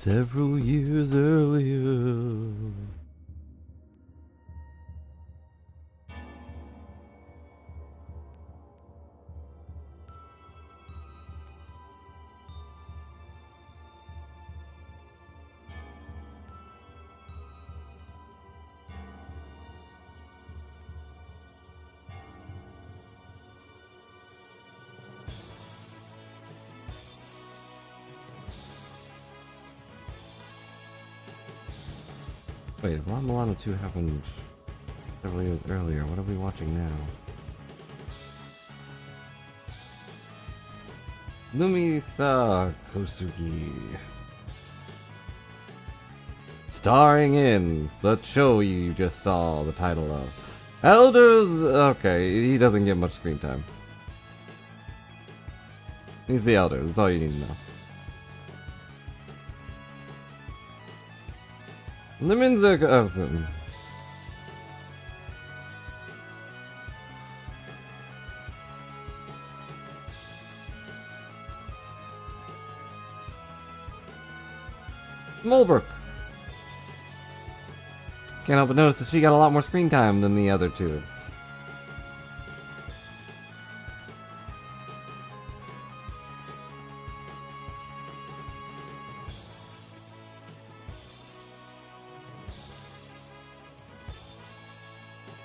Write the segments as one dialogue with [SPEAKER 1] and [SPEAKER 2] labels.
[SPEAKER 1] Several years earlier. Wait, if La-Mulana 2 happened several years earlier, what are we watching now? Lumisa Kosugi. Starring in the show you just saw the title of. Elders... Okay, he doesn't get much screen time. He's the elder, that's all you need to know. Lemons are... Mulbrook. Can't help but notice that she got a lot more screen time than the other two.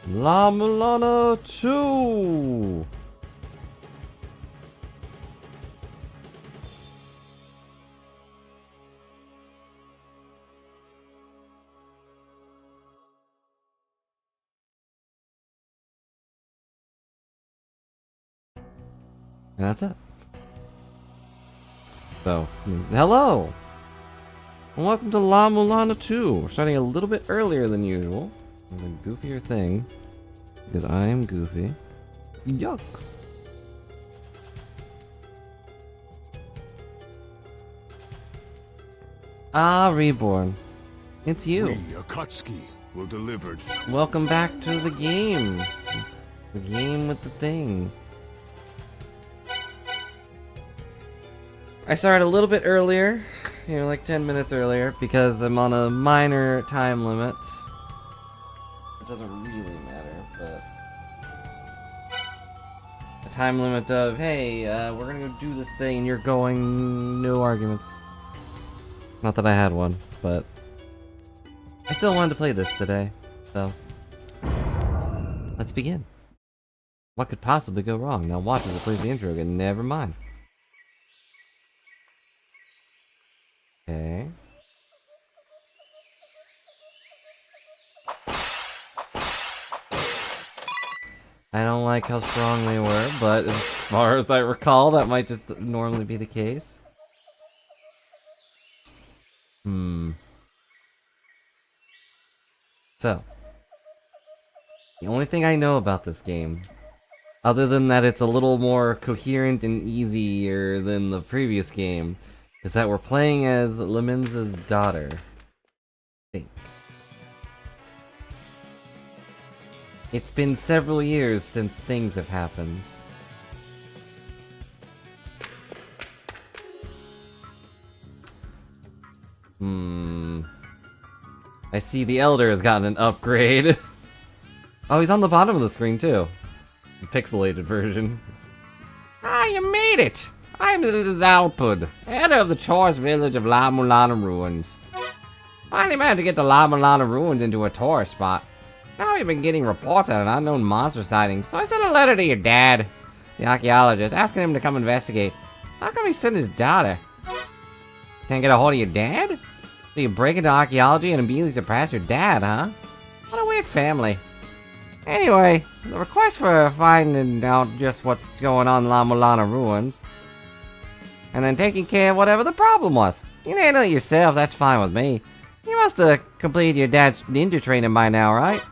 [SPEAKER 1] La-Mulana 2! And that's it. So, hello! And welcome to La-Mulana 2. We're starting a little bit earlier than usual. With a goofier thing. Because I am goofy. Yucks! Ah, Reborn. It's you.
[SPEAKER 2] Me, Akatsuki, will deliver.
[SPEAKER 1] Welcome back to the game. The game with the thing. I started a little bit earlier, like 10 minutes earlier, because I'm on a minor time limit. It doesn't really matter, but... A time limit of, hey, we're gonna go do this thing and you're going, no arguments. Not that I had one, but... I still wanted to play this today, so... Let's begin. What could possibly go wrong? Now watch as it plays the intro again, never mind. Okay. I don't like how strong they were, but as far as I recall, that might just normally be the case. So, the only thing I know about this game, other than that it's a little more coherent and easier than the previous game, is that we're playing as Lemons' daughter. I think. It's been several years since things have happened. I see the Elder has gotten an upgrade. Oh, he's on the bottom of the screen too. It's a pixelated version.
[SPEAKER 3] Ah, you made it! I'm the Zalpud, elder of the tourist village of La-Mulana Ruins. Finally managed to get the La-Mulana Ruins into a tourist spot. Now we've been getting reports of an unknown monster sighting, so I sent a letter to your dad, the archaeologist, asking him to come investigate. How come he sent his daughter? Can't get a hold of your dad? So you break into archaeology and immediately surpass your dad, huh? What a weird family. Anyway, the request for finding out just what's going on in La-Mulana Ruins, and then taking care of whatever the problem was. You can handle it yourself, that's fine with me. You must have completed your dad's ninja training by now, right?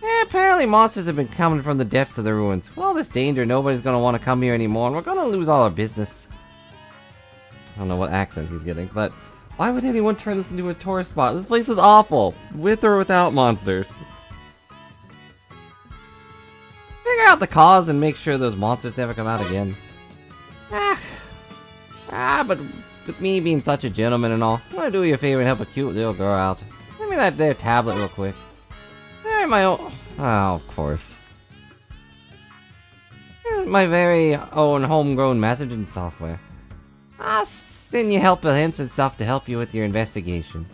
[SPEAKER 3] Yeah, apparently monsters have been coming from the depths of the ruins. With all this danger, nobody's gonna want to come here anymore, and we're gonna lose all our business. I don't know what accent he's getting, but why would anyone turn this into a tourist spot? This place is awful, with or without monsters. Figure out the cause and make sure those monsters never come out again. But with me being such a gentleman and all, I want to do you a favor and help a cute little girl out. Give me that there tablet real quick. There, my own... Oh, of course. This is my very own homegrown messaging software. I'll send you helpful hints and stuff to help you with your investigation.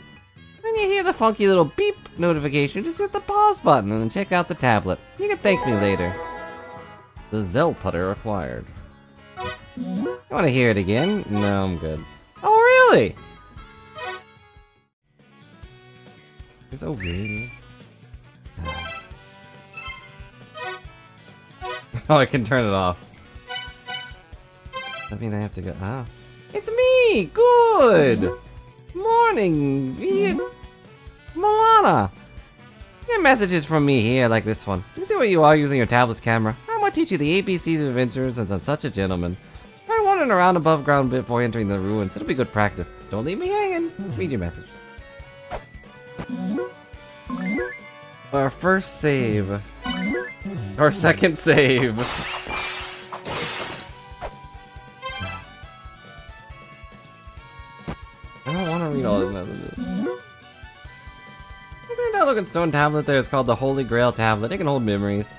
[SPEAKER 3] When you hear the funky little beep notification, just hit the pause button and then check out the tablet. You can thank me later. The Zell putter acquired. You want to hear it again? No, I'm good. Oh, really? You're so weird. Oh, I can turn it off. Does that mean I have to go? Ah. It's me! Good! Morning, La-Mulana! Your messages from me here, like this one. You see what you are using your tablet's camera? I'm gonna teach you the ABCs of adventure since I'm such a gentleman. Try wandering around above ground before entering the ruins. It'll be good practice. Don't leave me hanging. Read your messages. Our first save. Our second save. I don't want to read all his messages. There's that looking stone tablet there. It's called the Holy Grail tablet. It can hold memories.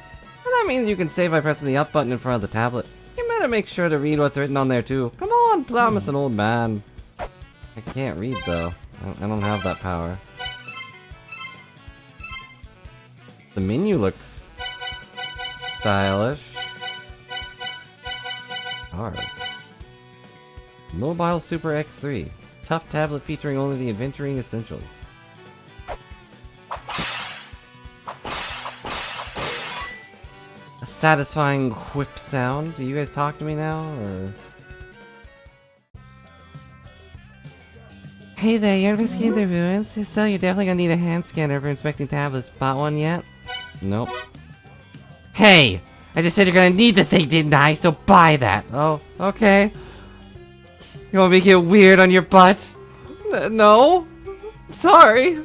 [SPEAKER 3] And that means you can save by pressing the up button in front of the tablet. You better make sure to read what's written on there too. Come on, promise an old man. I can't read though. I don't have that power. The menu looks stylish. Hard. Mobile Super X3. Tough tablet featuring only the adventuring essentials. A satisfying whip sound. Do you guys talk to me now, or? Hey there, you're investigating the ruins? If so, you're definitely gonna need a hand scanner for inspecting tablets. Bought one yet? Nope. Hey! I just said you're gonna need the thing, didn't I? So buy that. Oh, okay. You want me to get weird on your butt? No. Sorry.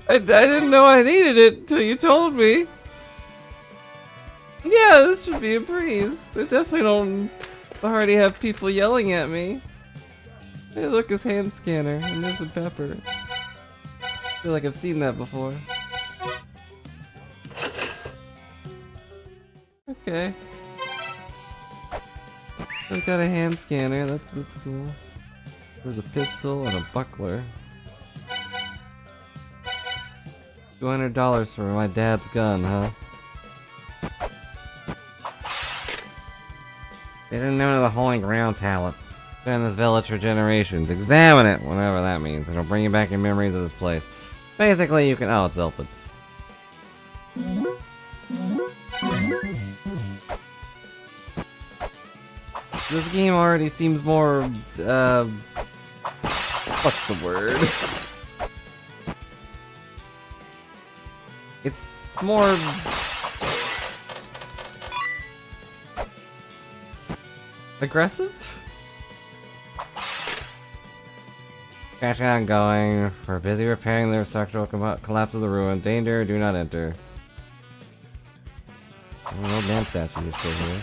[SPEAKER 3] I didn't know I needed it until you told me. Yeah, this should be a breeze. I definitely don't already have people yelling at me. Hey, look, his hand scanner, and there's a pepper. I feel like I've seen that before. Okay. I've got a hand scanner, that's cool. There's a pistol and a buckler. $200 for my dad's gun, huh? They didn't know the Holy Grail tablet. Been in this village for generations. Examine it, whatever that means. It'll bring you back your memories of this place. Basically, you can. Oh, it's Zelpid. This game already seems more. What's the word? It's more. Aggressive? Catching on going. We're busy repairing the structural collapse of the ruin. Danger, do not enter. An old man statue is still here.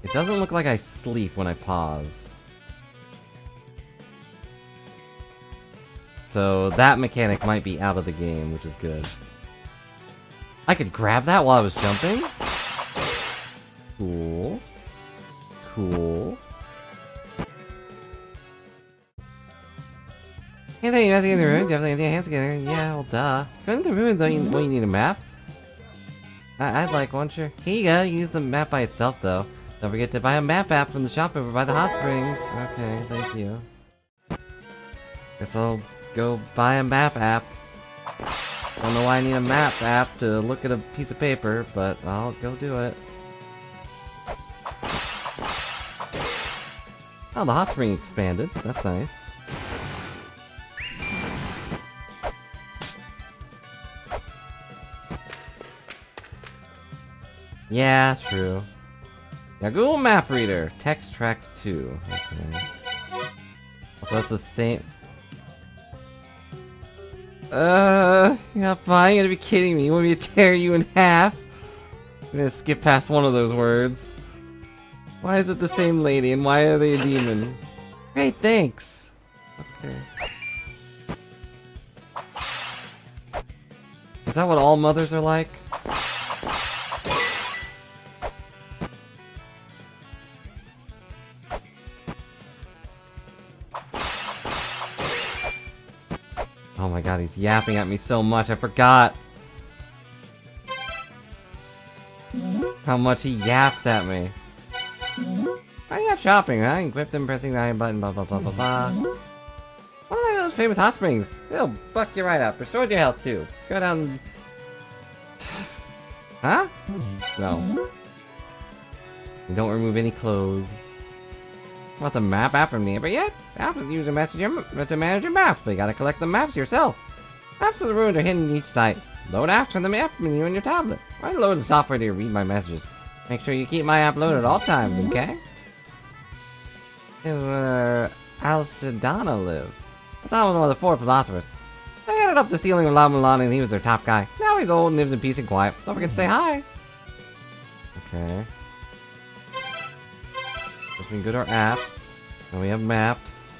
[SPEAKER 3] It doesn't look like I sleep when I pause. So that mechanic might be out of the game, which is good. I could grab that while I was jumping? Cool. Cool. Hey there, you have to get in the ruins? Definitely need a hand scanner. Yeah, well, duh. Going to the ruins, don't you need a map? I'd like one, sure. Here you go, use the map by itself, though. Don't forget to buy a map app from the shop over by the hot springs. Okay, thank you. Guess I'll go buy a map app. Don't know why I need a map app to look at a piece of paper, but I'll go do it. Oh, the hot spring expanded. That's nice. Yeah, true. Now Google Map Reader. Text tracks 2. Okay. So that's the same. You're not buying? You're gonna be kidding me. You want me to tear you in half? I'm gonna skip past one of those words.
[SPEAKER 1] Why is it the same lady, and why are they a demon? Great, thanks! Okay. Is that what all mothers are like? Oh my god, he's yapping at me so much, I forgot! How much he yaps at me. I got shopping, right? Equip them pressing the I button, blah blah blah blah blah. One of those famous hot springs. It'll buck you right up. Restore your health too. Go down. Huh? No. You don't remove any clothes. What the map after me? But yet, after use a message to manage your maps, but you gotta collect the maps yourself. Maps of the ruins are hidden in each site. Load apps from the map menu on your tablet. I load the software to read my messages. Make sure you keep my app loaded at all times, okay? Where Alcidana lived. I thought he was one of the 4 philosophers. I headed up the ceiling of La-Mulana and he was their top guy. Now he's old and lives in peace and quiet. Don't forget to say hi. Okay. So we can go to our apps. And we have maps.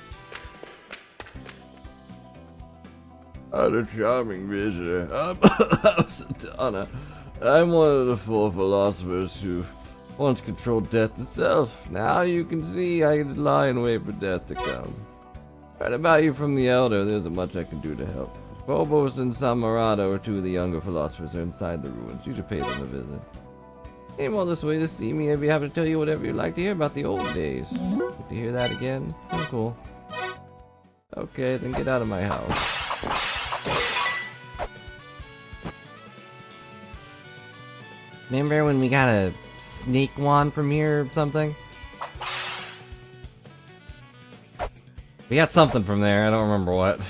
[SPEAKER 4] I'm a charming visitor. I'm Alcidana. I'm one of the 4 philosophers who once controlled death itself. Now you can see I can lie and wait for death to come. Right about you from the Elder, there isn't much I can do to help. Phobos and Samarada, or 2 of the younger philosophers, are inside the ruins. You should pay them a visit. Came all this way to see me. I'd be happy to tell you whatever you'd like to hear about the old days. Good to hear that again. Oh, cool. Okay, then get out of my house.
[SPEAKER 1] Remember when we got a snake wand from here or something? We got something from there, I don't remember what.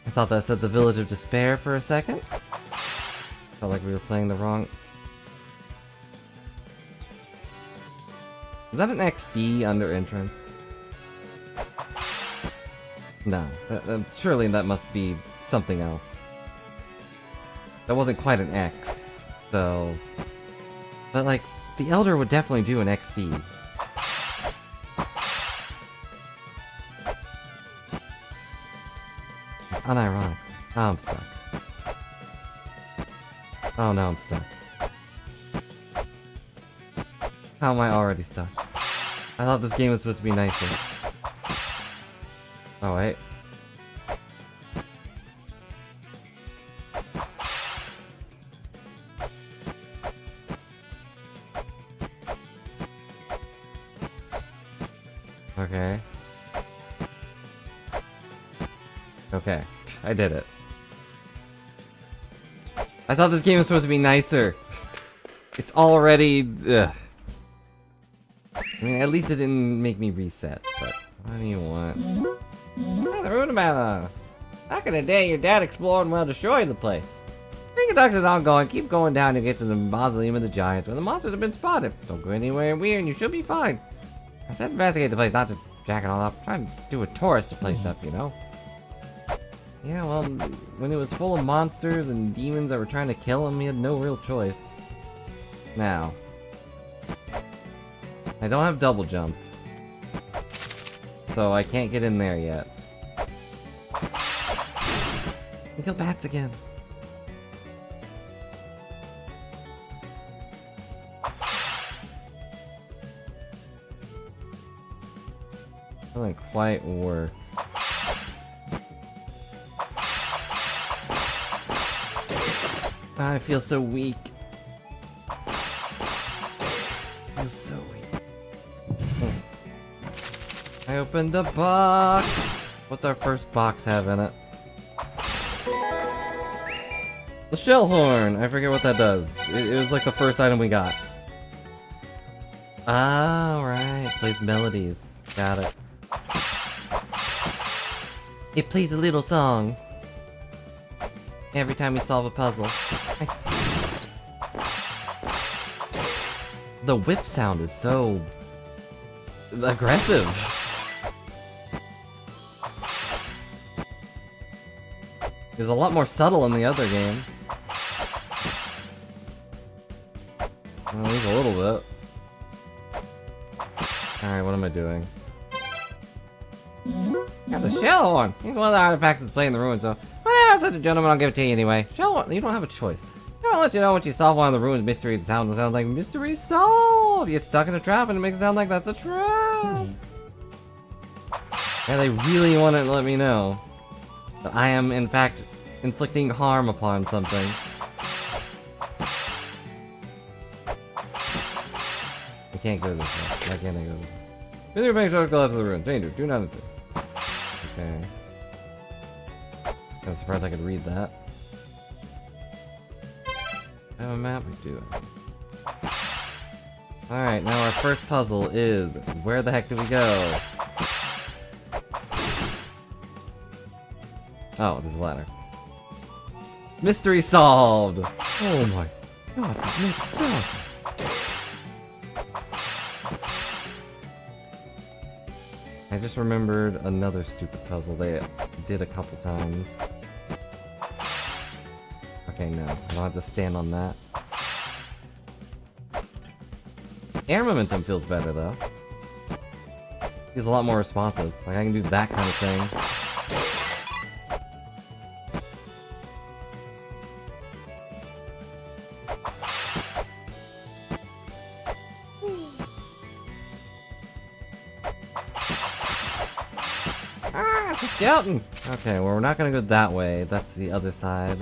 [SPEAKER 1] I thought that said the Village of Despair for a second. Felt like we were playing the wrong... Is that an XD under entrance? No, surely that must be something else. That wasn't quite an X, though. But like, the Elder would definitely do an XC. Unironic. Oh, I'm stuck. Oh no, I'm stuck. How am I already stuck? I thought this game was supposed to be nicer. Oh wait. Okay. Okay, I did it. I thought this game was supposed to be nicer. It's already... Ugh. I mean, at least it didn't make me reset, but what do you want?
[SPEAKER 3] Hey, the La-Mulana. Back in the day, your dad explored and well destroyed the place. Reconstruction is ongoing. Keep going down to get to the Mausoleum of the Giants, where the monsters have been spotted. Don't go anywhere weird and you should be fine. I said investigate the place, not to jack it all up. Trying to do a tourist to place up, you know?
[SPEAKER 1] Yeah, well, when it was full of monsters and demons that were trying to kill him, he had no real choice. Now, I don't have double jump, so I can't get in there yet. And kill bats again. Doesn't quite work. I feel so weak. I feel so weak. I opened a box. What's our first box have in it? The shell horn. I forget what that does. It was like the first item we got. Ah, right. Plays melodies. Got it. It plays a little song every time we solve a puzzle. I see. The whip sound is so aggressive. It was a lot more subtle in the other game. At least a little bit. Alright, what am I doing?
[SPEAKER 3] Got the shell horn. He's one of the artifacts that's playing in the ruins, so whatever, I'm such a gentleman, I'll give it to you anyway. Shell horn, you don't have a choice. I'll let you know when you solve one of the ruins mysteries. It sounds like mystery solved. You get stuck in a trap and it makes it sound like that's a trap.
[SPEAKER 1] Yeah, they really want to let me know that I am, in fact, inflicting harm upon something. I can't go this way. Why can't I go this way? Visit your bank to collapse of the ruin. Danger, do not enter. Okay. I'm surprised I could read that. I have a map? We do. Alright, now our first puzzle is, where the heck do we go? Oh, there's a ladder. Mystery solved! Oh my god, God. I just remembered another stupid puzzle they did a couple times. Okay, no, I don't have to stand on that. Air momentum feels better though. He's a lot more responsive. Like I can do that kind of thing.
[SPEAKER 3] Ah, it's a skeleton.
[SPEAKER 1] Okay, well we're not gonna go that way. That's the other side.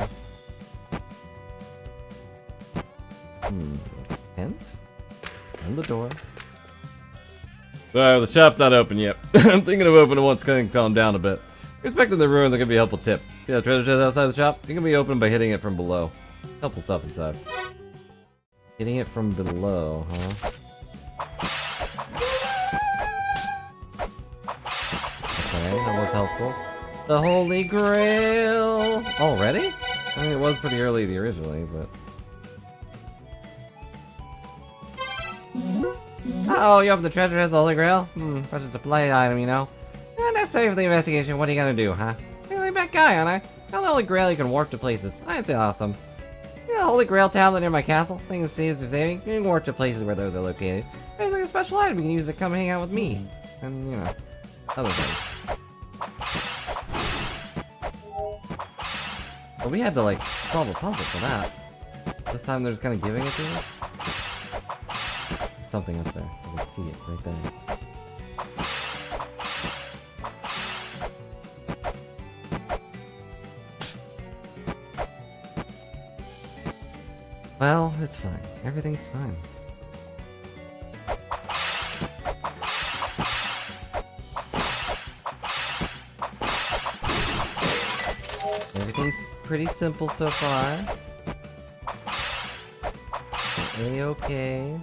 [SPEAKER 1] Hint? And the door.
[SPEAKER 4] The shop's not open yet. I'm thinking of opening once things calm down a bit. Respecting the ruins, that could be a helpful tip. See that treasure chest outside the shop? It can be opened by hitting it from below. Helpful stuff inside.
[SPEAKER 1] Hitting it from below, huh? Okay, that was helpful. The Holy Grail! Already? I mean, it was pretty early originally, but...
[SPEAKER 3] Oh, you opened the treasure chest, the Holy Grail? That's just a play item, you know. Not necessary for the investigation. What are you gonna do, huh? You're a laid back guy, aren't I? Found the Holy Grail, you can warp to places. I'd say awesome. You know the Holy Grail tablet near my castle? Things saves or saving. You can warp to places where those are located. It's like a special item you can use to come hang out with me. And, you know, other things.
[SPEAKER 1] But we had to, like, solve a puzzle for that. This time they're just kind of giving it to us? There's something up there. I can see it right there. Well, it's fine. Everything's fine. Everything's pretty simple so far. A-okay.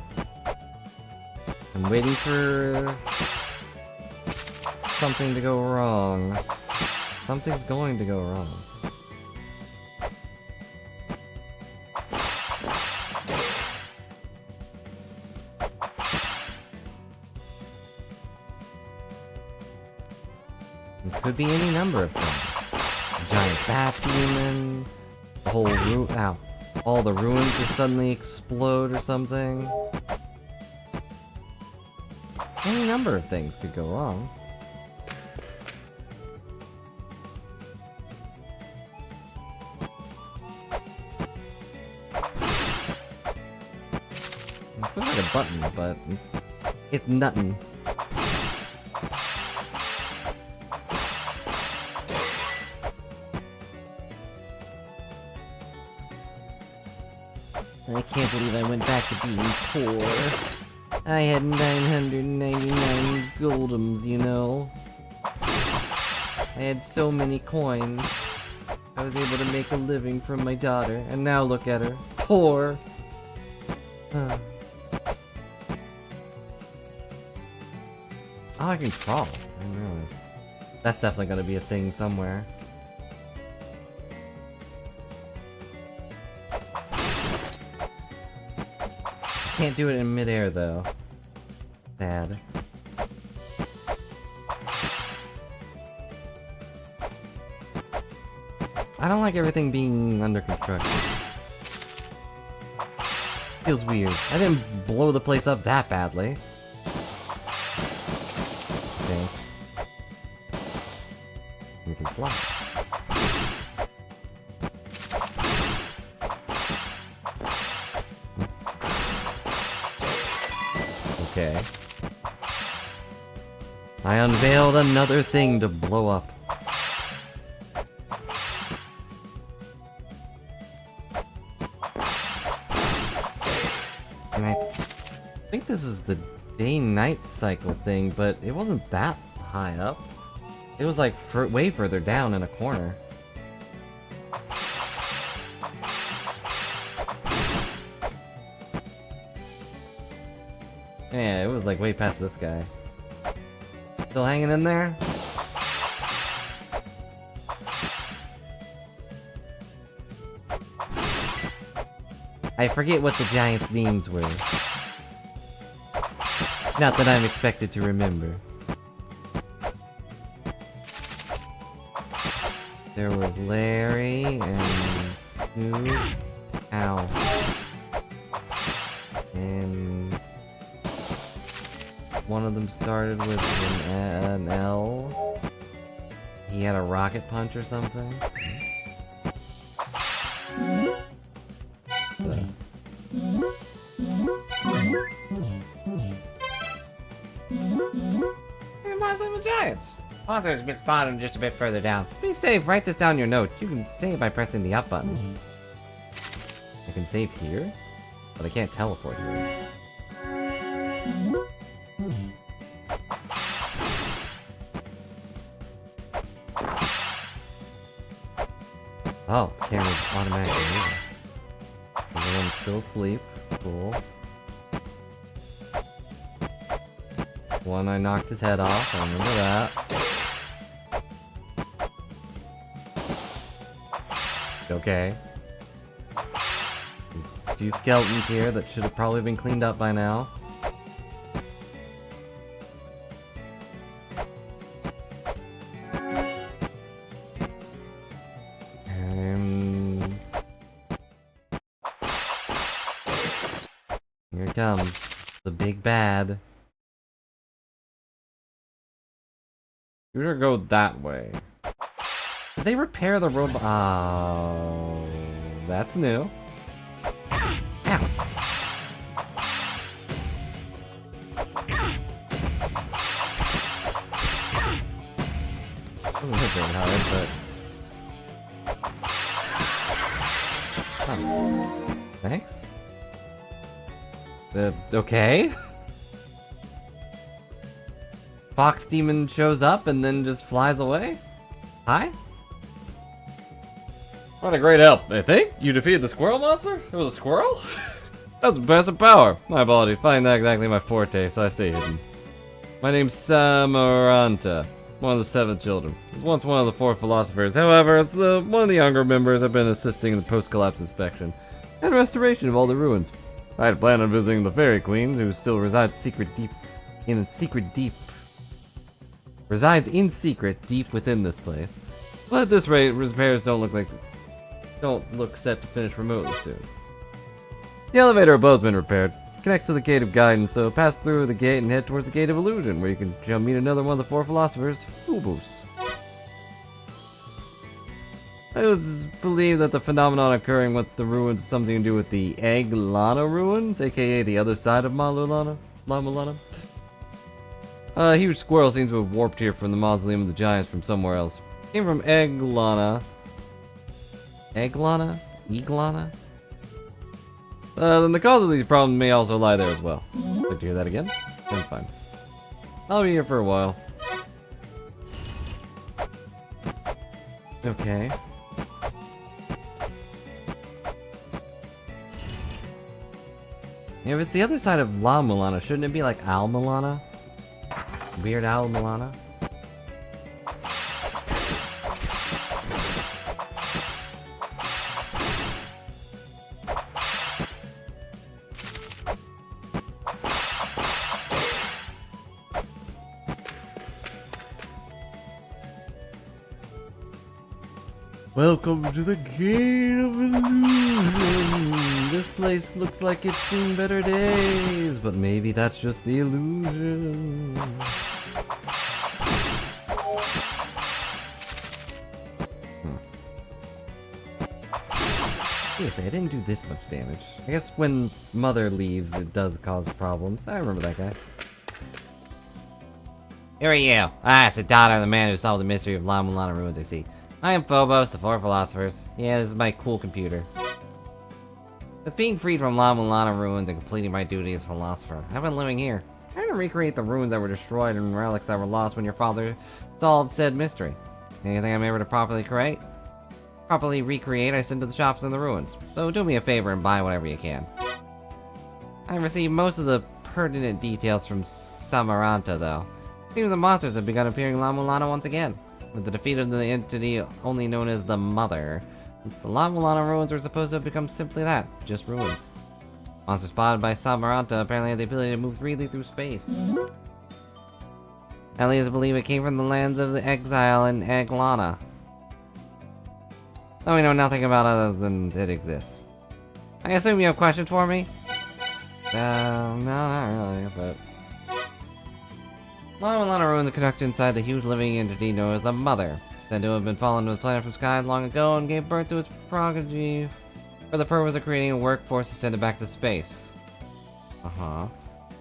[SPEAKER 1] I'm waiting for something to go wrong. Something's going to go wrong. It could be any number of things. A giant bat demon, the whole ow. All the ruins just suddenly explode or something. Any number of things could go wrong. It looks like a button, but it's nothing. I can't believe I went back to being poor. I had 999 goldems, you know. I had so many coins. I was able to make a living from my daughter, and now look at her. Poor! Oh, I can crawl. I didn't realize. That's definitely gonna be a thing somewhere. Can't do it in midair though. Sad. I don't like everything being under construction. Feels weird. I didn't blow the place up that badly. Okay. We can slide. Okay. I unveiled another thing to blow up. And I think this is the day-night cycle thing, but it wasn't that high up. It was like way further down in a corner. Yeah, it was like way past this guy. Still hanging in there? I forget what the giants' names were. Not that I'm expected to remember. There was Larry and Snoop. Ow. And one of them started with an L. He had a rocket punch or something.
[SPEAKER 3] Monsters with giants. Monsters has been spotted just a bit further down.
[SPEAKER 1] Be safe, write this down in your note. You can save by pressing the up button. I can save here, but I can't teleport here. Oh, the camera's automatically moving. Everyone's still asleep. Cool. One, I knocked his head off. I remember that. Okay. There's a few skeletons here that should have probably been cleaned up by now. Here it comes. The big bad.
[SPEAKER 3] You should go that way.
[SPEAKER 1] Did they repair the robot? Oh, that's new. Ow. Doesn't hit very hard, but... Oh. Thanks? Okay. Fox Demon shows up and then just flies away? Hi?
[SPEAKER 3] What a great help. I think you defeated the squirrel monster? It was a squirrel? That's impressive power. My apologies. Finding not exactly my forte, so I stay hidden. My name's Samaranta, one of the 7 children. I was once one of the 4 philosophers. However, as one of the younger members, I've been assisting in the post-collapse inspection and restoration of all the ruins. I had planned on visiting the Fairy Queen, who still resides in secret deep within this place. But at this rate, repairs don't look set to finish remotely soon. The elevator above's been repaired. It connects to the Gate of Guidance, so pass through the gate and head towards the Gate of Illusion, where you can meet another one of the 4 philosophers, Phubus. I was believed that the phenomenon occurring with the ruins has something to do with the La-Mulana ruins, aka the other side of La-Mulana. A huge squirrel seems to have warped here from the Mausoleum of the Giants from somewhere else. Came from Eglana. Eglana? Then the cause of these problems may also lie there as well. Like to hear that again? I'm fine. I'll be here for a while. Okay. If it's the other side of La-Mulana, shouldn't it be like Al-Mulana? Weird Al-Mulana?
[SPEAKER 1] Welcome to the Gate of Illusion. This place looks like it's seen better days, but maybe that's just the illusion. Seriously, I didn't do this much damage. I guess when Mother leaves, it does cause problems. I remember that guy.
[SPEAKER 3] Who are you? Ah, it's the daughter of the man who solved the mystery of La-Mulana ruins, I see. I am Phobos, the Four Philosophers. Yeah, this is my cool computer. With being freed from La-Mulana ruins and completing my duty as philosopher, I've been living here. Trying to recreate the ruins that were destroyed and relics that were lost when your father solved said mystery. Anything I'm able to properly recreate, I send to the shops in the ruins. So do me a favor and buy whatever you can. I received most of the pertinent details from Samaranta, though. Seems the monsters have begun appearing in La-Mulana once again. With the defeat of the entity only known as the Mother, the La-Mulana ruins were supposed to have become simply that, just ruins. Monsters spotted by Samaranta apparently had the ability to move freely through space. Elias believe it came from the lands of the exile in La-Mulana. Though we know nothing about it other than it exists. I assume you have questions for me? No, not really, but... La-Mulana ruins are conducted inside the huge living entity known as the Mother, said to have been fallen to the planet from sky long ago and gave birth to its progeny for the purpose of creating a workforce to send it back to space.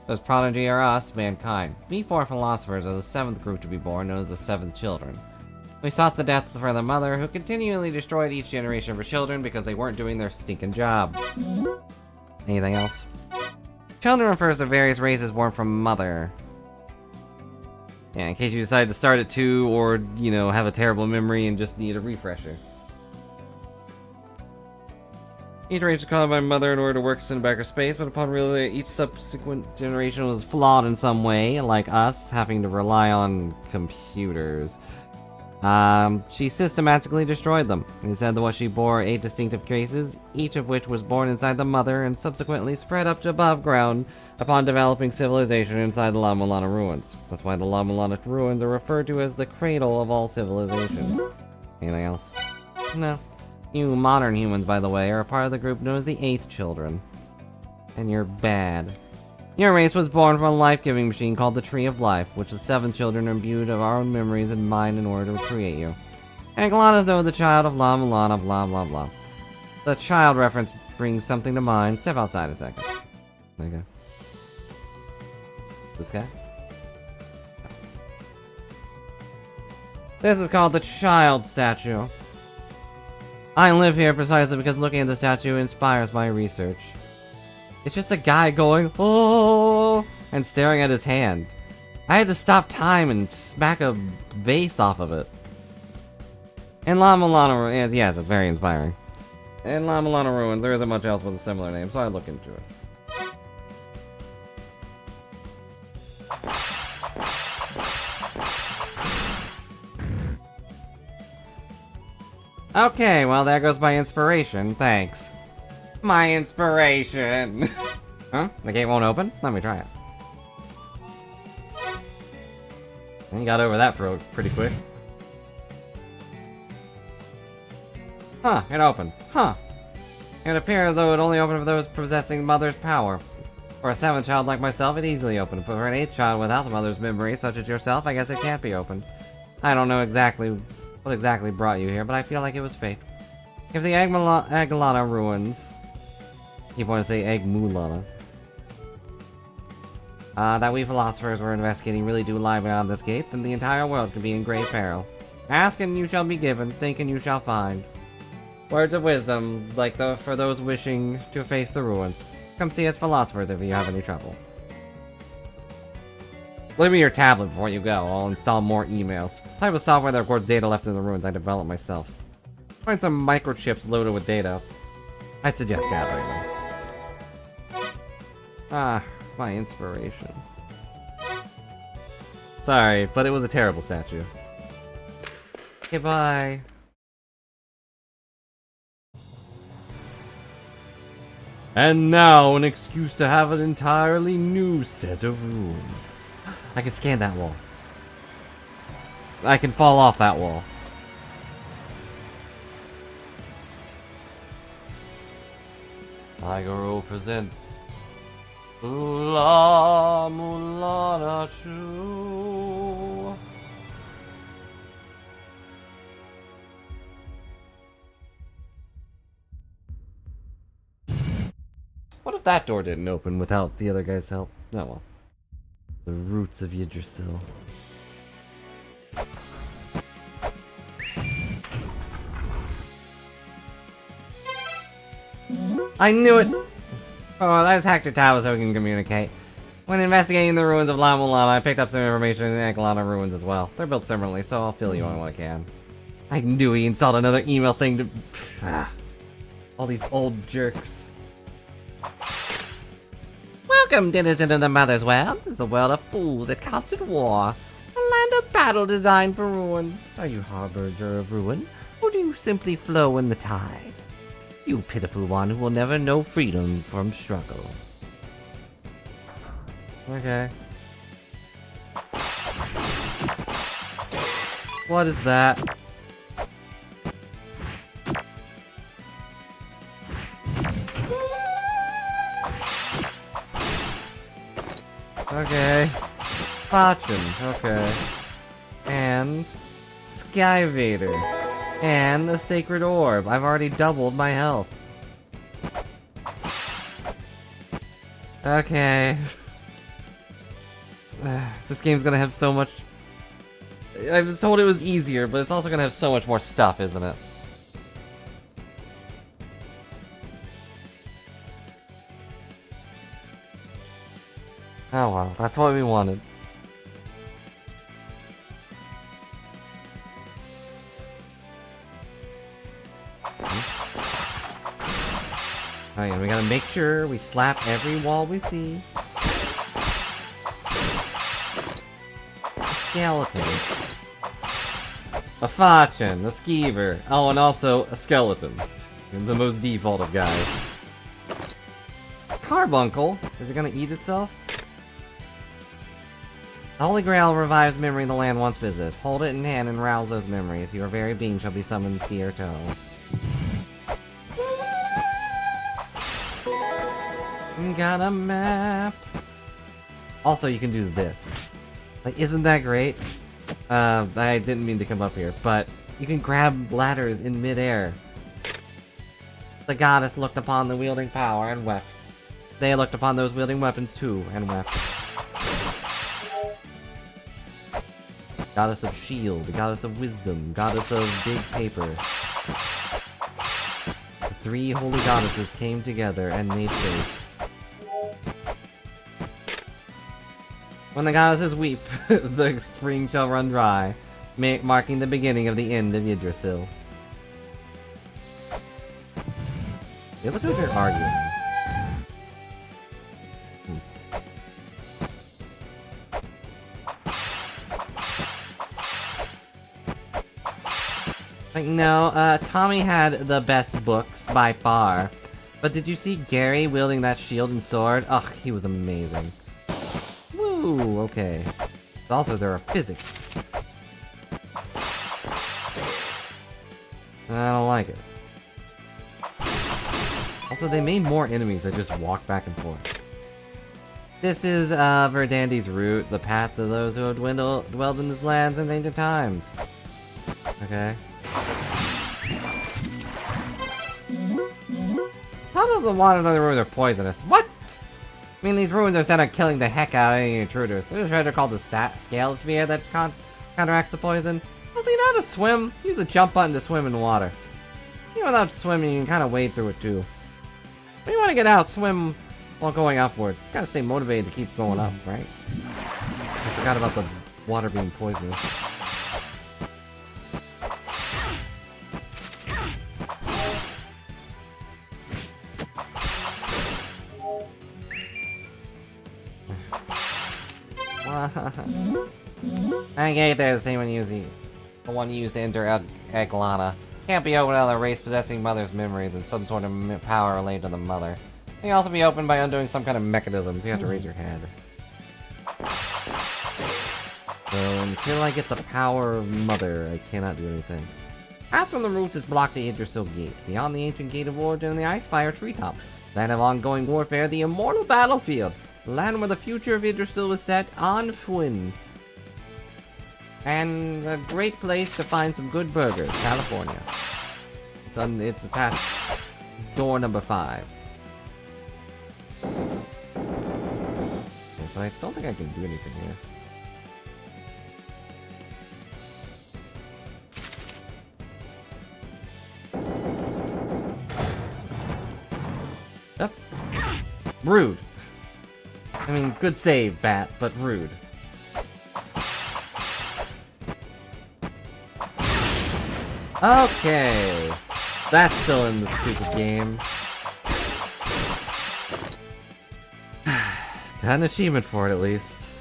[SPEAKER 3] Those prodigy are us, mankind. We four philosophers are the seventh group to be born, known as the Seventh Children. We sought the death of the mother, who continually destroyed each generation of her children because they weren't doing their stinking job. Anything else? Children refers to various races born from mother. Yeah, in case you decide to start at 2 or, you know, have a terrible memory and just need a refresher. Each race was called by mother in order to work to send back her space, but upon realizing each subsequent generation was flawed in some way, like us, having to rely on computers. She systematically destroyed them. He said that what she bore 8 distinctive races, each of which was born inside the mother and subsequently spread up to above ground upon developing civilization inside the La-Mulana ruins. That's why the La-Mulana ruins are referred to as the cradle of all civilization. Anything else? No. You modern humans, by the way, are a part of the group known as the 8th Children. And you're bad. Your race was born from a life-giving machine called the Tree of Life, which the 7 children are imbued of our own memories and mind in order to create you. Aguilana is known as the child of La-Mulana, blah blah blah. The child reference brings something to mind. Step outside a second. There you go. This guy? This is called the Child Statue. I live here precisely because looking at the statue inspires my research. It's just a guy going, oh, and staring at his hand. I had to stop time and smack a vase off of it. In La-Mulana, yes, it's very inspiring. In La-Mulana ruins, there isn't much else with a similar name, so I look into it. Okay, well, there goes my inspiration. Thanks. My inspiration! Huh? The gate won't open? Let me try it. You got over that pretty quick. Huh, it opened. Huh. It appears as though it only opened for those possessing the mother's power. For a 7th child like myself, it easily opened, but for an 8th child without the mother's memory, such as yourself, I guess it can't be opened. I don't know exactly what exactly brought you here, but I feel like it was fate. If the Aguilana ruins... keep wanting to say Egg-Mulana. That we philosophers were investigating really do lie beyond this gate, then the entire world could be in great peril. Ask and you shall be given, think and you shall find. Words of wisdom, like for those wishing to face the ruins. Come see us philosophers if you have any trouble. Leave me your tablet before you go, I'll install more emails. Type of software that records data left in the ruins I developed myself. Find some microchips loaded with data. I'd suggest gathering them. Ah, my inspiration. Sorry, but it was a terrible statue. Okay, bye. And now, an excuse to have an entirely new set of ruins. I can scan that wall. I can fall off that wall.
[SPEAKER 1] Tigero presents La-Mulana 2. What if that door didn't open without the other guy's help? Oh well. The roots of Yggdrasil. I knew it! Oh, that's Hector Tower so we can communicate. When investigating the ruins of La-Mulana, I picked up some information in the Eglana ruins as well. They're built similarly, so I'll fill you in what I can. I knew he installed another email thing to... all these old jerks. Welcome, denizens of the Mother's World. This is a world of fools at constant war. A land of battle designed for ruin. Are you harbinger of ruin, or do you simply flow in the tide? You pitiful one who will never know freedom from struggle. Okay. What is that? Okay. Fortune, okay. And Sky Vader. And a Sacred Orb. I've already doubled my health. Okay. This game's gonna have so much... I was told it was easier, but it's also gonna have so much more stuff, isn't it? Oh well, that's what we wanted. Alright, and we gotta make sure we slap every wall we see. A skeleton. A Fachin, a Skeever. Oh, and also a skeleton. The most default of guys. Carbuncle? Is it gonna eat itself? The Holy Grail revives memory the land once visited. Hold it in hand and rouse those memories. Your very being shall be summoned to your toe. Got a map. Also, you can do this. Like, isn't that great? I didn't mean to come up here, but you can grab ladders in midair. The goddess looked upon the wielding power and wept. They looked upon those wielding weapons too and wept. Goddess of shield, goddess of wisdom, goddess of big paper. The three holy goddesses came together and made faith. When the goddesses weep, the spring shall run dry, marking the beginning of the end of Yggdrasil. They look like they're arguing. Like, no, Tommy had the best books by far. But did you see Gary wielding that shield and sword? Ugh, he was amazing. Woo, okay. But also, there are physics. I don't like it. Also, they made more enemies that just walk back and forth. This is, Verdandy's route, the path to those who have dwelled in this land since ancient times. Okay. How does the waters of the ruins are poisonous? What? I mean, these ruins are set on killing the heck out of any intruders. There's a treasure called the Scale Sphere that counteracts the poison. Also, you know how to swim? Use the jump button to swim in the water. Even without swimming, you can kind of wade through it too. When you want to get out, swim while going upward. You gotta stay motivated to keep going up, right? I forgot about the water being poisonous. I hate that the same one using the one used to enter Eglana. Can't be opened without a race possessing mother's memories and some sort of power related to the mother. It can also be opened by undoing some kind of mechanism, so you have to raise your hand. So until I get the power of mother, I cannot do anything. Path from the roots is blocked to Yggdrasil Gate, beyond the ancient Gate of Origin and the Icefire Treetop.
[SPEAKER 3] Land of ongoing warfare, the immortal battlefield. The land where the future of Yggdrasil was set on Fwyn. And a great place to find some good burgers, California. It's past door number 5. Okay, so I don't think I can do anything here. Yep. Rude. I mean, good save, Bat, but rude. Okay. That's still in the stupid game. Got an achievement for it, at least.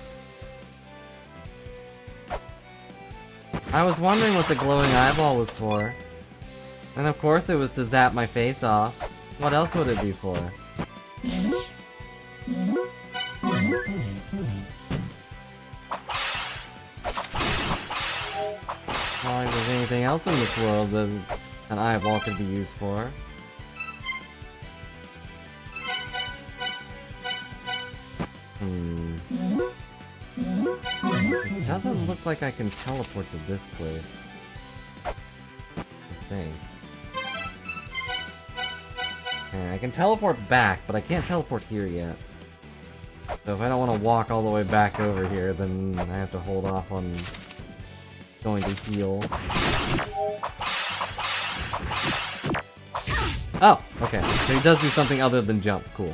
[SPEAKER 3] I was wondering what the glowing eyeball was for. And of course it was to zap my face off. What else would it be for? Not like there's anything else in this world that an eyeball could be used for. It doesn't look like I can teleport to this place. I think. Yeah, I can teleport back, but I can't teleport here yet. So if I don't want to walk all the way back over here, then I have to hold off on going to heal. Oh, okay. So he does do something other than jump. Cool.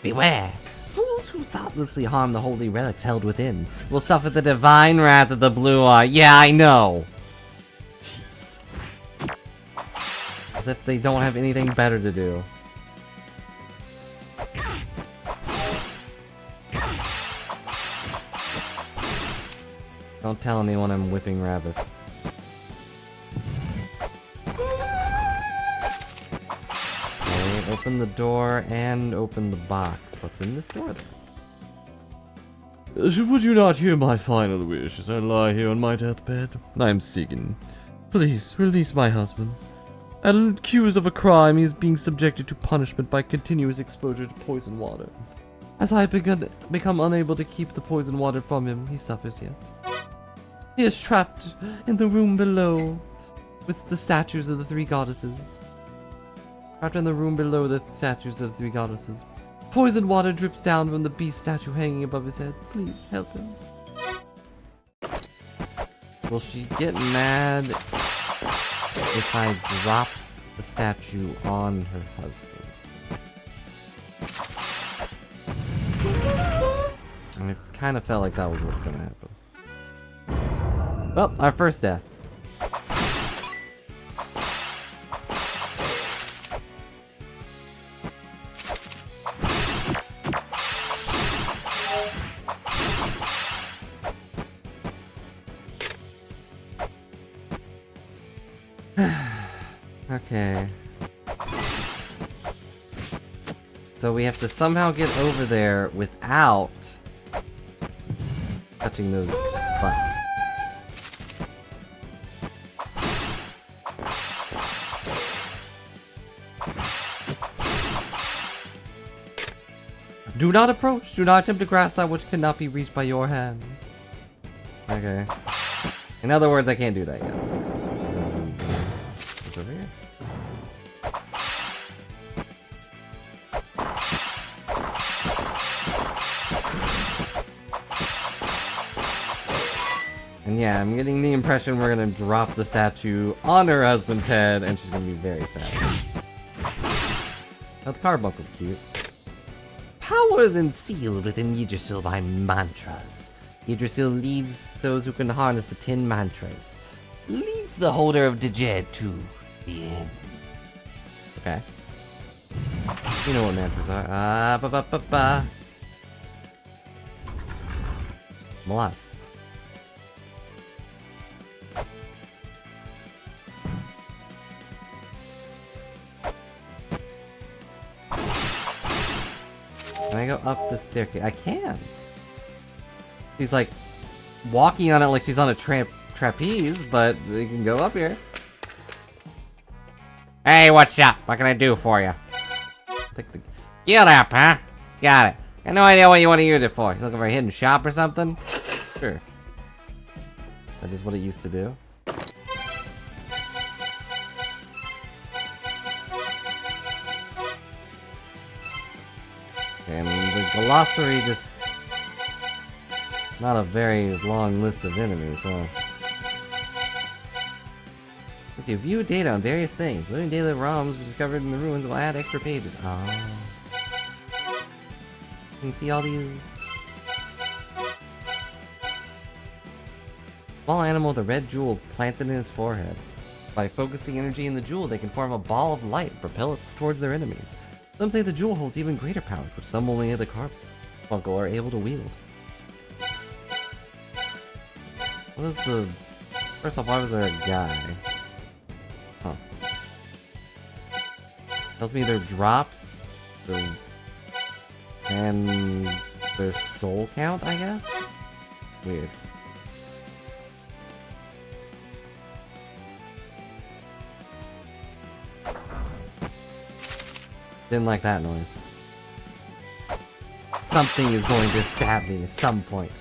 [SPEAKER 3] Beware! Fools who thoughtlessly harm the holy relics held within will suffer the divine wrath of the Blue Eye. Yeah, I know! Jeez. As if they don't have anything better to do. Don't tell anyone I'm whipping rabbits. Okay, open the door and open the box. What's in this door then?
[SPEAKER 4] Would you not hear my final wish as I lie here on my deathbed? I am seeking. Please, release my husband. Accused of a crime, he is being subjected to punishment by continuous exposure to poison water. As I become unable to keep the poison water from him, he suffers yet. He is trapped in the room below with the statues of the 3 goddesses. Trapped in the room below the statues of the 3 goddesses. Poison water drips down from the beast statue hanging above his head. Please help him. Will she get mad if I drop the statue on her husband? And it kind of felt like that was what's gonna happen. Well, our first death. Okay. So we have to somehow get over there without touching those buttons. Do not approach. Do not attempt to grasp that which cannot be reached by your hands. Okay. In other words, I can't do that yet. What's over here? And yeah, I'm getting the impression we're gonna drop the statue on her husband's head, and she's gonna be very sad. Oh, the carbuncle's cute. Power is concealed within Yggdrasil by mantras. Yggdrasil leads those who can harness the 10 mantras. Leads the holder of Djed to the end. Okay. You know what mantras are. I'm alive. Can I go up the staircase? I can. She's like walking on it like she's on a trapeze, but we can go up here.
[SPEAKER 3] Hey, what's up? What can I do for you?
[SPEAKER 1] Take the...
[SPEAKER 3] Get up, huh? Got it. Got no idea what you want to use it for. You looking for a hidden shop or something?
[SPEAKER 1] Sure. That is what it used to do. And the glossary just... Not a very long list of enemies, huh? As you view data on various things, including daily ROMs discovered in the ruins will add extra pages. Oh. You can see all these... Small animal with a red jewel planted in its forehead. By focusing energy in the jewel, they can form a ball of light and propel it towards their enemies. Some say the jewel holds even greater powers, which some only the Carbuncle are able to wield. What is the... First off, why was there a guy? Huh. Tells me their drops, and their soul count, I guess? Weird. Didn't like that noise. Something is going to stab me at some point.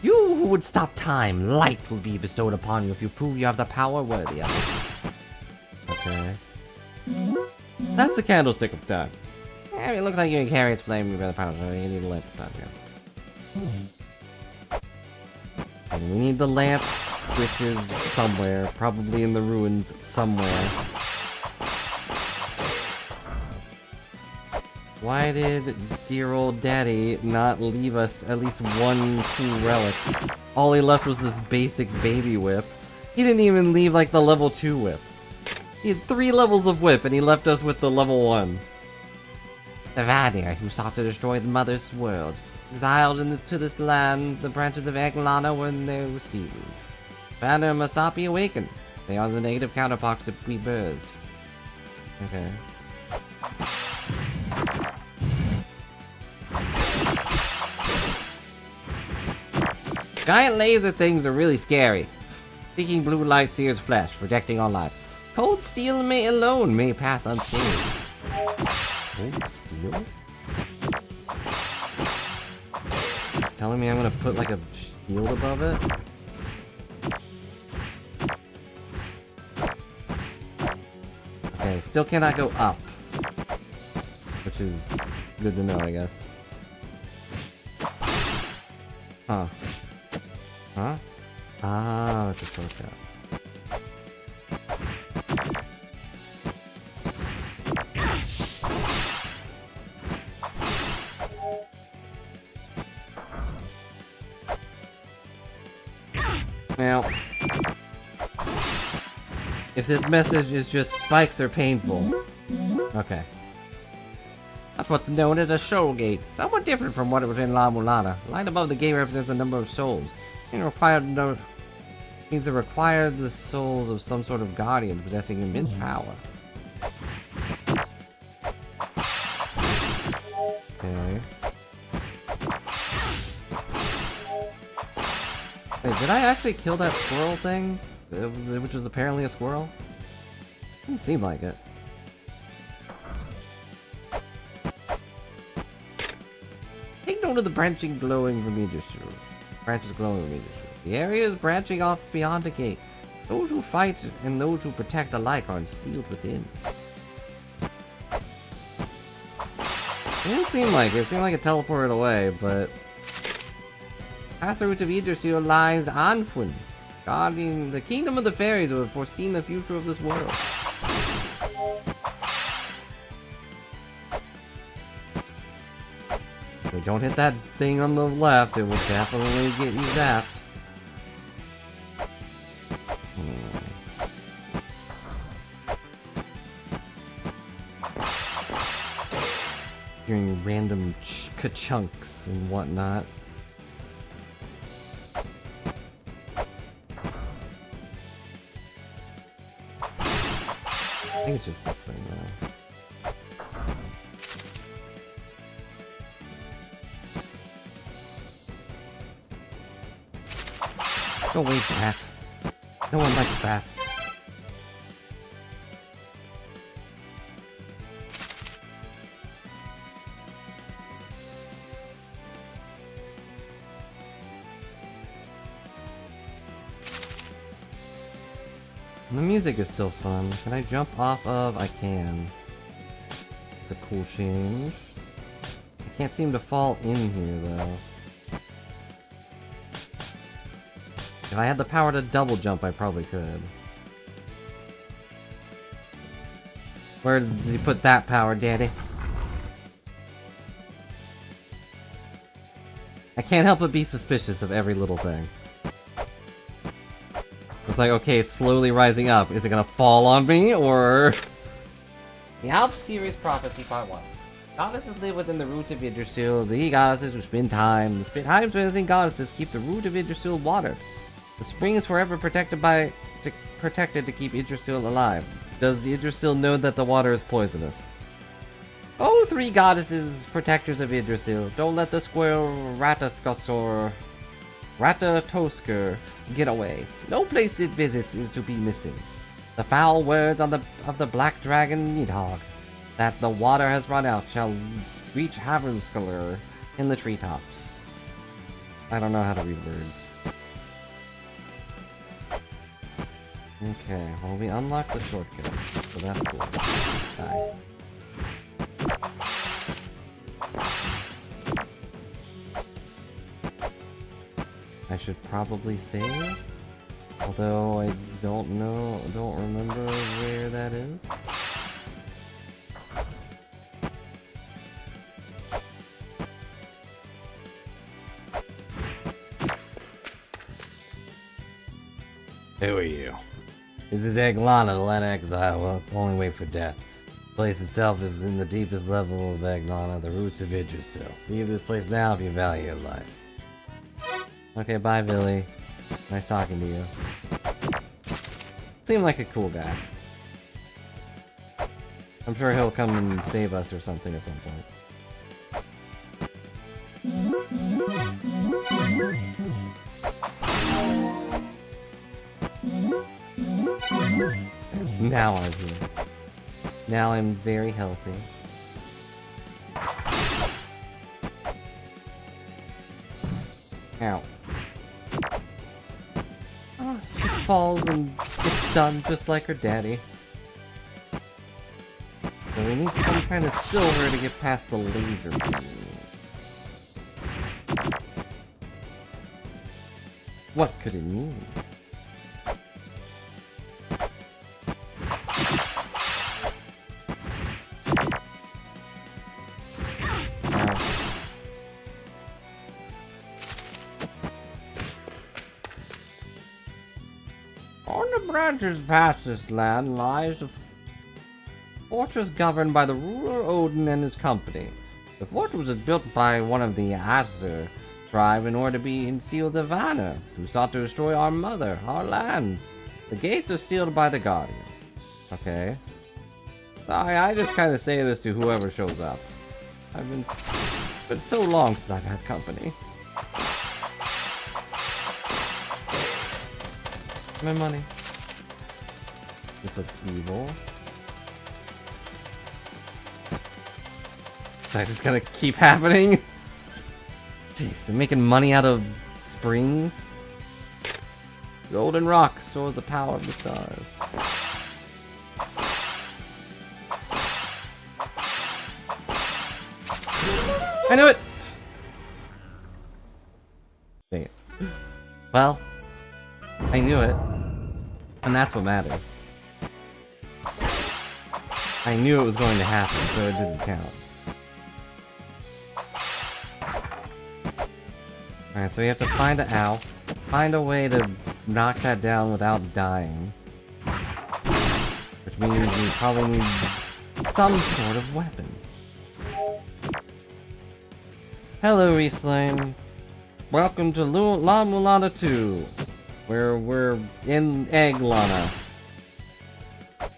[SPEAKER 1] You who would stop time, light will be bestowed upon you if you prove you have the power worthy of it. Okay. That's the candlestick of time.
[SPEAKER 3] Yeah, it looks like you can carry its flame by the power, so you need a lamp of time here.
[SPEAKER 1] And we need the lamp, which is somewhere, probably in the ruins somewhere. Why did dear old daddy not leave us at least one cool relic? All he left was this basic baby whip. He didn't even leave like the level 2 whip. He had 3 levels of whip and he left us with the level 1.
[SPEAKER 3] The Vanir, who sought to destroy the Mother's world, exiled to this land, the branches of La-Mulana were in their seed. Vanir must not be awakened. They are the negative counterparts to be birthed.
[SPEAKER 1] Okay.
[SPEAKER 3] Giant laser things are really scary. Seeking blue light sears flesh, projecting all life. Cold steel alone may pass unscathed.
[SPEAKER 1] Cold steel? Telling me I'm gonna put like a shield above it? Okay, still cannot go up. Which is good to know, I guess. Huh. Huh? Ah, it's a shortcut. Now, if this message is just spikes are painful. Okay.
[SPEAKER 3] That's what's known as a soul gate. Somewhat different from what it was in La-Mulana. The line above the gate represents the number of souls. Means it required the souls of some sort of guardian possessing immense power.
[SPEAKER 1] Okay. Wait, did I actually kill that squirrel thing? Which was apparently a squirrel? Didn't seem like it.
[SPEAKER 3] Take note of the branching glowing from each issue. Branches glowing from each issue. The area is branching off beyond the gate. Those who fight and those who protect alike are sealed within.
[SPEAKER 1] It didn't seem like it. It seemed like it teleported away, but...
[SPEAKER 3] Past the roots of Yggdrasil lies Anfun, guarding the kingdom of the fairies who have foreseen the future of this world.
[SPEAKER 1] If we don't hit that thing on the left, it will definitely get you zapped. Hearing random ka-chunks and whatnot. I think it's just this thing, though.
[SPEAKER 3] Go away, bat. No one likes bats.
[SPEAKER 1] The music is still fun. Can I jump off of? I can. It's a cool change. I can't seem to fall in here, though. If I had the power to double jump, I probably could. Where did you put that power, Daddy? I can't help but be suspicious of every little thing. It's like, okay, it's slowly rising up. Is it gonna fall on me, or...? The Alps Series Prophecy Part 1. Goddesses live within the roots of Yggdrasil. The goddesses who spend time. The time-spending goddesses keep the root of Yggdrasil watered. The spring is forever protected to keep Yggdrasil alive. Does Yggdrasil know that the water is poisonous? Oh, 3 goddesses, protectors of Yggdrasil, don't let the squirrel Ratatosker get away. No place it visits is to be missing. The foul words of the black dragon Nidhogg, that the water has run out, shall reach Havrunskler in the treetops. I don't know how to read words. Okay, well, we unlocked the shortcut, so that's cool. Die. I should probably save, although I don't remember where that is.
[SPEAKER 4] Who are you?
[SPEAKER 1] This is La-Mulana, the land exile, well, only wait for death. The place itself is in the deepest level of La-Mulana, the roots of Yggdrasil. Leave this place now if you value your life. Okay, bye, Billy. Nice talking to you. Seemed like a cool guy. I'm sure he'll come and save us or something at some point. Now I'm here. Now I'm very healthy. Ow. Oh, she falls and gets stunned just like her daddy. So we need some kind of silver to get past the laser beam. What could it mean?
[SPEAKER 3] On the branches past this land lies a fortress governed by the ruler Odin and his company. The fortress was built by one of the Asur tribe in order to be concealed the Vanir, who sought to destroy our mother, our lands. The gates are sealed by the Guardians. Okay. I just kind of say this to whoever shows up. It's so long since I've had company.
[SPEAKER 1] My money. This looks evil. Is that just gonna keep happening? Jeez, they're making money out of springs?
[SPEAKER 3] Golden rock stores the power of the stars.
[SPEAKER 1] I knew it! Dang it. Well, I knew it. And that's what matters. I knew it was going to happen, so it didn't count. Alright, so we have to find find a way to knock that down without dying. Which means we probably need some sort of weapon. Hello, Riesling. Welcome to La-Mulana 2, where we're in Egg-Lana.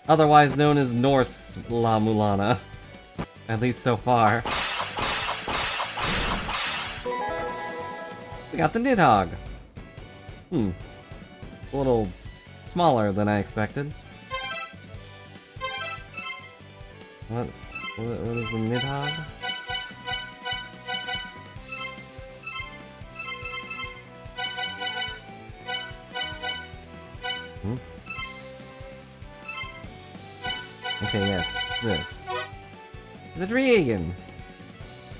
[SPEAKER 1] Otherwise known as Norse La-Mulana. At least so far. We got the Nidhogg. A little smaller than I expected. What is the Nidhogg? Okay, yes, this. It's a dragon!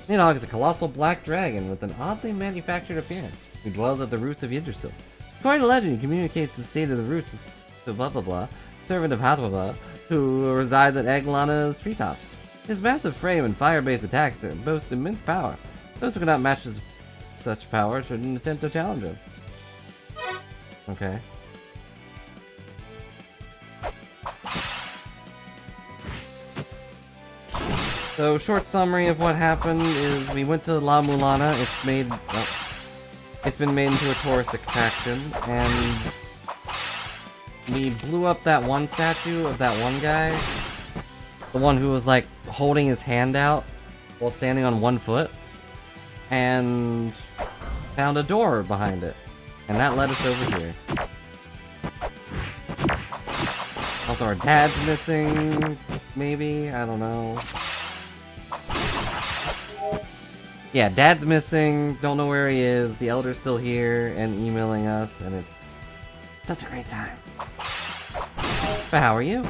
[SPEAKER 1] Nidhogg is a colossal black dragon with an oddly manufactured appearance, who dwells at the roots of Yggdrasil. According to legend, he communicates the state of the roots to blah blah blah, servant of Hatwaba, who resides at La-Mulana's treetops. His massive frame and fire-based attacks boast immense power. Those who cannot match such power shouldn't attempt to challenge him. Okay. So, short summary of what happened is we went to La-Mulana. It's been made into a tourist attraction, and we blew up that one statue of that one guy, the one who was like holding his hand out while standing on one foot, and found a door behind it, and that led us over here. Also, our dad's missing, maybe? I don't know. Yeah, dad's missing, don't know where he is, the elder's still here and emailing us, and it's such a great time. But how are you?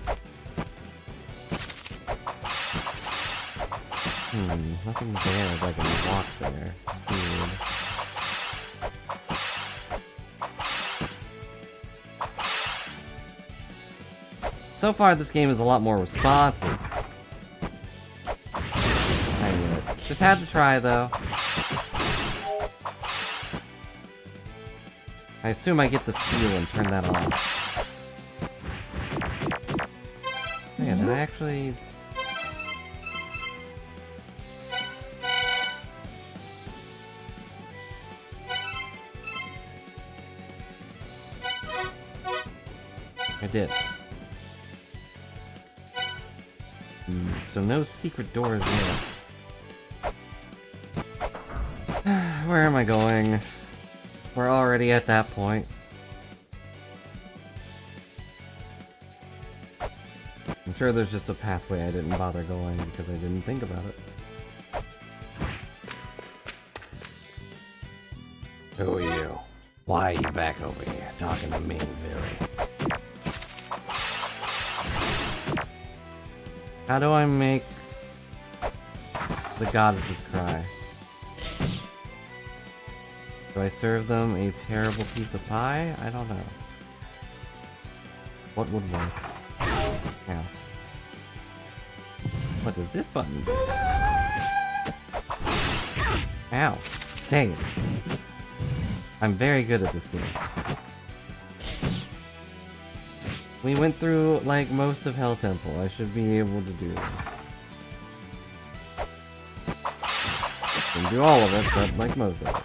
[SPEAKER 1] Nothing there, but I can walk there. Weird. So far, this game is a lot more responsive. I knew it. Just had to try, though. I assume I get the seal and turn that off. Man, did I actually... I did. So no secret doors yet. Where am I going? We're already at that point. I'm sure there's just a pathway I didn't bother going because I didn't think about it. Who are you? Why are you back over here talking to me, Billy? How do I make the goddesses cry? Do I serve them a terrible piece of pie? I don't know. What would work? Yeah. What does this button do? Ow. Dang it. I'm very good at this game. We went through, like, most of Hell Temple. I should be able to do this. Didn't do all of it, but, like, most of it.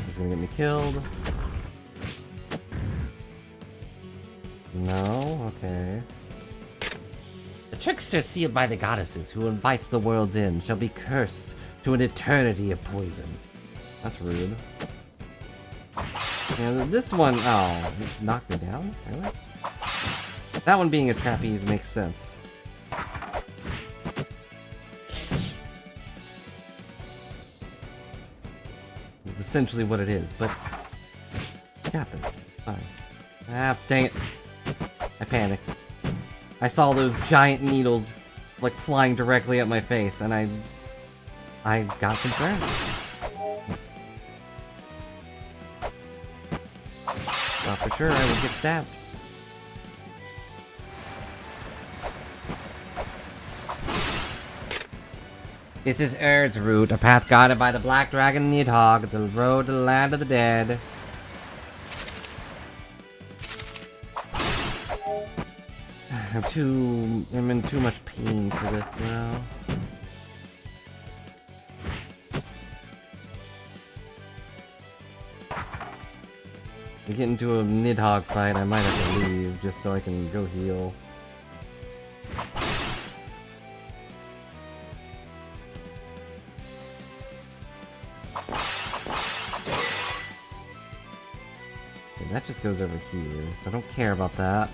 [SPEAKER 1] This is gonna get me killed. No? Okay. The trickster sealed by the goddesses who invites the world's end shall be cursed to an eternity of poison. That's rude. Yeah, this one... Oh, it knocked me down? Really? That one being a trapeze makes sense. It's essentially what it is, but... I got this. Fine. Ah, dang it. I panicked. I saw those giant needles, like, flying directly at my face, and I got concerned. Thought for sure I would get stabbed. This is Erd's route, a path guided by the Black Dragon Nidhogg, the road to the land of the dead. I'm in too much pain for this now. We get into a Nidhogg fight, I might have to leave just so I can go heal. Okay, that just goes over here, so I don't care about that.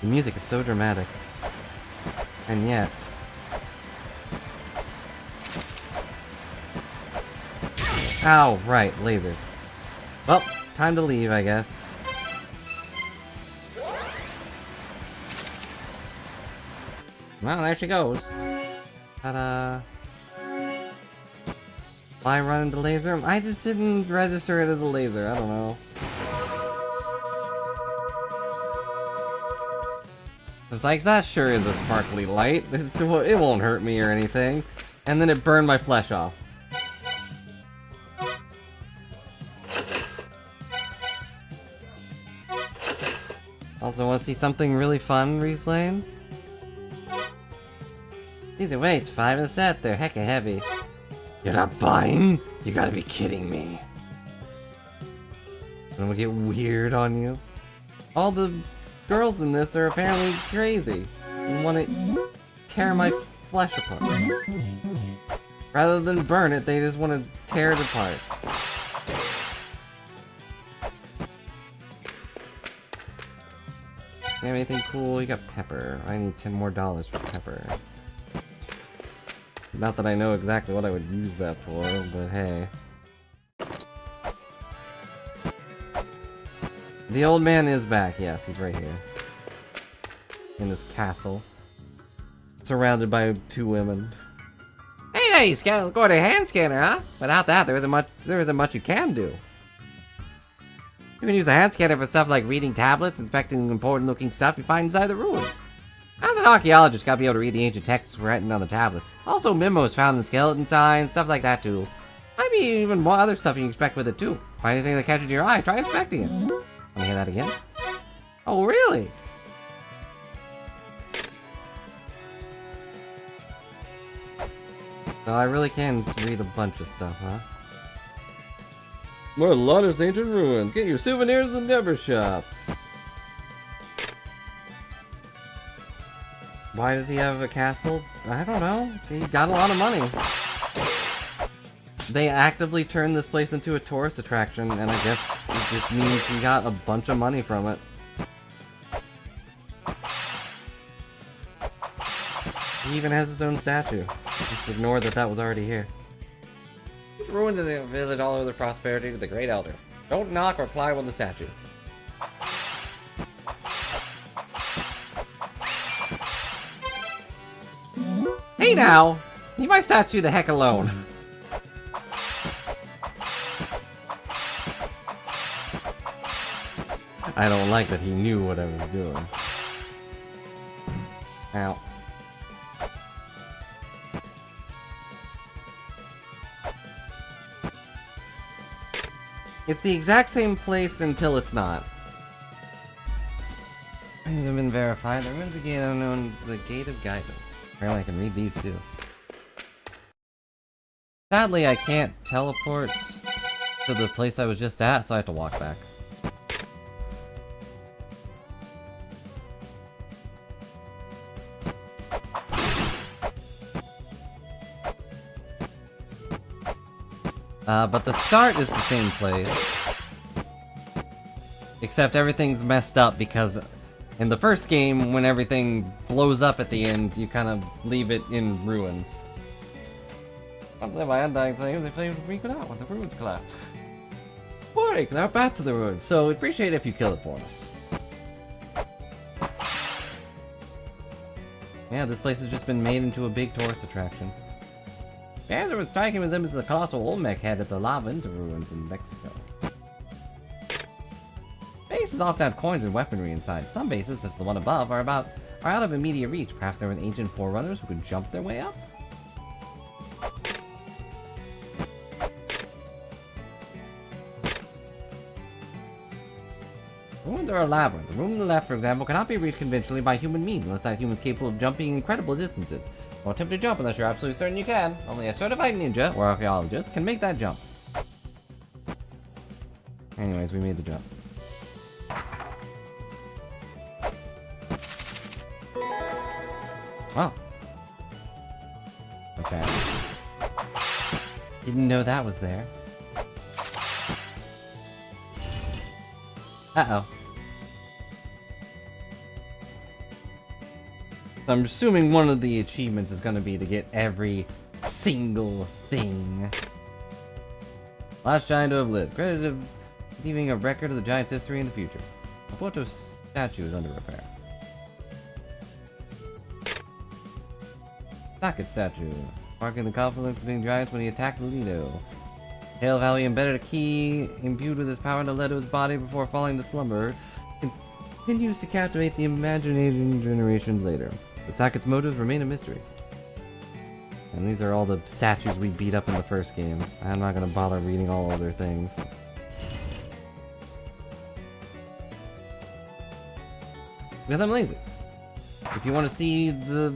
[SPEAKER 1] The music is so dramatic. And yet... Ow, right, laser. Well, time to leave, I guess.
[SPEAKER 3] Well, there she goes.
[SPEAKER 1] Ta-da. Why run into laser? I just didn't register it as a laser. I don't know. It's like, that sure is a sparkly light. It won't hurt me or anything. And then it burned my flesh off. Also, want to see something really fun, Reese Lane? These are weights, 5 in a set. They're hecka heavy. You're not buying? You gotta be kidding me. I'm gonna get weird on you. All the girls in this are apparently crazy and want to tear my flesh apart. Rather than burn it, they just want to tear it apart. You have anything cool? You got pepper. I need $10 more for pepper. Not that I know exactly what I would use that for, but hey. The old man is back, yes, he's right here. In this castle. Surrounded by 2 women.
[SPEAKER 3] Hey there, you got a hand scanner, huh? Without that, there isn't much you can do. You can use a hand scanner for stuff like reading tablets, inspecting important looking stuff you find inside the ruins. As an archaeologist, gotta be able to read the ancient texts written on the tablets. Also memos found in skeleton signs, stuff like that too. Might be even more other stuff you can expect with it too. Find anything that catches your eye, try inspecting it. Let me hear that again. Oh, really?
[SPEAKER 1] So I really can read a bunch of stuff, huh?
[SPEAKER 4] La-Mulana's ancient ruins. Get your souvenirs in the Never Shop.
[SPEAKER 1] Why does he have a castle? I don't know. He got a lot of money. They actively turned this place into a tourist attraction, and I guess it just means he got a bunch of money from it. He even has his own statue. Let's ignore that that was already here.
[SPEAKER 3] Ruins in the village all over the prosperity to the Great Elder. Don't knock or ply with the statue. Hey now! Leave my statue the heck alone.
[SPEAKER 1] I don't like that he knew what I was doing. Ow. It's the exact same place until it's not. Things have been verified. The ruins of the gate unknown, the Gate of Guidance. Apparently I can read these too. Sadly, I can't teleport to the place I was just at, so I have to walk back. But the start is the same place. Except everything's messed up because in the first game, when everything blows up at the end, you kind of leave it in ruins. My undying flame, the flames will freak out when the ruins collapse. Boy, now back to the ruins, so we'd appreciate it if you kill it for us. Yeah, this place has just been made into a big tourist attraction. Yeah, there was striking resemblance to the colossal Olmec head at the lava into ruins in Mexico. Bases often have coins and weaponry inside. Some bases, such as the one above, are out of immediate reach. Perhaps there were ancient forerunners who could jump their way up? Ruins are a labyrinth. The room on the left, for example, cannot be reached conventionally by human means unless that human is capable of jumping incredible distances. Don't attempt to jump unless you're absolutely certain you can. Only a certified ninja or archaeologist can make that jump. Anyways, we made the jump. Oh. Okay. Didn't know that was there. Uh-oh. I'm assuming one of the achievements is going to be to get every single thing. Last giant to have lived. Credited of leaving a record of the giant's history in the future. A photo statue is under repair. Socket statue, marking the conflict between giants when he attacked Lido. Tale of how he embedded a key imbued with his power that led to his body before falling to slumber continues to captivate the imagination generations later. The Socket's motives remain a mystery. And these are all the statues we beat up in the first game. I'm not gonna bother reading all of their things. Because I'm lazy. If you want to see the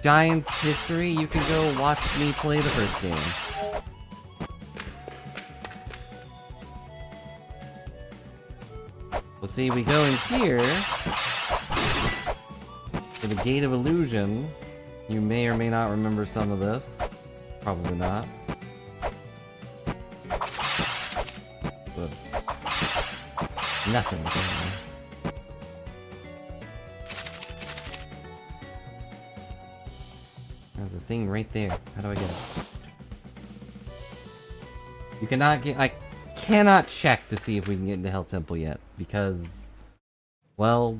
[SPEAKER 1] Giants' history, you can go watch me play the first game. Well, see, we go in here to the Gate of Illusion. You may or may not remember some of this. Probably not. But nothing. Apparently. There's a thing right there. How do I get it? You cannot get... I cannot check to see if we can get into Hell Temple yet. Because... well...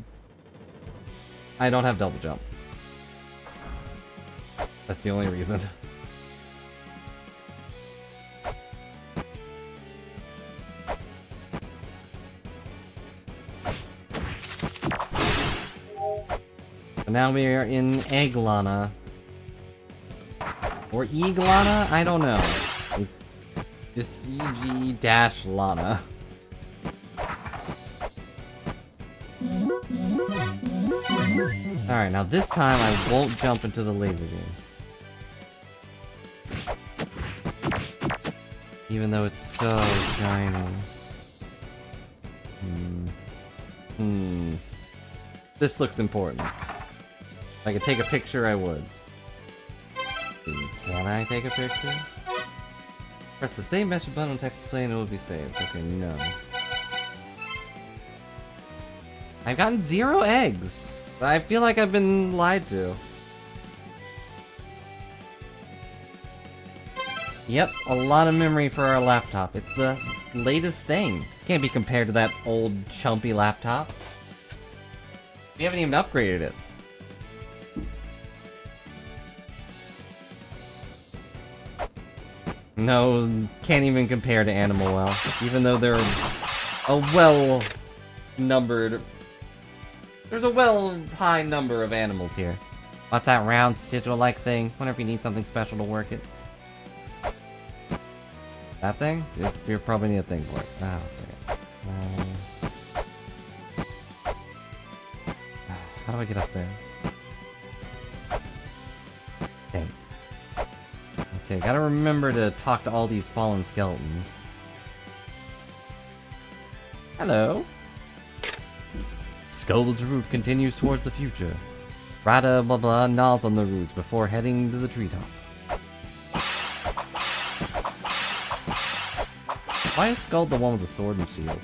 [SPEAKER 1] I don't have double jump. That's the only reason. But now we are in Egglana. Or Eglana? I don't know. It's just EG-Lana. Alright, now this time I won't jump into the laser game. Even though it's so shiny. This looks important. If I could take a picture, I would. Can I take a picture? Press the same message button on text display and it will be saved. Okay, no. I've gotten 0 eggs! I feel like I've been lied to. Yep, a lot of memory for our laptop. It's the latest thing. Can't be compared to that old chumpy laptop. We haven't even upgraded it. No, can't even compare to Animal Well. Even though they're a well-numbered... There's a high number of animals here. What's that round sigil-like thing? Wonder if you need something special to work it. That thing? You probably need a thing for it. Oh, okay. How do I get up there? Dang. Okay, gotta remember to talk to all these fallen skeletons. Hello. Skull's route continues towards the future. Rada blah blah nods on the roots before heading to the treetop. Why is Skull the one with the sword and shield?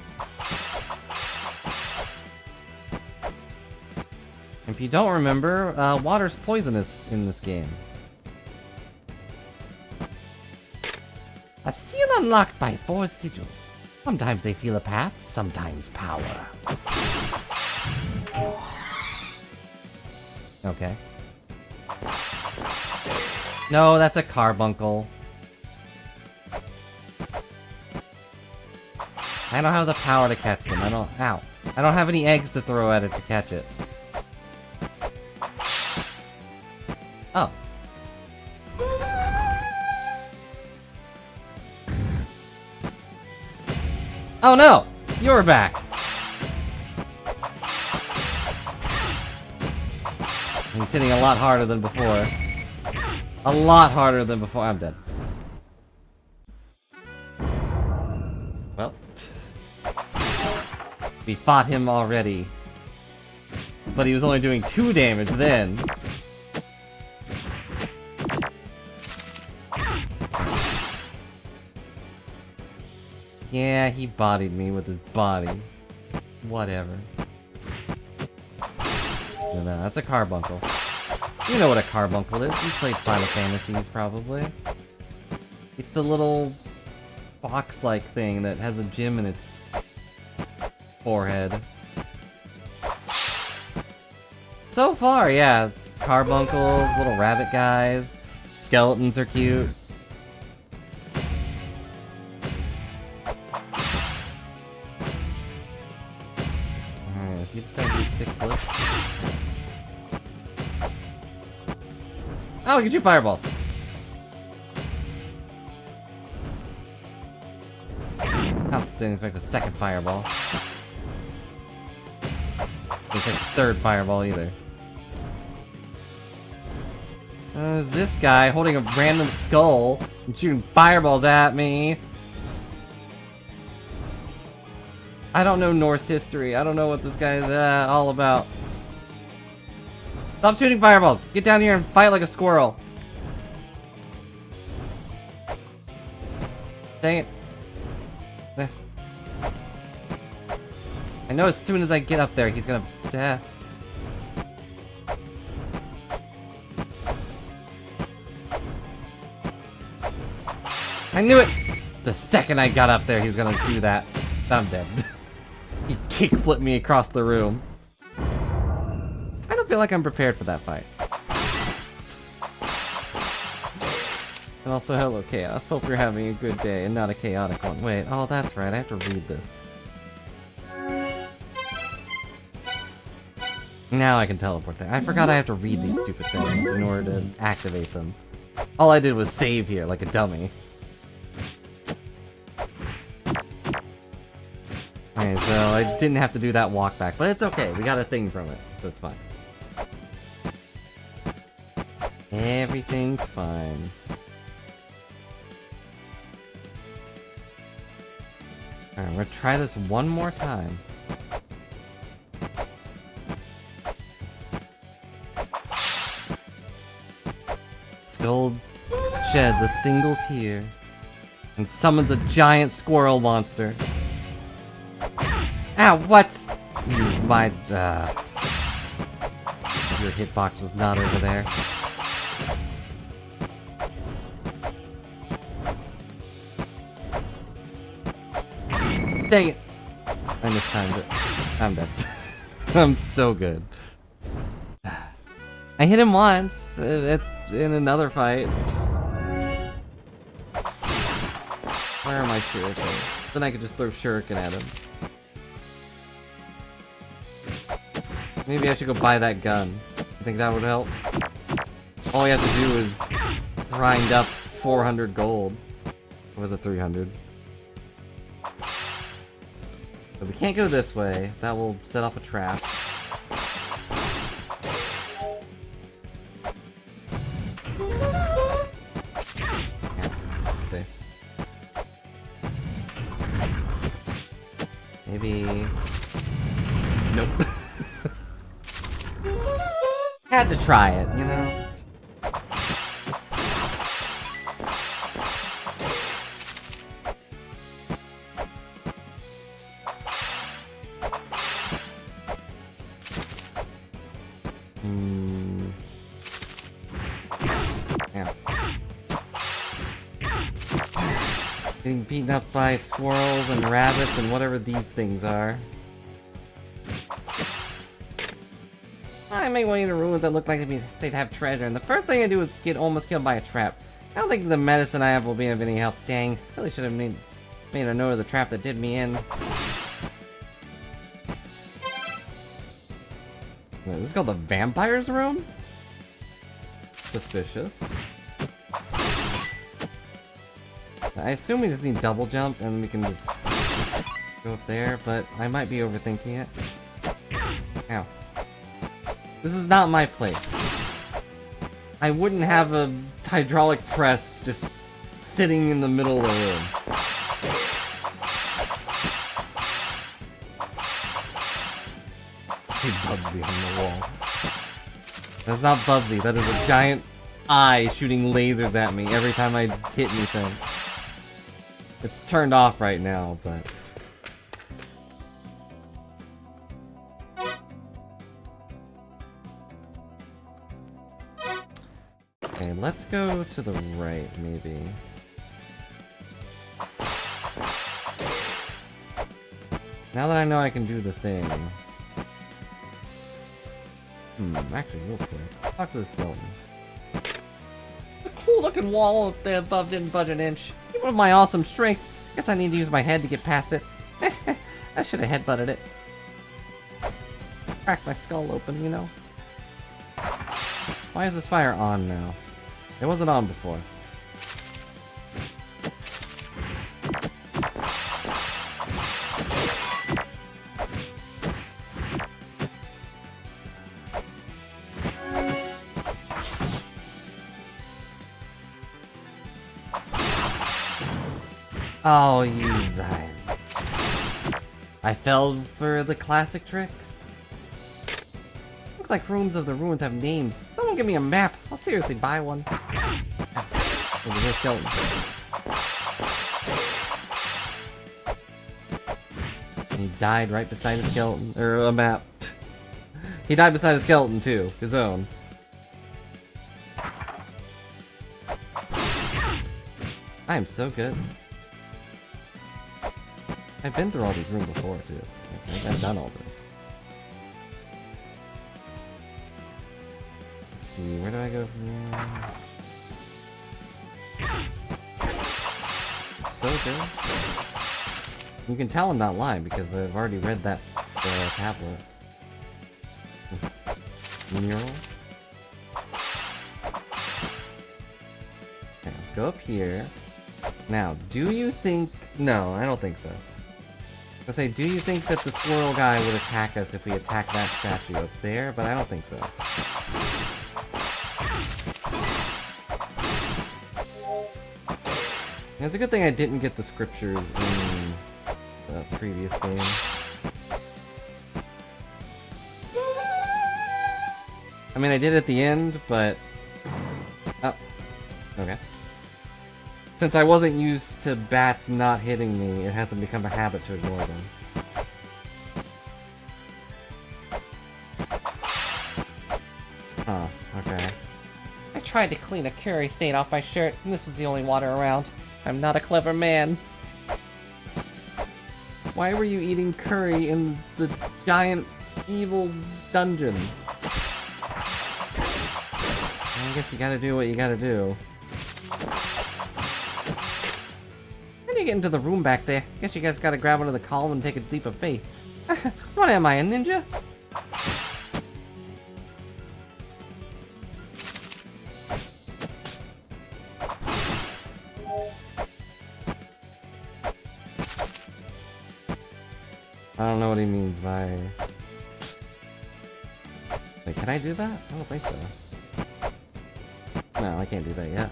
[SPEAKER 1] If you don't remember, water's poisonous in this game. A seal unlocked by 4 sigils. Sometimes they seal a path, sometimes power. Okay. No, that's a carbuncle. I don't have the power to catch them. I don't have any eggs to throw at it to catch it. Oh. Oh no! You're back! He's hitting a lot harder than before. A lot harder than before. I'm dead. Well. We fought him already. But he was only doing 2 damage then. Yeah, he bodied me with his body. Whatever. No, that's a carbuncle. You know what a carbuncle is. You played Final Fantasies, probably. It's the little box-like thing that has a gem in its forehead. So far, yeah, it's carbuncles, little rabbit guys. skeletons are cute. Alright, is he just gonna do sick flips? Oh, get you fireballs! Oh, didn't expect a second fireball. Didn't expect a third fireball either. There's this guy holding a random skull and shooting fireballs at me. I don't know Norse history. I don't know what this guy is all about. Stop shooting fireballs! Get down here and fight like a squirrel! Dang it. There. I know as soon as I get up there, he's gonna... I knew it! The second I got up there, he was gonna do that. I'm dead. He kick-flipped me across the room. I don't feel like I'm prepared for that fight. And also, hello Chaos. Hope you're having a good day and not a chaotic one. Wait, oh that's right, I have to read this. Now I can teleport there. I forgot I have to read these stupid things in order to activate them. All I did was save here, like a dummy. Okay, so I didn't have to do that walk back, but it's okay. We got a thing from it. That's fine. Everything's fine. Alright, we're gonna try this one more time. Skull sheds a single tear and summons a giant squirrel monster. Ow, what? Your hitbox was not over there. Dang it! I mistimed it. I'm dead. I'm so good. I hit him once in another fight. Where are my shurikens? Then I could just throw shuriken at him. Maybe I should go buy that gun. I think that would help. All we have to do is grind up 400 gold. Or was it 300? But we can't go this way. That will set off a trap. Okay. Maybe... Nope. Had to try it, you know? Yeah. Getting beaten up by squirrels and rabbits and whatever these things are. I make way into ruins that look like they'd have treasure, and the first thing I do is get almost killed by a trap. I don't think the medicine I have will be of any help. Dang, really should have made a note of the trap that did me in. This is called the vampire's room? Suspicious. I assume we just need double jump and we can just go up there, but I might be overthinking it. Ow. This is not my place. I wouldn't have a hydraulic press just sitting in the middle of the room. I see Bubsy on the wall. That's not Bubsy, that is a giant eye shooting lasers at me every time I hit anything. It's turned off right now, but... Okay, let's go to the right, maybe. Now that I know I can do the thing... actually, real quick. Talk to the skeleton. cool looking wall up there above didn't budge an inch. Even with my awesome strength, guess I need to use my head to get past it. I should have headbutted it. Cracked my skull open, you know? Why is this fire on now? It wasn't on before. Oh, you died. I fell for the classic trick. Looks like rooms of the ruins have names. Someone give me a map. I'll seriously buy one. Look at this skeleton. And he died right beside a skeleton, or a map. He died beside a skeleton too, his own. I am so good. I've been through all these rooms before too. I've done all this. Let's see, where do I go from here? So good. You can tell I'm not lying because I've already read that tablet. Mural. Okay, let's go up here. Now, do you think... No, I don't think so. I say, do you think that the squirrel guy would attack us if we attack that statue up there? But I don't think so. And it's a good thing I didn't get the scriptures in the previous game. I mean, I did at the end, but... Oh. Okay. Since I wasn't used to bats not hitting me, it hasn't become a habit to ignore them. Huh, okay. I tried to clean a curry stain off my shirt, and this was the only water around. I'm not a clever man. Why were you eating curry in the giant evil dungeon? I guess you gotta do what you gotta do. How do you get into the room back there? Guess you guys gotta grab onto the column and take a leap of faith. What am I, a ninja? I don't know what he means by... Wait, can I do that? I don't think so. No, I can't do that yet.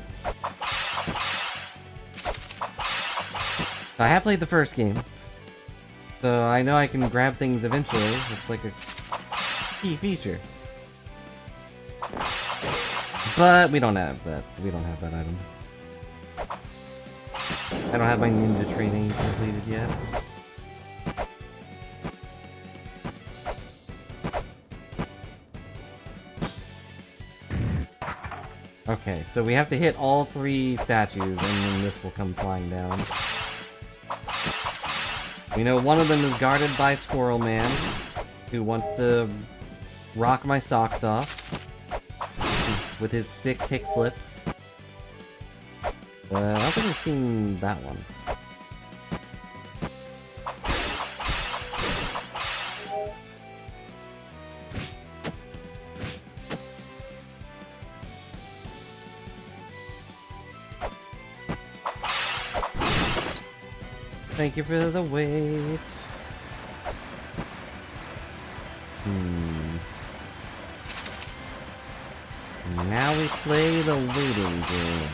[SPEAKER 1] I have played the first game, so I know I can grab things eventually. It's like a key feature. But we don't have that. We don't have that item. I don't have my ninja training completed yet. Okay, so we have to hit all 3 statues and then this will come flying down. We know one of them is guarded by Squirrel Man, who wants to rock my socks off with his sick kick flips. I don't think I've seen that one. Thank you for the wait. Now we play the waiting game.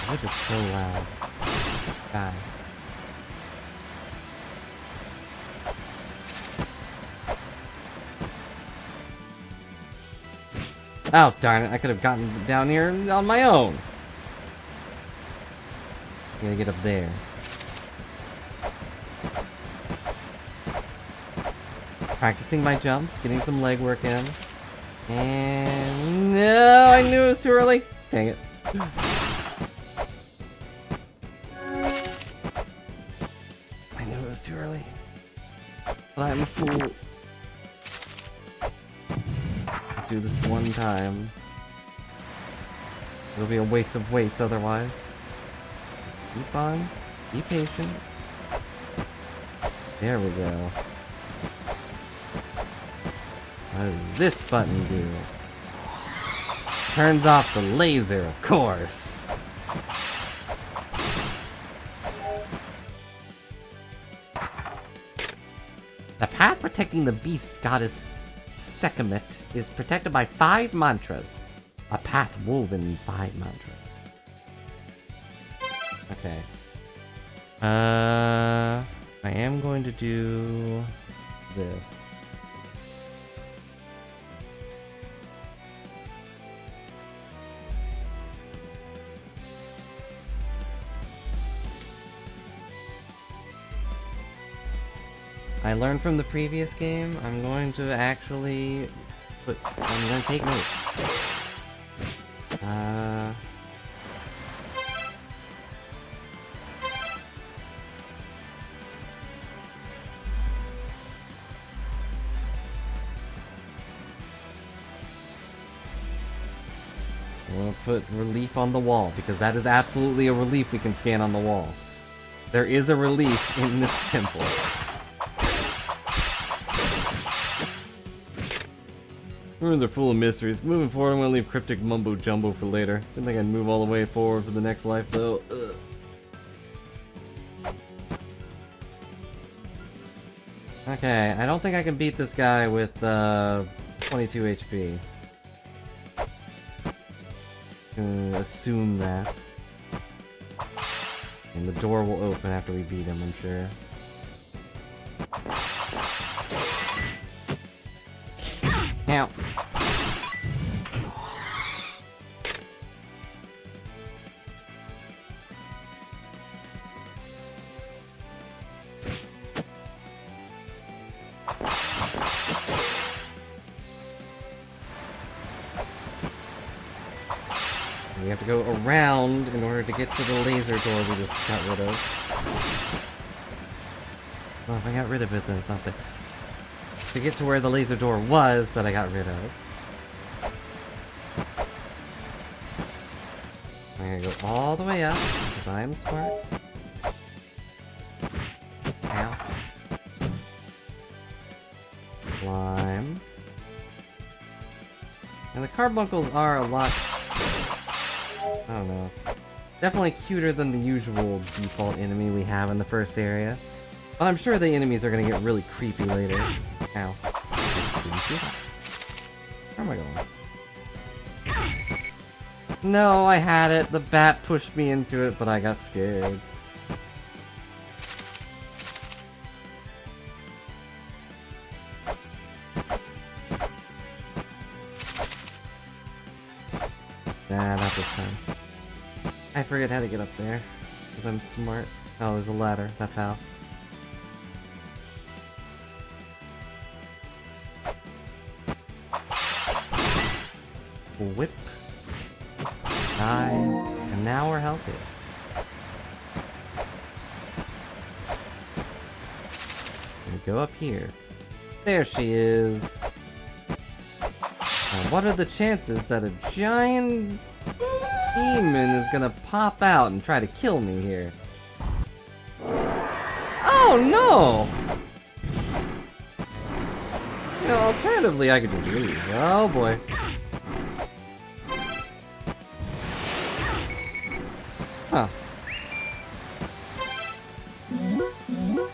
[SPEAKER 1] That is so loud. Die. Oh, darn it. I could have gotten down here on my own. I gotta get up there. Practicing my jumps, getting some leg work in. And no, I knew it was too early. Dang it. I knew it was too early. But I'm a fool. I'll do this one time. It'll be a waste of weights otherwise. Keep on. Be patient. There we go. What does this button do? Turns off the laser, of course. The path protecting the beast goddess Sekhmet is protected by 5 mantras. A path woven in 5 mantras. Okay. I am going to do this. I learned from the previous game, I'm going to actually I'm going to take notes. I'm going to put relief on the wall, because that is absolutely a relief we can scan on the wall. There is a relief in this temple. Ruins are full of mysteries. Moving forward, I'm gonna leave cryptic mumbo jumbo for later. Didn't think I'd move all the way forward for the next life, though. Ugh. Okay, I don't think I can beat this guy with 22 HP. Assume that. And the door will open after we beat him, I'm sure. Ow. We have to go around in order to get to the laser door we just got rid of. Well, if I got rid of it, then it's not there. To get to where the laser door was that I got rid of. I'm gonna go all the way up, because I am smart. Ow. Climb. And the carbuncles are a lot... I don't know. Definitely cuter than the usual default enemy we have in the first area. But I'm sure the enemies are gonna get really creepy later. Ow. I just didn't see that. Where am I going? No, I had it. The bat pushed me into it, but I got scared. Nah, not this time. I forget how to get up there. Because I'm smart. Oh, there's a ladder. That's how. Whip. Die. And now we're healthy. And go up here. There she is. Now, what are the chances that a giant demon is gonna pop out and try to kill me here? Oh no! You know, alternatively, I could just leave. Oh boy. Huh.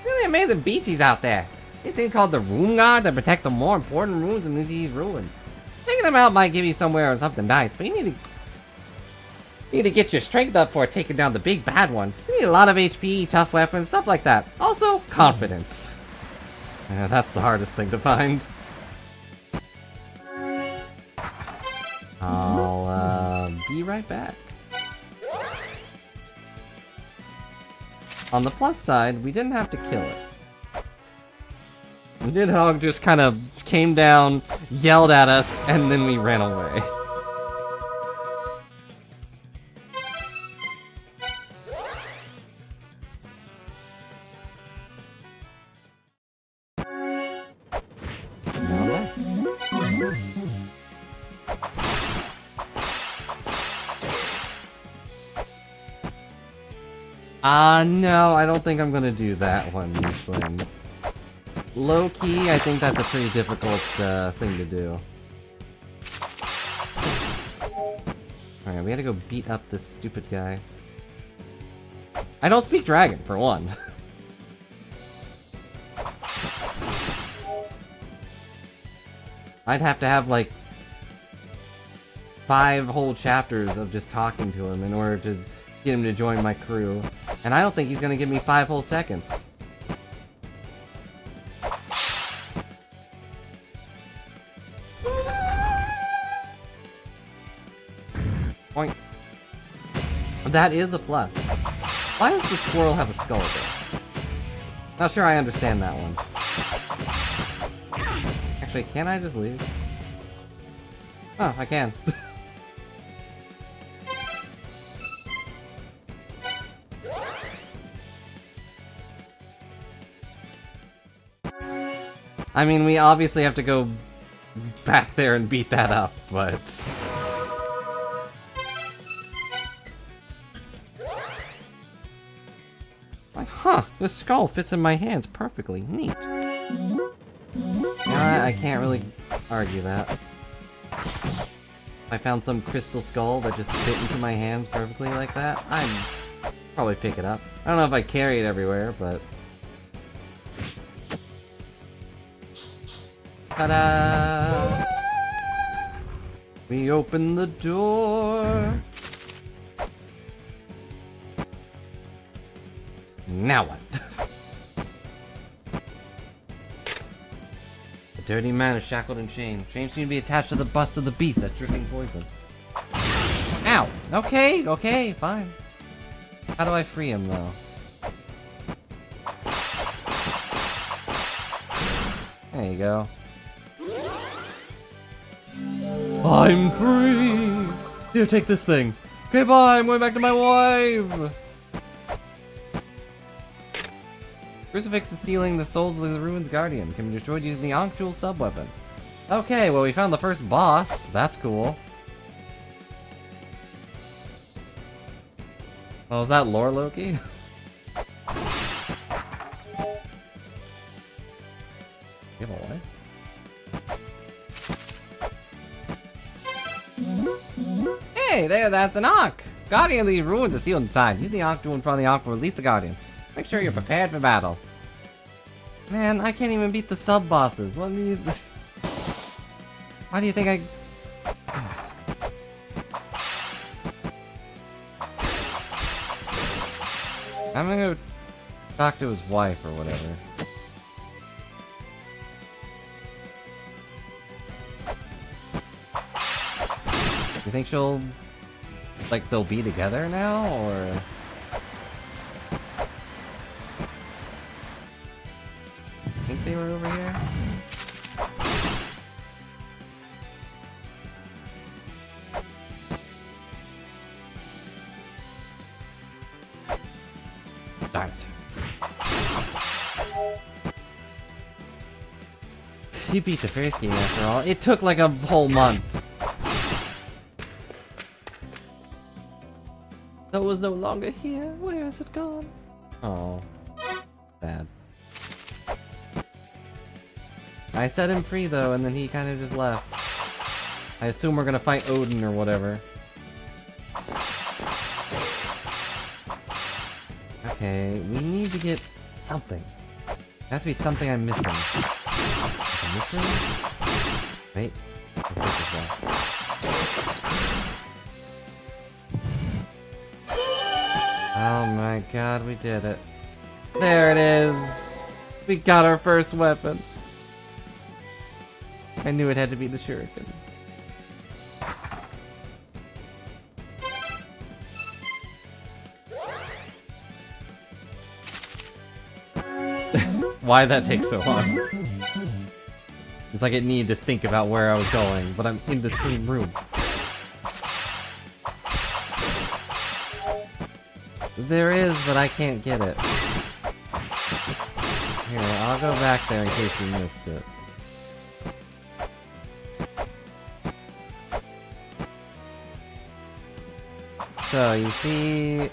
[SPEAKER 1] Really amazing beasties out there. These things called the Room Guard that protect the more important rooms in these ruins. Taking them out might give you somewhere or something nice, but you need to get your strength up for taking down the big bad ones. You need a lot of HP, tough weapons, stuff like that. Also, confidence. Yeah, that's the hardest thing to find. I'll be right back. On the plus side, we didn't have to kill it. Nidhogg just kind of came down, yelled at us, and then we ran away. No, I don't think I'm gonna do that one, Slim. Low-key, I think that's a pretty difficult thing to do. Alright, we gotta go beat up this stupid guy. I don't speak dragon, for one. I'd have to have, like, 5 whole chapters of just talking to him in order to get him to join my crew. And I don't think he's gonna give me 5 whole seconds. Point. That is a plus. Why does the squirrel have a skull there? Not sure I understand that one. Actually, can I just leave? Oh, I can. I mean, we obviously have to go back there and beat that up, but... Like, huh, this skull fits in my hands perfectly. Neat. I can't really argue that. If I found some crystal skull that just fit into my hands perfectly like that, I'd probably pick it up. I don't know if I carry it everywhere, but... Ta-da! We open the door. Now what? The dirty man is shackled and chained. Chains seem to be attached to the bust of the beast that's dripping poison. Ow! Okay, okay, fine. How do I free him, though? There you go. I'm free! Here, take this thing. Okay, bye, I'm going back to my wife! Crucifix is sealing the souls of the Ruins Guardian. Can be destroyed using the actual sub-weapon. Okay, well we found the first boss. That's cool. Oh, is that lore Loki? Give away. Hey, there, that's an Ankh! Guardian of these ruins is sealed inside. Use the Ankh to in front of the Ankh to release the Guardian. Make sure you're prepared for battle. Man, I can't even beat the sub-bosses. What do you... Why do you think I... I'm gonna go talk to his wife or whatever. You think she'll... like, they'll be together now, or... I think they were over here? Darn it. You beat the first game after all. It took like a whole month. That was no longer here. Where is it gone? Oh. Sad. I set him free though, and then he kind of just left. I assume we're gonna fight Odin or whatever. Okay, we need to get something. There has to be something I'm missing. Like this one? Wait. I'll take this one. Oh my god, we did it. There it is! We got our first weapon. I knew it had to be the shuriken. Why'd that take so long? It's like it needed to think about where I was going, but I'm in the same room. There is, but I can't get it. Here, I'll go back there in case you missed it. So, you see,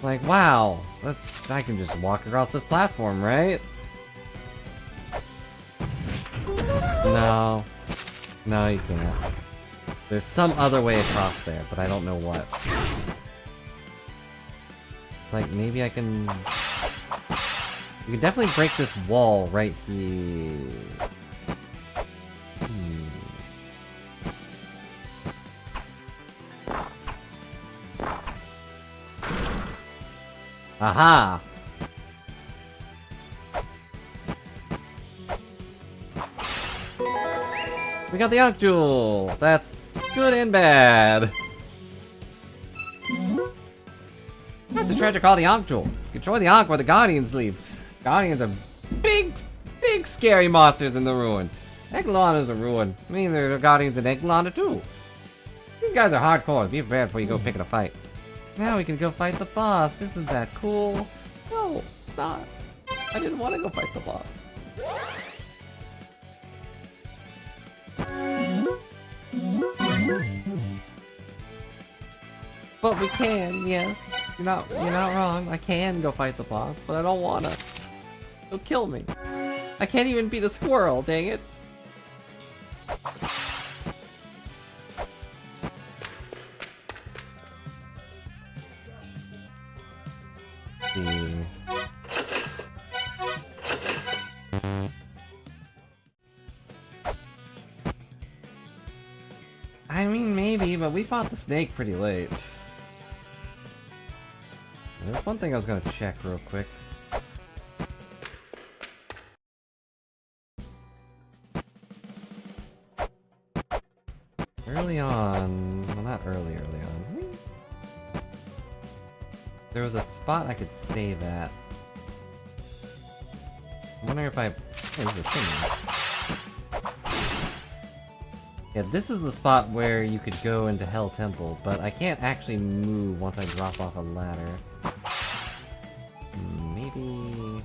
[SPEAKER 1] Like, wow, I can just walk across this platform, right? No. No, you can't. There's some other way across there, but I don't know what. It's like, maybe I can... You can definitely break this wall right here. Aha! We got the Ankh Jewel! That's good and bad. That's a treasure called the Ankh Jewel. Control the Ankh where the Guardian sleeps. Guardians are big scary monsters in the ruins. Egg-Lana's a ruin. I mean, there are Guardians in Egg-Lana too. These guys are hardcore. Be prepared before you go picking a fight. Now we can go fight the boss. Isn't that cool? No, it's not. I didn't want to go fight the boss. But we can, yes. You're not wrong. I can go fight the boss, but I don't wanna. He'll kill me. I can't even beat a squirrel, dang it. See. I mean, maybe, but we fought the snake pretty late. There's one thing I was gonna check real quick. Early on... Well, not early on. There was a spot I could save at. I'm wondering if I... Oh, there's a thing. Yeah, this is the spot where you could go into Hell Temple, but I can't actually move once I drop off a ladder. Maybe...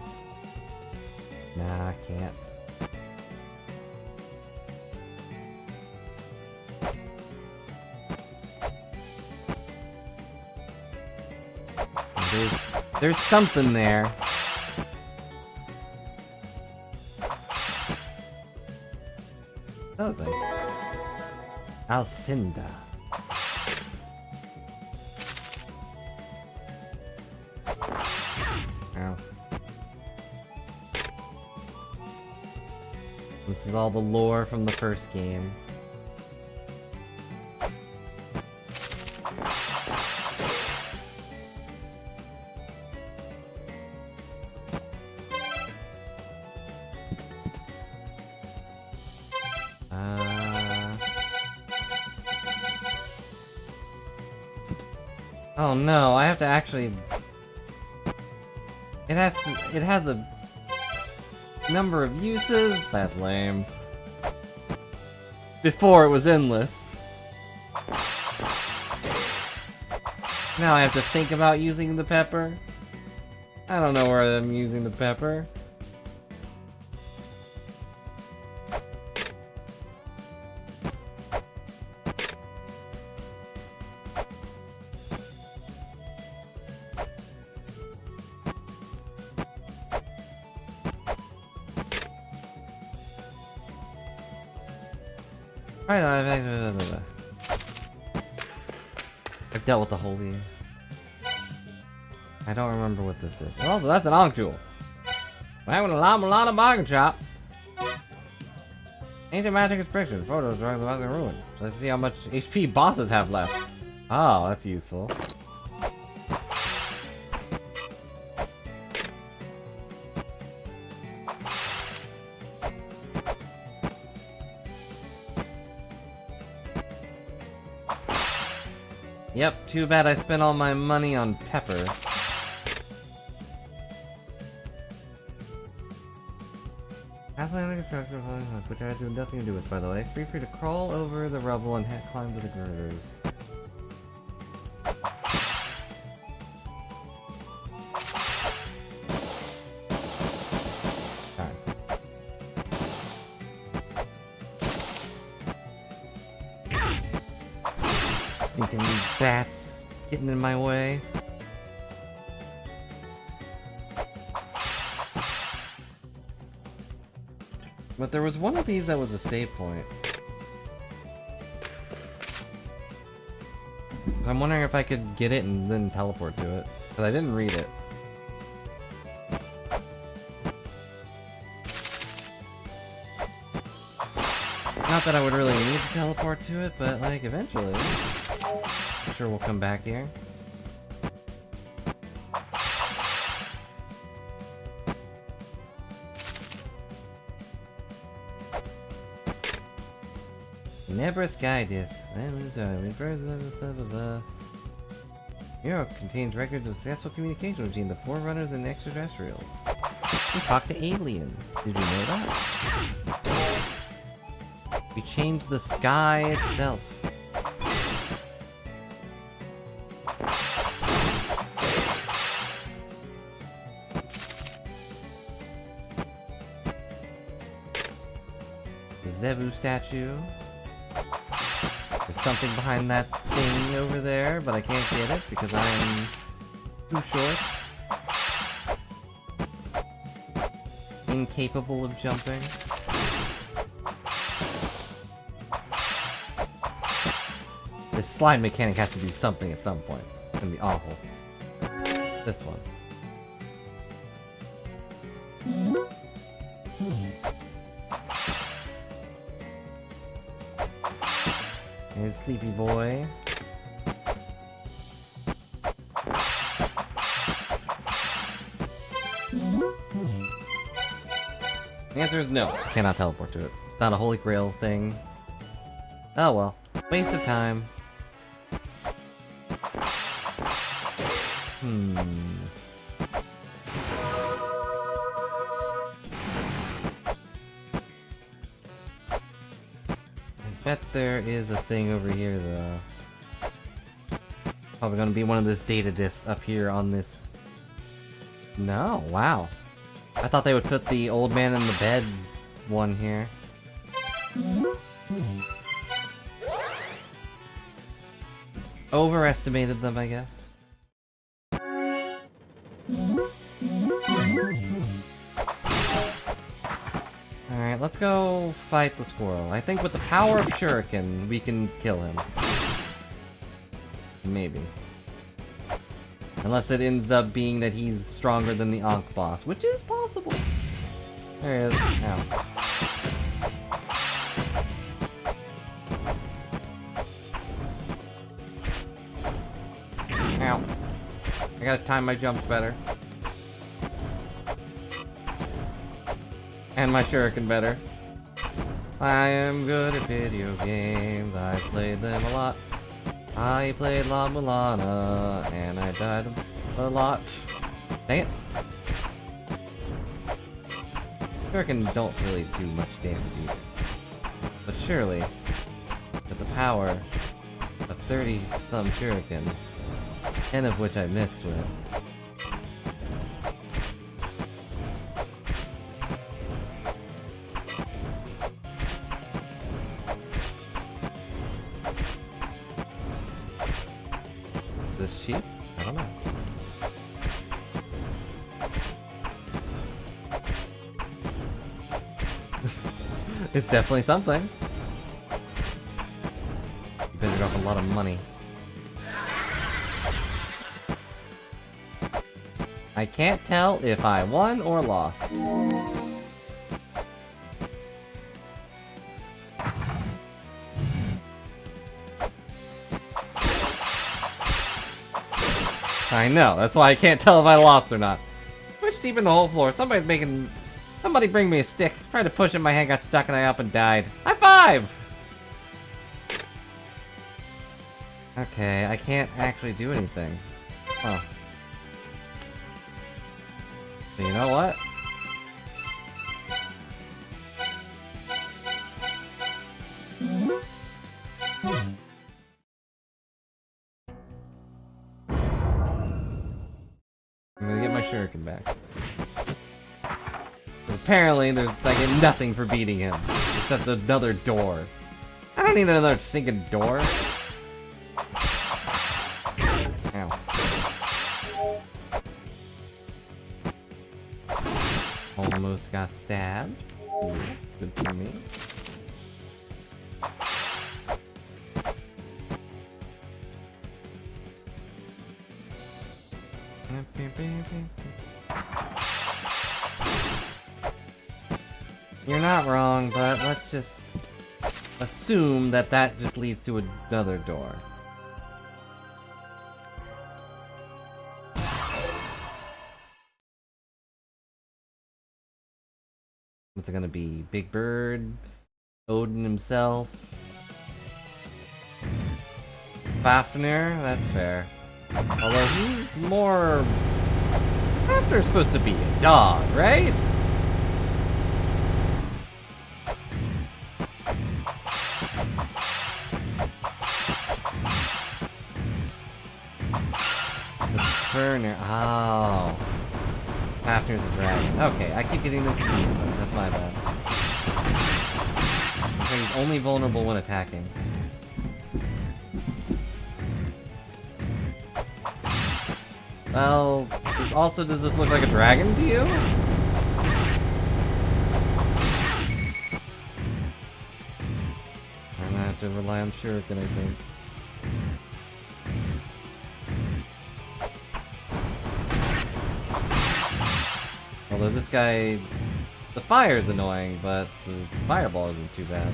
[SPEAKER 1] Nah, I can't. There's something there. Another thing. Alcinda. Ow. This is all the lore from the first game. Oh no, I have to actually... It has a number of uses? That's lame. Before it was endless. Now I have to think about using the pepper? I don't know where I'm using the pepper. I've dealt with the holy. I don't remember what this is. Also, that's an Ankh Jewel. Back with a La-Mulana bargain shop. Ancient magic inscriptions, photos during the Muslim ruins. Let's see how much HP bosses have left. Oh, that's useful. Yep, too bad I spent all my money on pepper. Pathway structure, which I have nothing to do with, by the way. Free to crawl over the rubble and climb to the girders. Stinking bats getting in my way. But there was one of these that was a save point. So I'm wondering if I could get it and then teleport to it. Because I didn't read it. Not that I would really need to teleport to it, but like eventually. I'm sure we'll come back here. Nebra Sky Disc. Hero contains records of successful communication between the Forerunners and extraterrestrials. We talk to aliens. Did you know that? We changed the sky itself. The Zebu statue. There's something behind that thing over there, but I can't get it because I'm too short. Incapable of jumping. This slide mechanic has to do something at some point. It's gonna be awful. This one. Here's Sleepy Boy. The answer is no. Cannot teleport to it. It's not a Holy Grail thing. Oh well. Waste of time. I bet there is a thing over here though. Probably gonna be one of those data discs up here on this. No, wow. I thought they would put the old man in the beds one here. Overestimated them, I guess. Alright, let's go fight the squirrel. I think with the power of Shuriken, we can kill him. Maybe. Unless it ends up being that he's stronger than the Ankh boss, which is possible. There he is. Ow. Ow. I gotta time my jumps better. And my shuriken better. I am good at video games. I played them a lot. I played La-Mulana, and I died a lot. Dang it. Shuriken don't really do much damage either. But surely, with the power of 30-some shuriken, 10 of which I missed with, this sheep? I don't know. It's definitely something. You better drop a lot of money. I can't tell if I won or lost. I know, that's why I can't tell if I lost or not. Push deep in the whole floor. Somebody bring me a stick. Tried to push it, my hand got stuck and I up and died. High five! Okay, I can't actually do anything. Huh. So you know what? I'm gonna get my shuriken back. Apparently, I get nothing for beating him, except another door. I don't need another sinking door. Ow. Almost got stabbed. Ooh, good for me. You're not wrong, but let's just assume that that just leads to another door. What's it gonna be? Big Bird? Odin himself? Fafnir? That's fair. Although he's more... Fafnir's supposed to be a dog, right? Fafnir. Oh. Fafnir's a dragon. Okay, I keep getting them confused then. That's my bad. He's only vulnerable when attacking. Well, does this look like a dragon to you? I'm gonna have to rely on Shuriken, I think. Although this guy... The fire is annoying, but the fireball isn't too bad.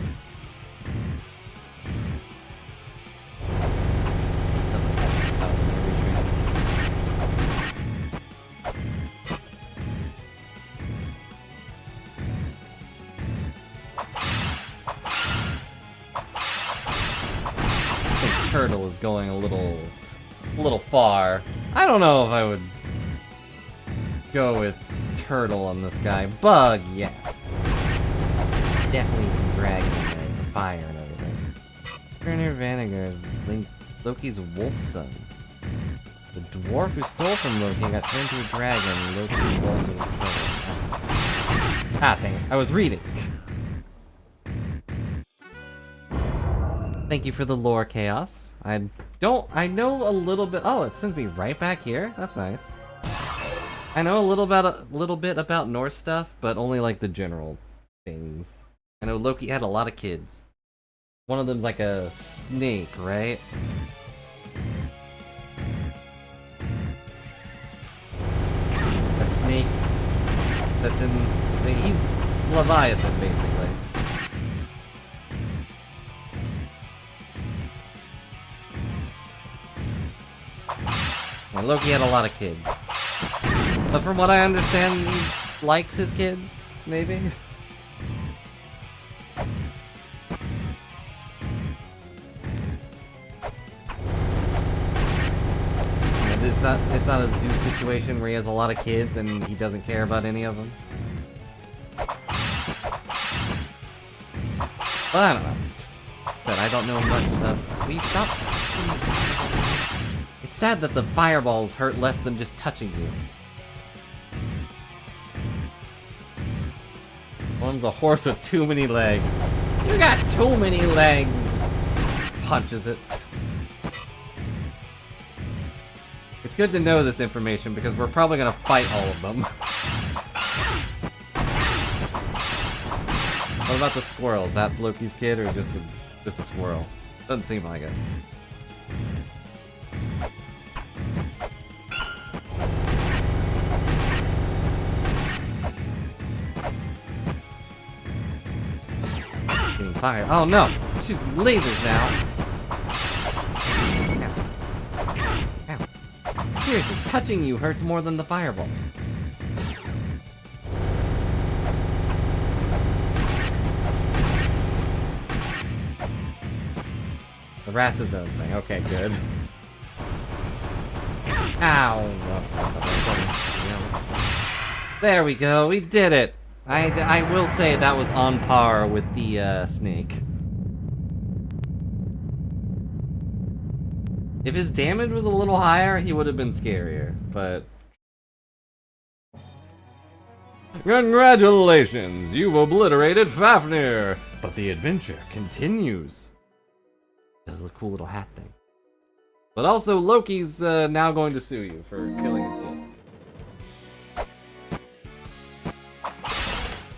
[SPEAKER 1] Turtle is going a little far. I don't know if I would go with Turtle on this guy. Bug, yes. Definitely some dragon and the fire and everything. Turner Vanagar, Loki's wolf son. The dwarf who stole from Loki got turned into a dragon. Loki evolved into his turtle. Ah, dang it! I was reading. Thank you for the lore, Chaos. I know a little bit. Oh, it sends me right back here. That's nice. I know a little bit about Norse stuff, but only like the general things. I know Loki had a lot of kids. One of them's like a snake, right? A snake that's in. He's Leviathan, basically. And Loki had a lot of kids. But from what I understand, he likes his kids, maybe? And it's not a Zeus situation where he has a lot of kids and he doesn't care about any of them. But I don't know. Said I don't know much enough. Will you stop? It's sad that the fireballs hurt less than just touching you. One's a horse with too many legs. You got too many legs! Just punches it. It's good to know this information because we're probably gonna fight all of them. What about the squirrel? Is that Loki's kid or just a squirrel? Doesn't seem like it. Getting fired. Oh no! She's lasers now! Ow. Ow. Seriously, touching you hurts more than the fireballs. The rat's his own thing. Okay, good. Ow! There we go, we did it! I will say that was on par with the snake. If his damage was a little higher, he would have been scarier, but... Congratulations! You've obliterated Fafnir! But the adventure continues. Does a cool little hat thing. But also, Loki's now going to sue you for killing his kid.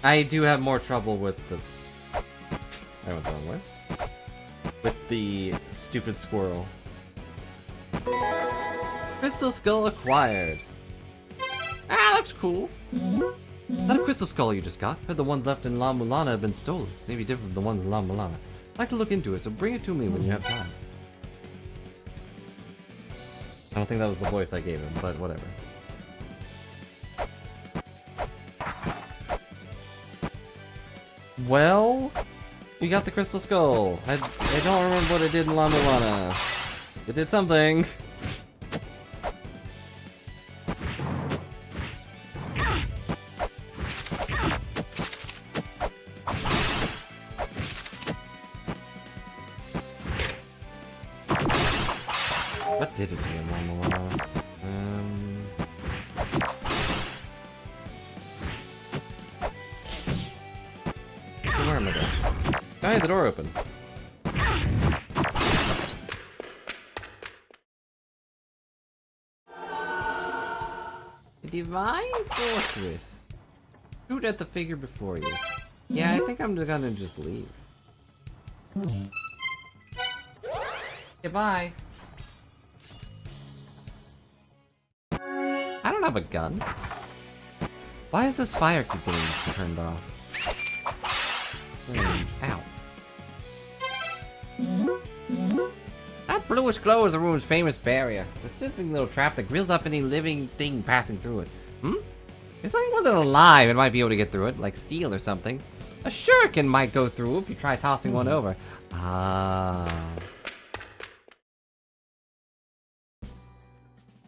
[SPEAKER 1] I do have more trouble with the... I went the wrong way. With the stupid squirrel. Crystal skull acquired. Ah, looks cool. That a crystal skull you just got? Heard the ones left in La-Mulana have been stolen. Maybe different from the ones in La-Mulana. I'd like to look into it, so bring it to me when you have time. I don't think that was the voice I gave him, but whatever. Well, you got the crystal skull. I don't remember what it did in La-Mulana. It did something. What did it do in La-Mulana? Where am I going? I had the door open. The Divine Fortress. Shoot at the figure before you. Yeah, I think I'm gonna just leave. Goodbye. I don't have a gun. Why is this fire keep getting turned off? Ow. That bluish glow is the room's famous barrier. It's a sizzling little trap that grills up any living thing passing through it. If something wasn't alive, it might be able to get through it, like steel or something. A shuriken might go through if you try tossing one over. Ah.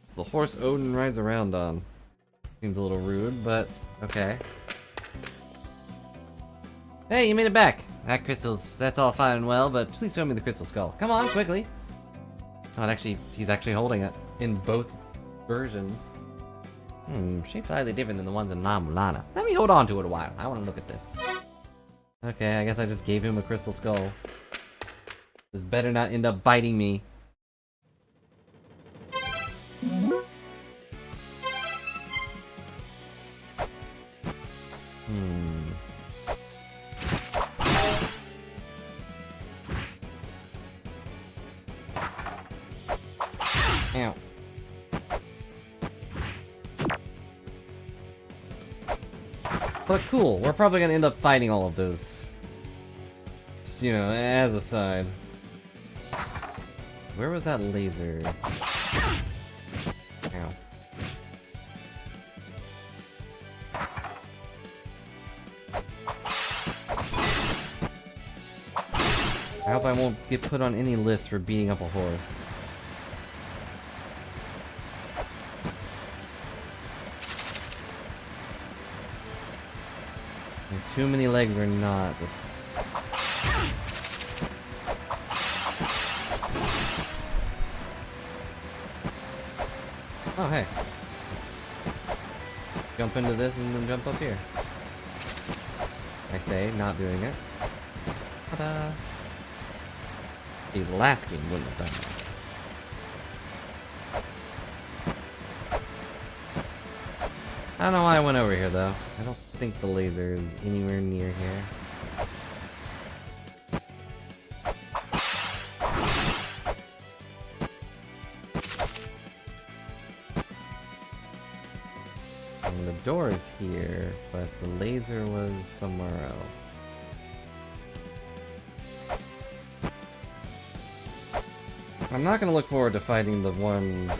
[SPEAKER 1] It's the horse Odin rides around on. Seems a little rude, but okay. Hey, you made it back. That crystal's... that's all fine and well, but please show me the crystal skull. Come on, quickly. Oh, he's actually holding it in both versions. Shaped slightly different than the ones in La-Mulana. Let me hold on to it a while. I want to look at this. Okay, I guess I just gave him a crystal skull. This better not end up biting me. Ow. But cool, we're probably gonna end up fighting all of those. Just, you know, as a side. Where was that laser? Ow. I hope I won't get put on any list for beating up a horse. Too many legs or not. That's... oh, hey. Just jump into this and then jump up here. I say, not doing it. Ta-da! The last game wouldn't have done that. I don't know why I went over here, though. I don't think the laser is anywhere near here. And the door is here, but the laser was somewhere else. I'm not gonna look forward to fighting the one...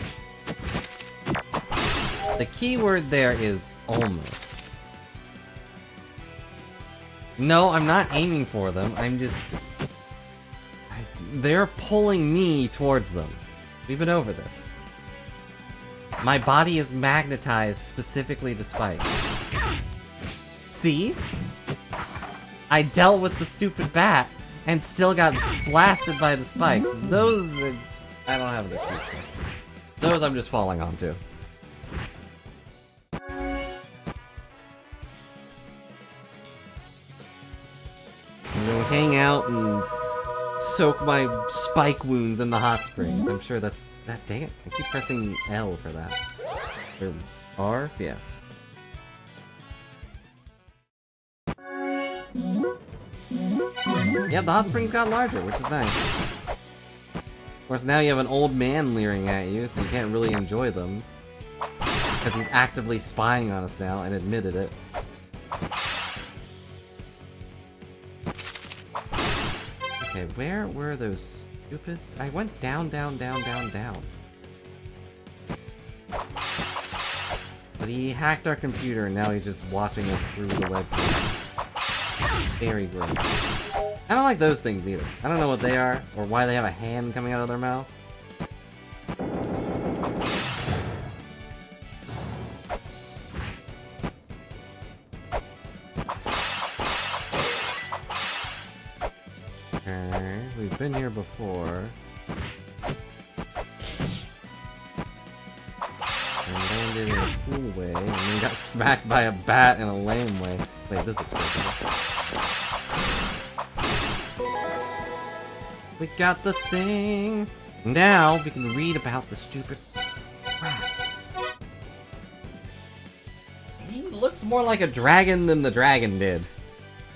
[SPEAKER 1] The key word there is almost. No, I'm not aiming for them. I'm just... they're pulling me towards them. We've been over this. My body is magnetized specifically to spikes. See? I dealt with the stupid bat and still got blasted by the spikes. Those are just, I don't have an excuse for. Those I'm just falling onto. Hang out and soak my spike wounds in the hot springs. I'm sure that's... that. Dang it. I keep pressing L for that. Or R? Yes. Yeah, the hot springs got larger, which is nice. Of course, now you have an old man leering at you, so you can't really enjoy them. Because he's actively spying on us now and admitted it. Okay, where were those stupid... I went down, down, down, down, down. But he hacked our computer and now he's just watching us through the webcam. Very gross. I don't like those things either. I don't know what they are, or why they have a hand coming out of their mouth. Okay, we've been here before. And landed in a cool way, and then got smacked by a bat in a lame way. Wait, this looks good. We got the thing! Now we can read about the stupid crap. He looks more like a dragon than the dragon did.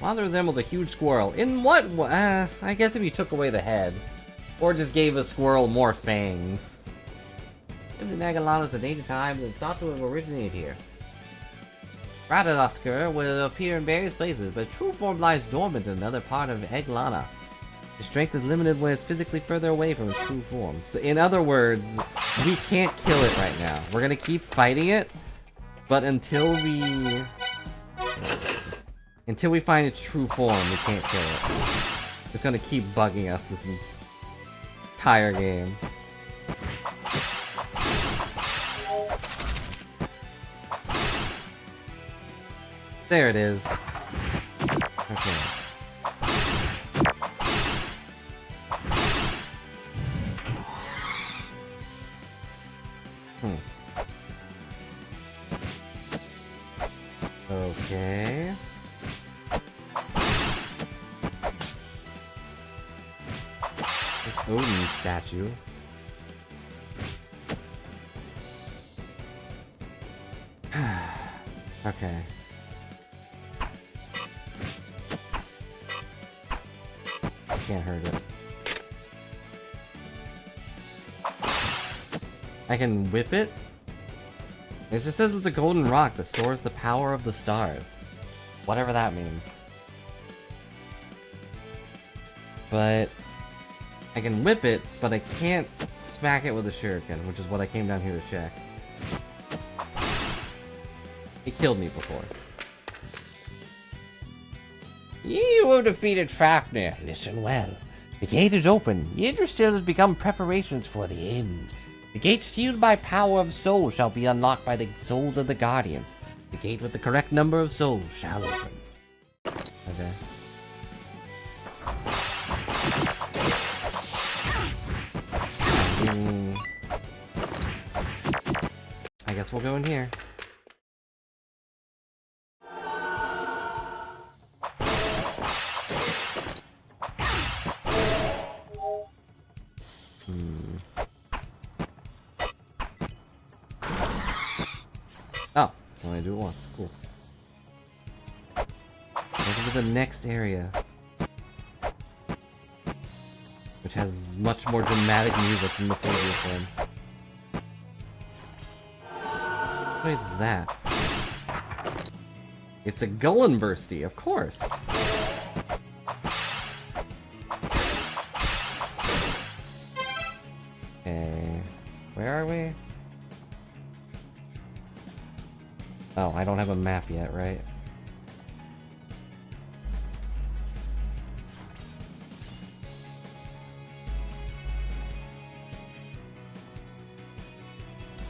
[SPEAKER 1] Lonzo resembles a huge squirrel. In what I guess if you took away the head. Or just gave a squirrel more fangs. Lived in Agalana since ancient times and is thought to have originated here. Radadasker will appear in various places, but true form lies dormant in another part of Agalana. Its strength is limited when it's physically further away from its true form. So in other words, we can't kill it right now. We're gonna keep fighting it, but until we find its true form, we can't kill it. It's gonna keep bugging us this entire game. There it is. Okay. Okay. This Odin statue. Okay. Can't hurt it. I can whip it? It just says it's a golden rock that stores the power of the stars. Whatever that means. But I can whip it, but I can't smack it with a shuriken, which is what I came down here to check. It killed me before.
[SPEAKER 3] You have defeated Fafnir. Listen well. The gate is open. Yggdrasil has begun preparations for the end. The gate sealed by power of souls shall be unlocked by the souls of the Guardians. The gate with the correct number of souls shall open.
[SPEAKER 1] Okay. I guess we'll go in here. Oh, only do it once. Cool. Welcome to the next area. Which has much more dramatic music than the previous one. What is that? It's a Gullenbursty, of course. Okay. Where are we? Oh, I don't have a map yet, right?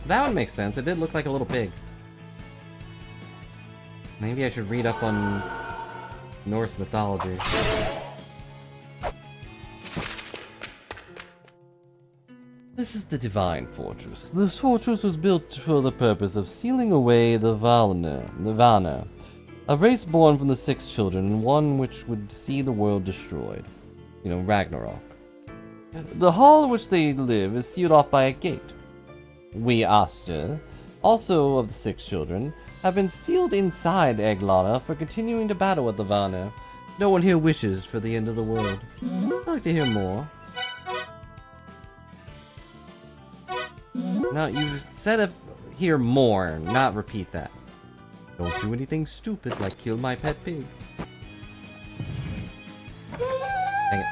[SPEAKER 1] That would make sense. It did look like a little pig. Maybe I should read up on Norse mythology. This is the Divine Fortress. This fortress was built for the purpose of sealing away the Vana, a race born from the six children and one which would see the world destroyed. You know, Ragnarok. The hall in which they live is sealed off by a gate. We Aster, also of the six children, have been sealed inside Eglana for continuing to battle with the Vana. No one here wishes for the end of the world. I'd like to hear more. No, you said hear more, not repeat that. Don't do anything stupid like kill my pet pig. Dang it.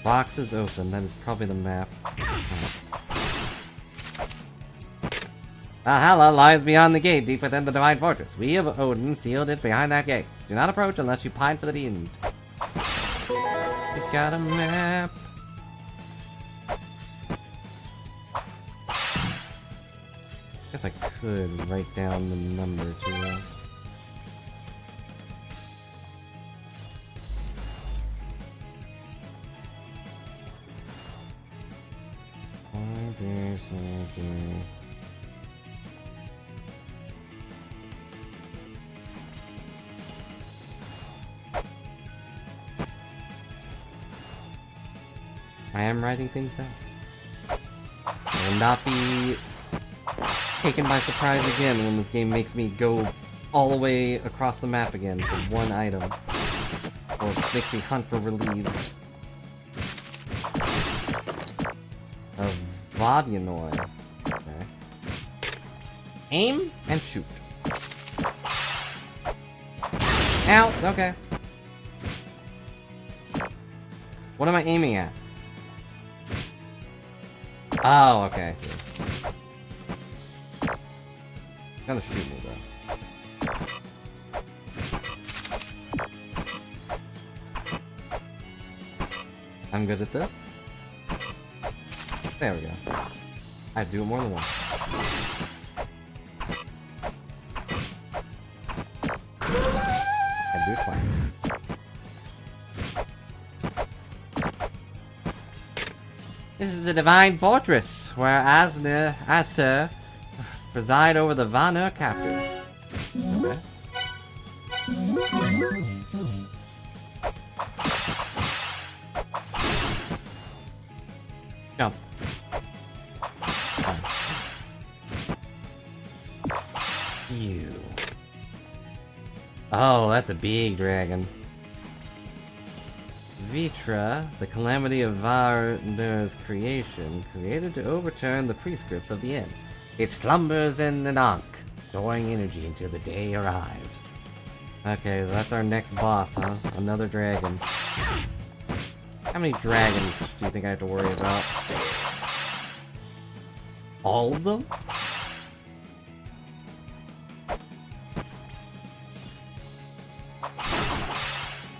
[SPEAKER 1] Box is open. That is probably the map. Valhalla lies beyond the gate, deep within the Divine Fortress. We of Odin sealed it behind that gate. Do not approach unless you pine for the end. We got a map. Guess I could write down the number too. I am writing things down. I will not be taken by surprise again when this game makes me go all the way across the map again for one item. Or makes me hunt for reliefs. Of Vodyanoi. Okay. Aim and shoot. Ow! Okay. What am I aiming at? Oh, okay, I see. Gonna shoot me though. I'm good at this. There we go. I do it more than once. I do it twice. This is the Divine Fortress, where Aser preside over the Vanir captives. Okay. Jump. You. Oh, that's a big dragon. Vitra, the calamity of Varnir's creation, created to overturn the prescripts of the end. It slumbers in the dark, storing energy until the day arrives. Okay, that's our next boss, huh? Another dragon. How many dragons do you think I have to worry about? All of them?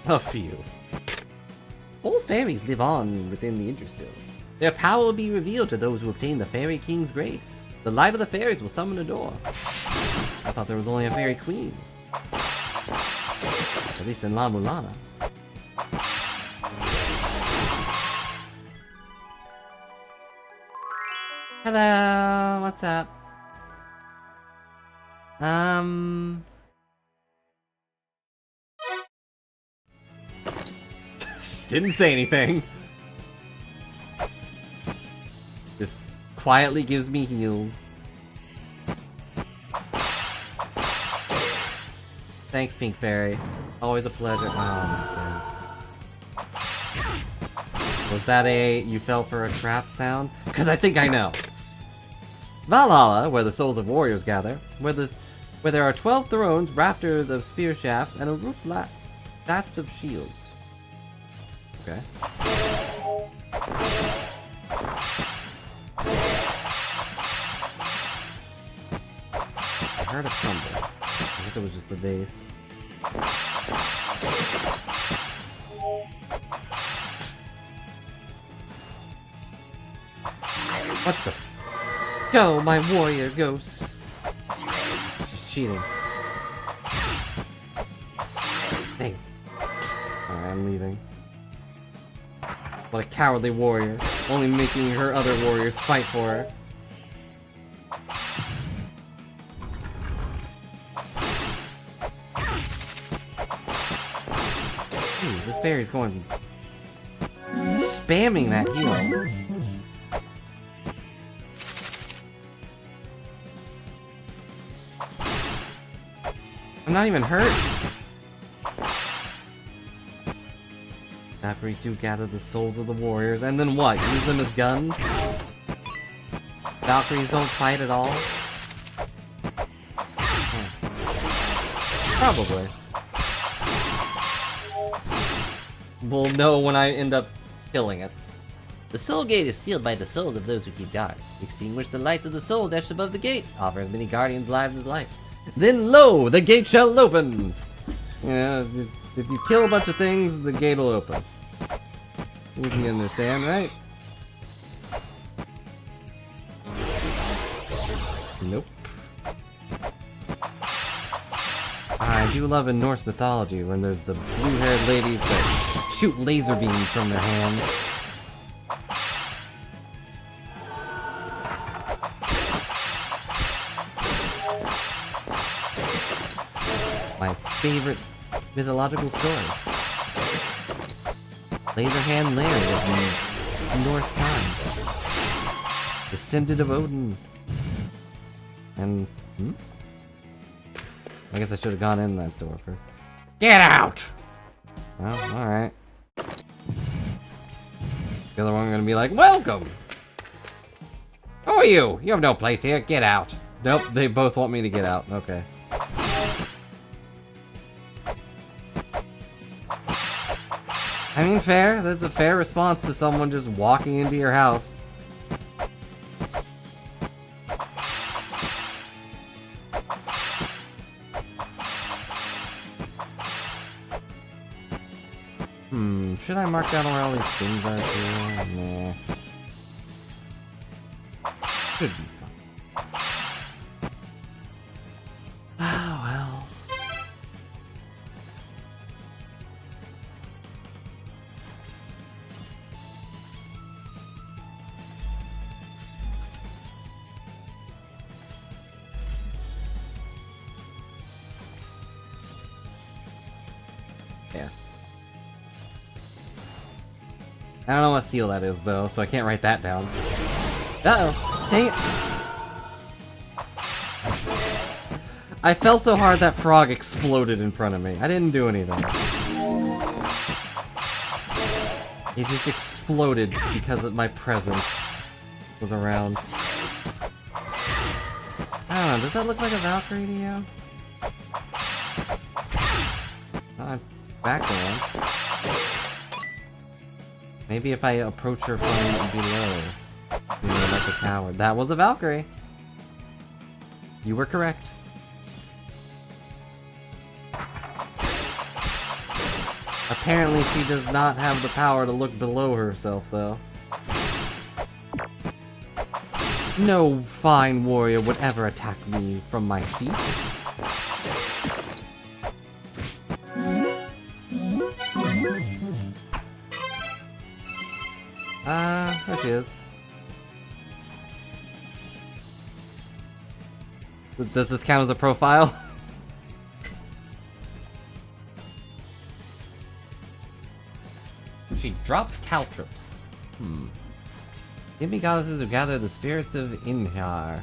[SPEAKER 1] A few. All fairies live on within the Yggdrasil. Their power will be revealed to those who obtain the Fairy King's grace. The light of the fairies will summon a door. I thought there was only a fairy queen. At least in La-Mulana. Hello, what's up? Didn't say anything. Just quietly gives me heals. Thanks, Pink Fairy. Always a pleasure. Oh my god. Was that a you fell for a trap sound? Because I think I know. Valhalla, where the souls of warriors gather, where there are 12 thrones, rafters of spear shafts, and a roof thatched of shields. Okay. I heard a crumble. I guess it was just the base. What the? Go, my warrior ghosts! She's cheating. Dang. Alright, I'm leaving. What a cowardly warrior, only making her other warriors fight for her. Jeez, this fairy's going... spamming that heal. I'm not even hurt. Valkyries do gather the souls of the warriors, and then what? Use them as guns? Valkyries don't fight at all? Probably. We'll know when I end up killing it.
[SPEAKER 5] The soul gate is sealed by the souls of those who keep guard. Extinguish the lights of the souls etched above the gate. Offer as many guardians' lives as lights.
[SPEAKER 1] Then lo, the gate shall open! Yeah, if you kill a bunch of things, the gate will open. You can understand, right? Nope. I do love in Norse mythology when there's the blue-haired ladies that shoot laser beams from their hands. My favorite mythological story. Laserhand Laird of Norse kind. Descendant of Odin. And, I guess I should have gone in that door first.
[SPEAKER 3] Get out!
[SPEAKER 1] Well, alright. The other one gonna be like, welcome!
[SPEAKER 3] Who are you? You have no place here. Get out.
[SPEAKER 1] Nope, they both want me to get out. Okay. I mean, fair. That's a fair response to someone just walking into your house. Should I mark down where all these things are too? Nah. Should be fine. Oh, well. Yeah. I don't know what seal that is, though, so I can't write that down. Uh-oh. Dang it. I fell so hard that frog exploded in front of me. I didn't do anything. It just exploded because of my presence was around. I don't know, does that look like a Valkyrie to you? It's backwards. Maybe if I approach her from below. You know, like a coward. That was a Valkyrie. You were correct. Apparently she does not have the power to look below herself, though. No fine warrior would ever attack me from my feet. There she is. Does this count as a profile? She drops caltrops. Enemy goddesses who gather the spirits of Intijar.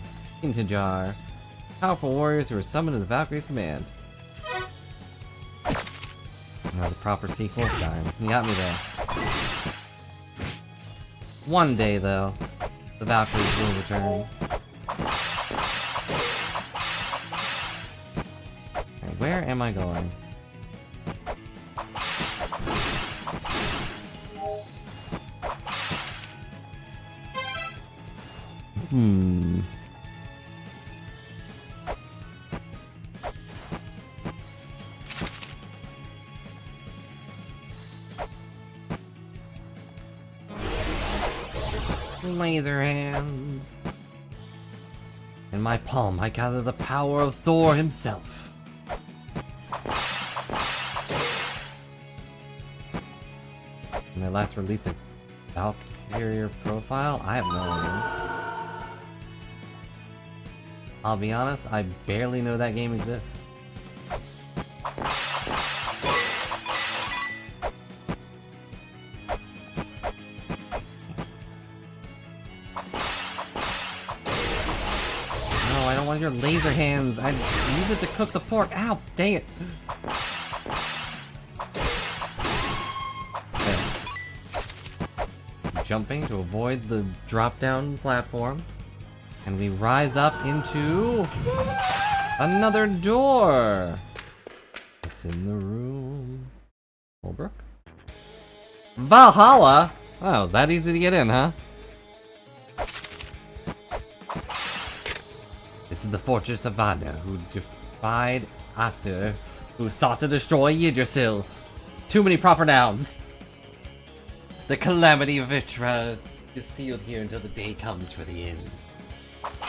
[SPEAKER 1] Powerful warriors who are summoned to the Valkyrie's command. That was a proper sequel? Darn, you got me there. One day, though, the Valkyries will return. Okay, where am I going? Laser hands. In my palm, I gather the power of Thor himself. When they last released a Valkyrie profile? I have no idea. I'll be honest, I barely know that game exists. I don't want your laser hands. I use it to cook the pork. Ow, dang it. Okay. Jumping to avoid the drop-down platform. And we rise up into another door. What's in the room? Holbrook? Valhalla? Oh, is that easy to get in, huh? This is the fortress of Vana, who defied Asur, who sought to destroy Yggdrasil. Too many proper nouns. The calamity of Vitra is sealed here until the day comes for the end.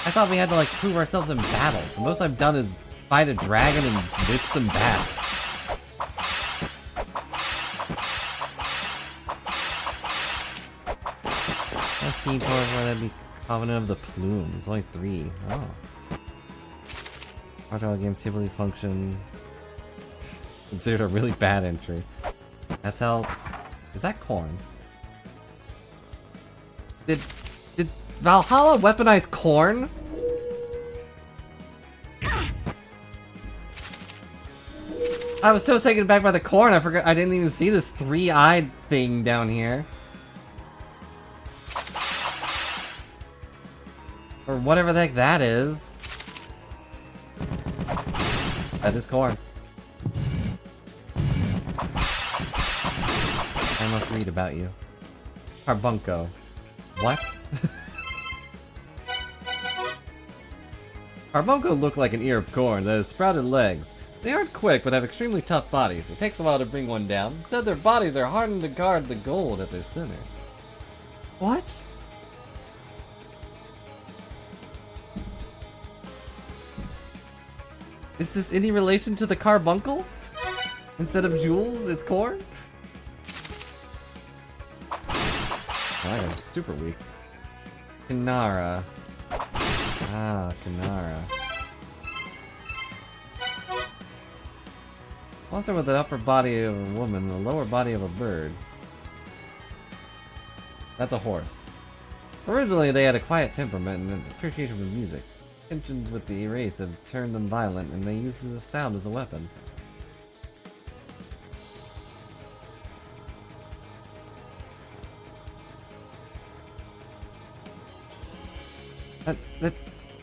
[SPEAKER 1] I thought we had to like prove ourselves in battle. The most I've done is fight a dragon and whip some bats. Let's see for that'd be Covenant of the Plumes. Only 3. Oh. Hard games typically function considered a really bad entry. That's how. Is that corn? Did Valhalla weaponize corn? I was so taken aback by the corn, I forgot I didn't even see this 3-eyed thing down here. Or whatever the heck that is. That is corn. I must read about you. Carbunco. What? Carbunco look like an ear of corn that has sprouted legs. They aren't quick, but have extremely tough bodies. It takes a while to bring one down. Instead, their bodies are hardened to guard the gold at their center. What? Is this any relation to the carbuncle? Instead of jewels, it's corn? Oh, that guy's super weak. Kanara. Ah, Kanara. Monster with the upper body of a woman and the lower body of a bird. That's a horse. Originally, they had a quiet temperament and an appreciation for music. Tensions with the race have turned them violent, and they use the sound as a weapon.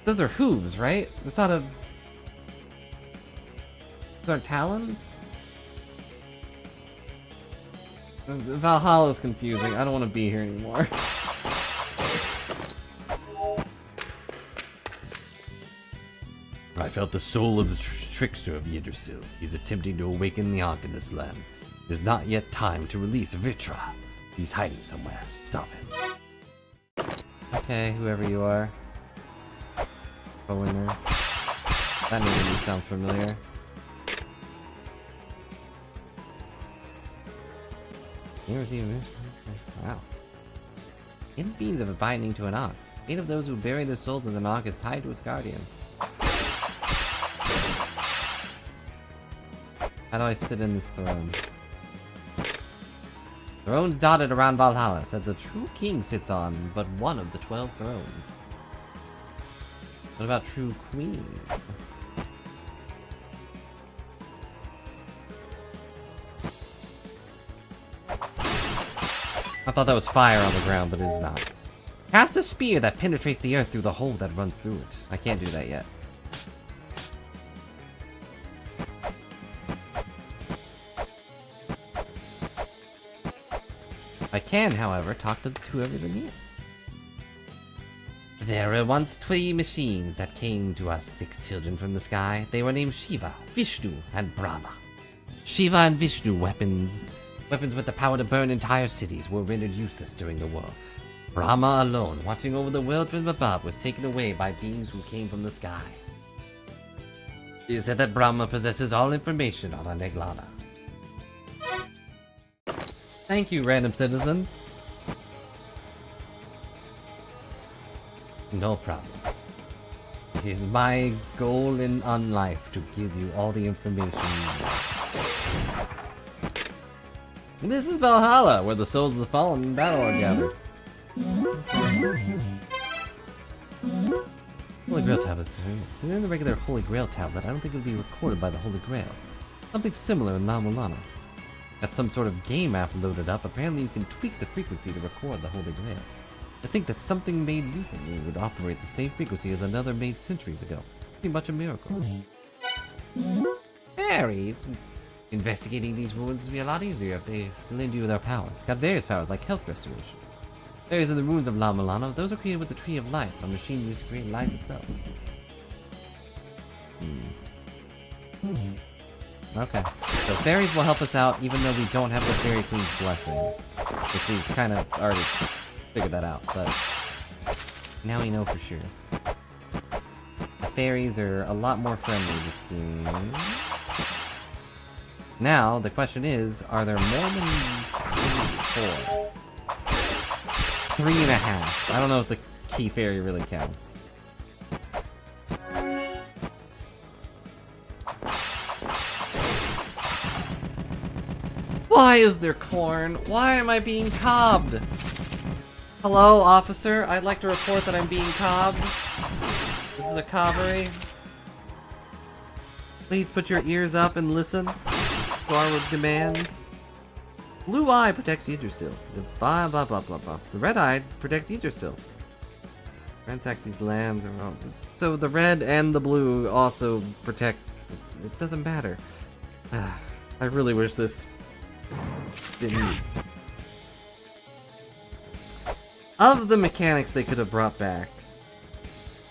[SPEAKER 1] Those are hooves, right? That's not a... Those aren't talons? Valhalla's confusing. I don't want to be here anymore. I felt the soul of the trickster of Yggdrasil. He's attempting to awaken the Ankh in this land. It is not yet time to release Vitra. He's hiding somewhere. Stop him. Okay, whoever you are. Winner. That name sounds familiar. You ever see this? Wow. Hidden beings have a binding to an Ankh. Fate of those who bury their souls in the Ankh is tied to its guardian. How do I sit in this throne? Thrones dotted around Valhalla said the true king sits on but one of the 12 thrones. What about true queen? I thought that was fire on the ground, but it is not. Cast a spear that penetrates the earth through the hole that runs through it. I can't do that yet. I can, however, talk to whoever's in here. There were once 3 machines that came to us 6 children from the sky. They were named Shiva, Vishnu, and Brahma. Shiva and Vishnu weapons with the power to burn entire cities were rendered useless during the war. Brahma alone, watching over the world from above, was taken away by beings who came from the skies. It is said that Brahma possesses all information on our La-Mulana. Thank you, random citizen. No problem. It is my goal in life to give you all the information you need. And this is Valhalla, where the souls of the fallen in battle are gathered. Holy Grail tablet is doing this. And in the regular Holy Grail tablet, I don't think it would be recorded by the Holy Grail. Something similar in La-Mulana. Got some sort of game app loaded up. Apparently you can tweak the frequency to record the Holy Grail. I think that something made recently would operate the same frequency as another made centuries ago. Pretty much a miracle. Fairies? Investigating these ruins would be a lot easier if they lend you their powers. Got various powers like health restoration. Fairies in the ruins of La-Mulana, those are created with the Tree of Life, a machine used to create life itself. Okay, so fairies will help us out even though we don't have the Fairy Queen's blessing. Which we kind of already figured that out, but now we know for sure. The fairies are a lot more friendly this game. Now, the question is, are there more than 4? 3.5. I don't know if the key fairy really counts. Why is there corn? Why am I being cobbed? Hello, officer. I'd like to report that I'm being cobbed. This is a cobbery. Please put your ears up and listen to our demands. Blue eye protects Yggdrasil. The blah blah blah blah blah. The red eye protects Yggdrasil. Ransack these lands around. So the red and the blue also protect. It doesn't matter. I really wish this didn't. Of the mechanics they could have brought back,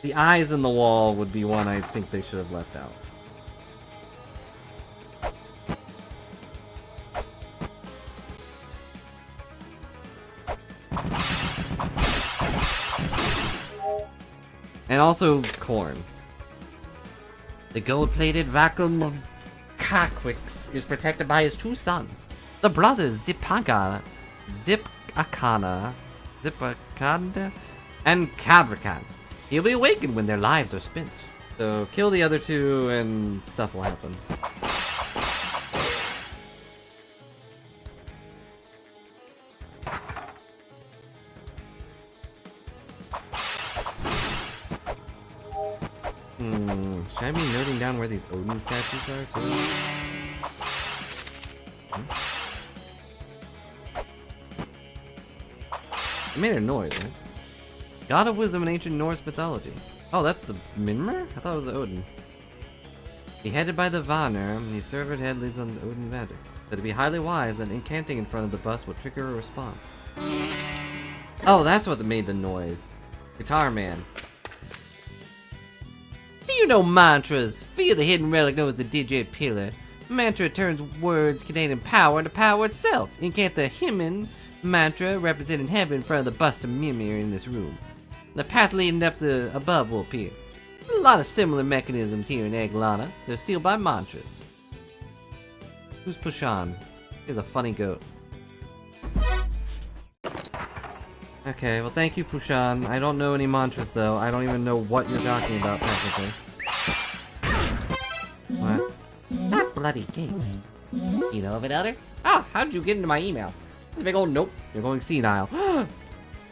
[SPEAKER 1] the eyes in the wall would be one I think they should have left out. And also corn. The gold-plated vacuum Kakwix is protected by his 2 sons, the brothers Zipakana, and Cabrakan. He'll be awakened when their lives are spent. So kill the other 2 and stuff will happen. Should I be noting down where these Odin statues are too? It made a noise, right? God of Wisdom in ancient Norse mythology. Oh, that's a Mimir? I thought it was Odin. Beheaded by the Vanir, the servant head leads on Odin magic. Said to be highly wise that incanting in front of the bus will trigger a response. Oh, that's what made the noise. Guitar Man. Do you know mantras? Feel the hidden relic known as the DJ Pillar. Mantra turns words containing power into power itself. Incant the Himan mantra representing heaven in front of the bust of Mimir in this room. The path leading up the above will appear. A lot of similar mechanisms here in Eglana. They're sealed by mantras. Who's Pushan? He's a funny goat. Okay, well thank you, Pushan. I don't know any mantras though. I don't even know what you're talking about technically. What?
[SPEAKER 5] That bloody gate. You know of it, Elder?
[SPEAKER 3] Oh, how did you get into my email? It's a big old nope.
[SPEAKER 1] You're going senile.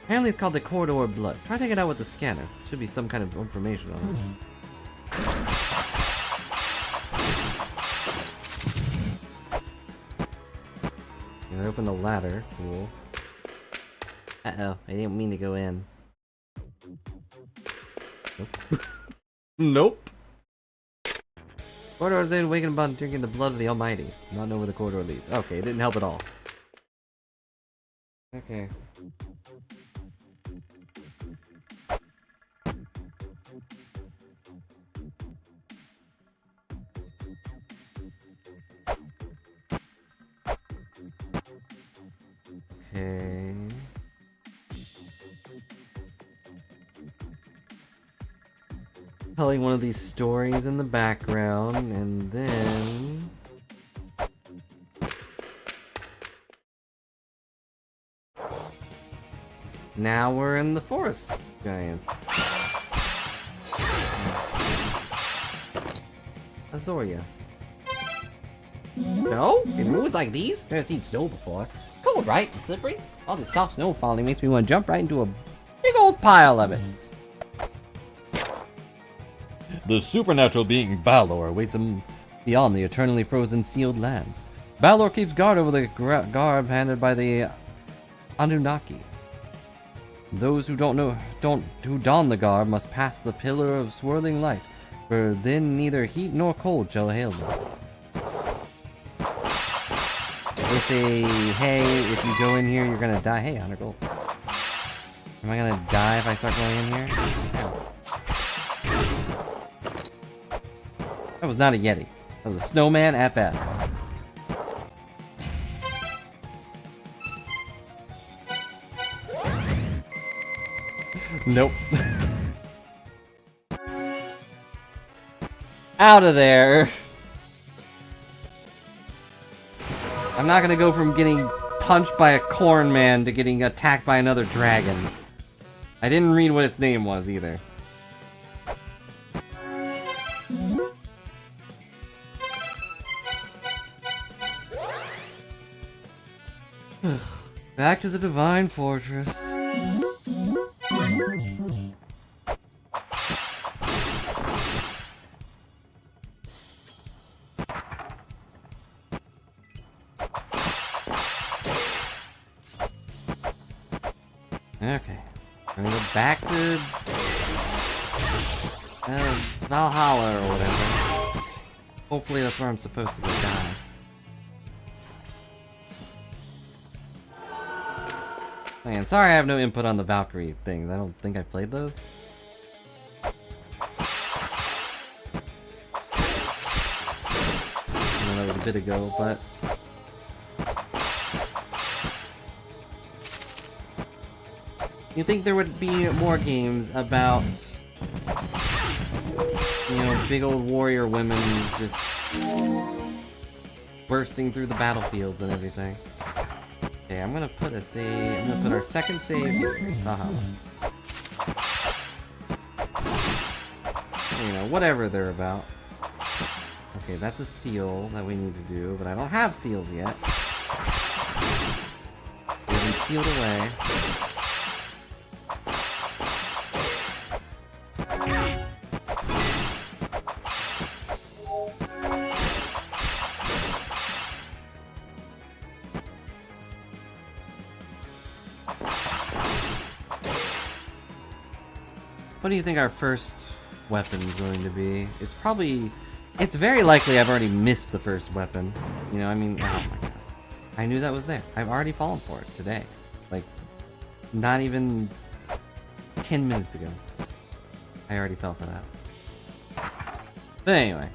[SPEAKER 1] Apparently it's called the Corridor of Blood. Try taking it out with the scanner. Should be some kind of information on it. I opened the ladder. Cool. Uh-oh, I didn't mean to go in. Nope. Nope. Corridor is awakened upon drinking the blood of the Almighty. Not know where the corridor leads. Okay, it didn't help at all. Okay. Okay. Telling one of these stories in the background, and then now we're in the forest giants. Azoria.
[SPEAKER 3] No? In ruins like these? Never seen snow before. Cold, right? And slippery? All this soft snow falling makes me want to jump right into a big old pile of it.
[SPEAKER 1] The supernatural being Balor awaits him beyond the eternally frozen sealed lands. Balor keeps guard over the garb handed by the Anunnaki. Those who who don the garb must pass the pillar of swirling light, for then neither heat nor cold shall hail them. They say, hey, if you go in here, you're gonna die. Hey, 100 gold. Am I gonna die if I start going in here? No. That was not a Yeti. That was a snowman at best. Nope. Out of there. I'm not gonna go from getting punched by a corn man to getting attacked by another dragon. I didn't read what its name was either. Back to the Divine Fortress. Okay. I'm gonna go back to Valhalla or whatever. Hopefully that's where I'm supposed to go die. Man, sorry I have no input on the Valkyrie things. I don't think I played those. I know that was a bit ago, but... You think there would be more games about, you know, big old warrior women just bursting through the battlefields and everything. Okay, I'm gonna put our second save here. You know, whatever they're about. Okay, that's a seal that we need to do, but I don't have seals yet. They've been sealed away. What do you think our first weapon is going to be? It's very likely I've already missed the first weapon. You know, I mean, oh my god. I knew that was there. I've already fallen for it today. Like, not even 10 minutes ago. I already fell for that. But anyway,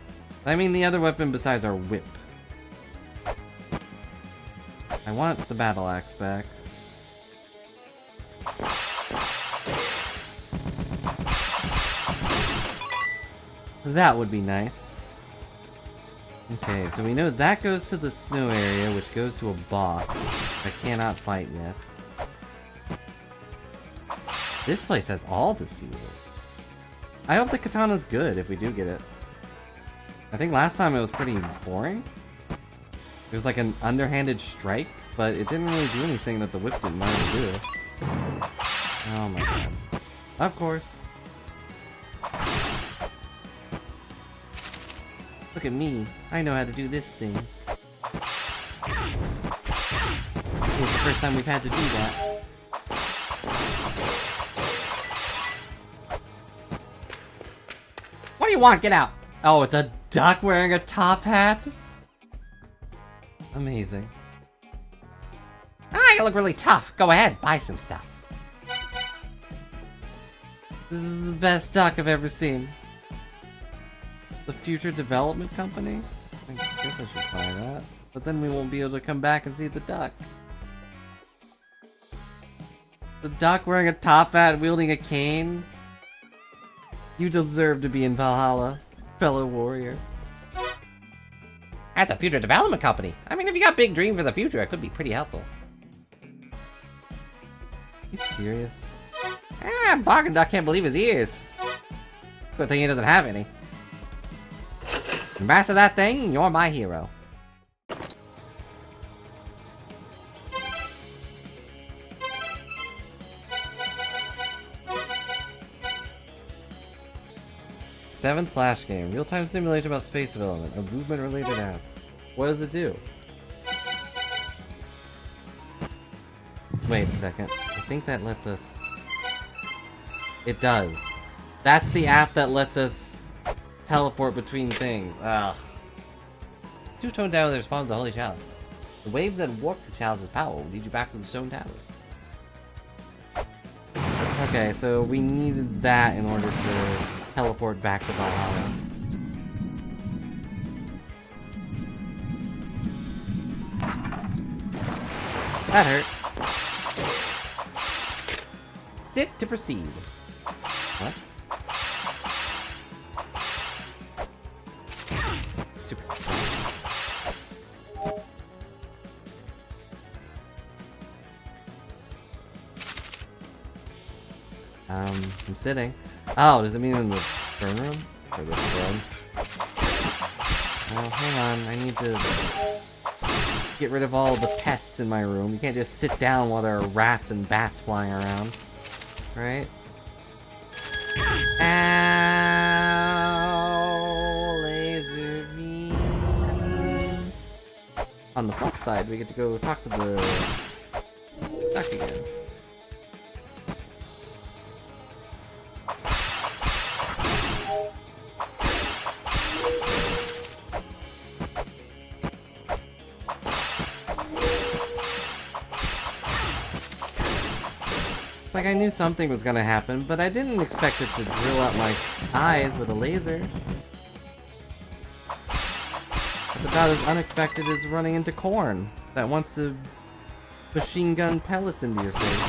[SPEAKER 1] I mean the other weapon besides our whip. I want the battle axe back. That would be nice. Okay, so we know that goes to the snow area, which goes to a boss I cannot fight yet. This place has all the seals. I hope the katana's good if we do get it. I think last time it was pretty boring. It was like an underhanded strike, but it didn't really do anything that the whip didn't know to do. Oh my god. Of course. Look at me. I know how to do this thing. This is the first time we've had to do that. What do you want? Get out! Oh, it's a duck wearing a top hat? Amazing. Ah, you look really tough. Go ahead, buy some stuff. This is the best duck I've ever seen. The Future Development Company? I guess I should buy that. But then we won't be able to come back and see the duck. The duck wearing a top hat, wielding a cane? You deserve to be in Valhalla, fellow warrior.
[SPEAKER 5] That's a Future Development Company. I mean, if you got big dreams for the future, it could be pretty helpful.
[SPEAKER 1] You serious?
[SPEAKER 5] Ah, Bargain Duck can't believe his ears. Good thing he doesn't have any. Master that thing, you're my hero.
[SPEAKER 1] 7th Flash game. Real-time simulation about space development. A movement-related app. What does it do? Wait a second. I think that lets us... It does. That's the app that lets us teleport between things. Ugh. Two-tone down the response to the Holy Chalice. The waves that warp the chalice's power will lead you back to the stone tower. Okay, so we needed that in order to teleport back to Valhalla. That hurt. Sit to proceed. What? Stupid. I'm sitting. Oh, does it mean in the burn room? Or the throne? Oh, hang on. I need to get rid of all the pests in my room. You can't just sit down while there are rats and bats flying around. Right? Ow! Laser beam. On the plus side, we get to go talk to the duck again. It's like I knew something was gonna happen, but I didn't expect it to drill out my eyes with a laser. It's about as unexpected as running into corn that wants to machine gun pellets into your face.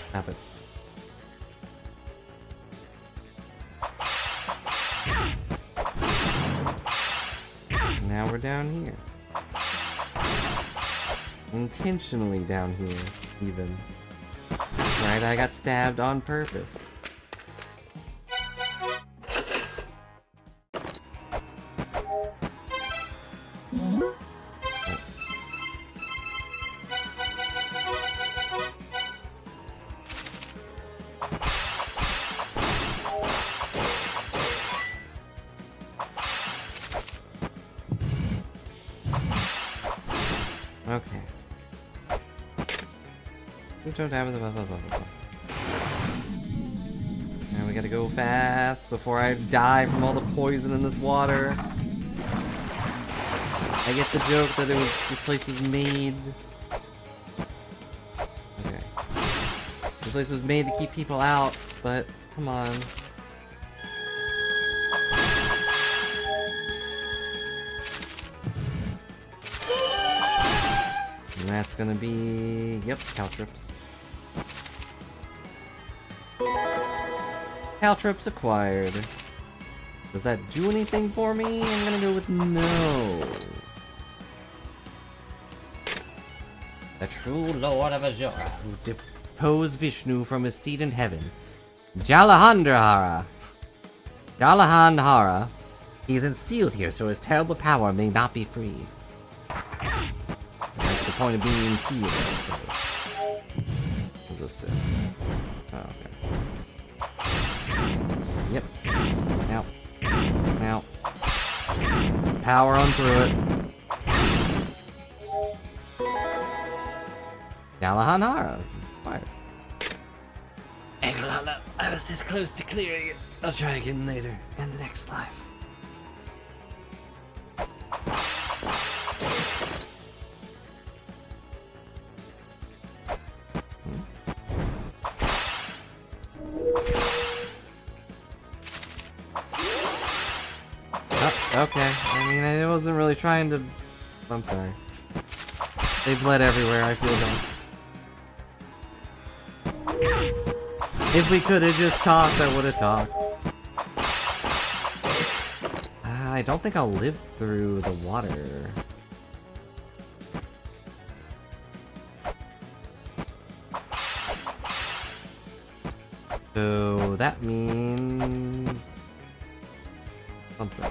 [SPEAKER 1] Stop it. Now we're down here. Intentionally down here, even. That's right, I got stabbed on purpose. Okay. Don't have the blah blah blah blah. Now we gotta go fast before I die from all the poison in this water. I get the joke that this place was made. Okay. This place was made to keep people out, but come on. And that's gonna be... Yep, caltrips. Caltrips acquired. Does that do anything for me? I'm gonna go with no. The true Lord of Azura, who deposed Vishnu from his seat in heaven. Jalahandhara. Jalahandhara. He's ensealed here so his terrible power may not be free. That's the point of being sealed, I suppose. What's this do? Oh, okay. Yep. Now. Now. Just power on through it. Galahanara. Fire.
[SPEAKER 5] Eglana, I was this close to clearing it. I'll try again later, in the next life.
[SPEAKER 1] Okay. I mean, I wasn't really trying to... I'm sorry. They bled everywhere, I feel bad. If we could have just talked, I would have talked. I don't think I'll live through the water. So that means... something.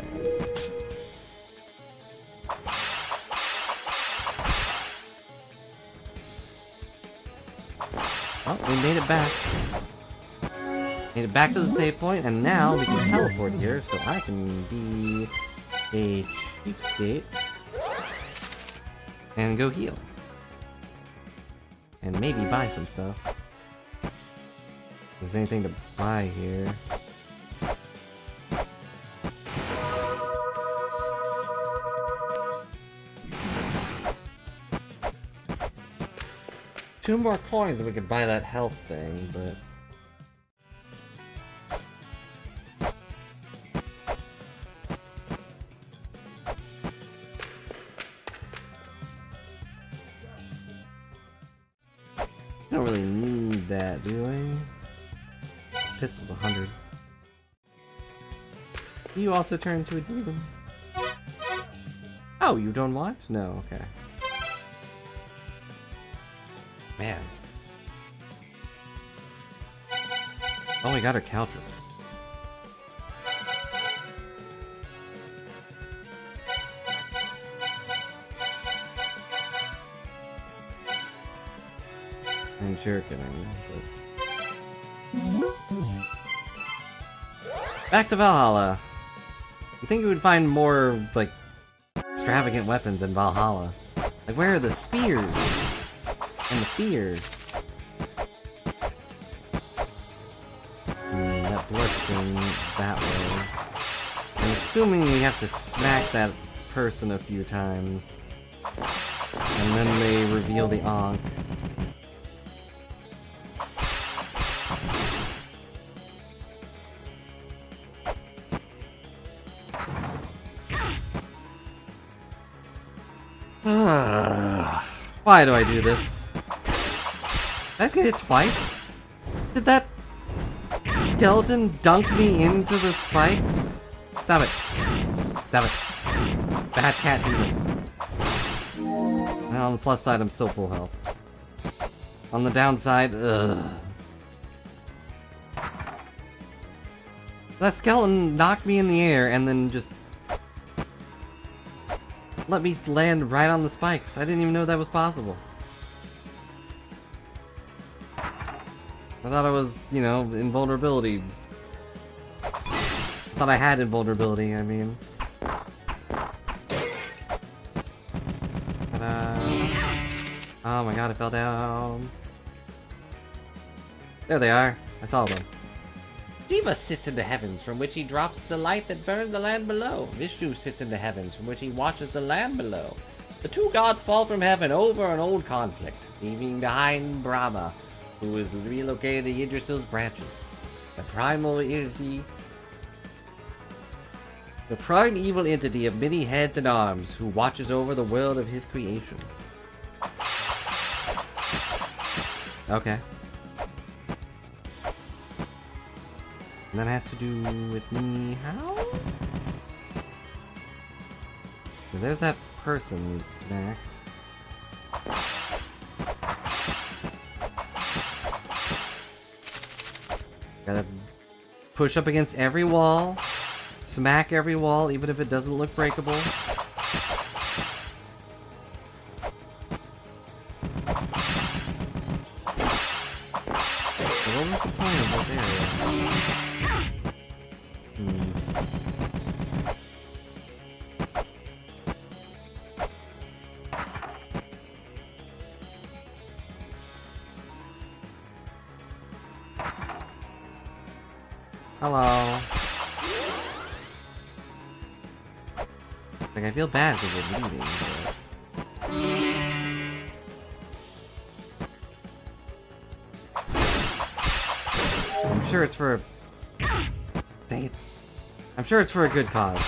[SPEAKER 1] Oh, we made it back. Made it back to the save point, and now we can teleport here, so I can be a cheapskate and go heal. And maybe buy some stuff. If there's anything to buy here. Two more coins and we could buy that health thing, but... I don't really need that, do I? Pistol's 100. You also turn into a demon. Oh, you don't want? No, okay. Man. Oh, we got our caltrops. And jerking, I mean, but... Back to Valhalla. You think you would find more, like, extravagant weapons in Valhalla? Like, where are the spears? And the fear. That bloodstain that way. I'm assuming we have to smack that person a few times. And then they reveal the Ankh. Why do I do this? Did I just get hit twice? Did that skeleton dunk me into the spikes? Stop it. Stop it. Bad cat demon. Well, on the plus side, I'm still full health. On the downside, ugh. That skeleton knocked me in the air and then just let me land right on the spikes. I didn't even know that was possible. I thought I was, you know, invulnerability. I thought I had invulnerability, I mean. Ta-da. Oh my god, I fell down. There they are. I saw them.
[SPEAKER 5] Shiva sits in the heavens, from which he drops the light that burns the land below. Vishnu sits in the heavens, from which he watches the land below. The two gods fall from heaven over an old conflict, leaving behind Brahma, who is relocated to Yggdrasil's branches. The primal entity... The prime evil entity of many heads and arms, who watches over the world of his creation.
[SPEAKER 1] Okay. And that has to do with me. How? So there's that person we smacked. Gotta push up against every wall, smack every wall, even if it doesn't look breakable. So what was the point of this area? Hello. Like, I feel bad because we're bleeding, but... I'm sure it's for... Dang it. I'm sure it's for a good cause.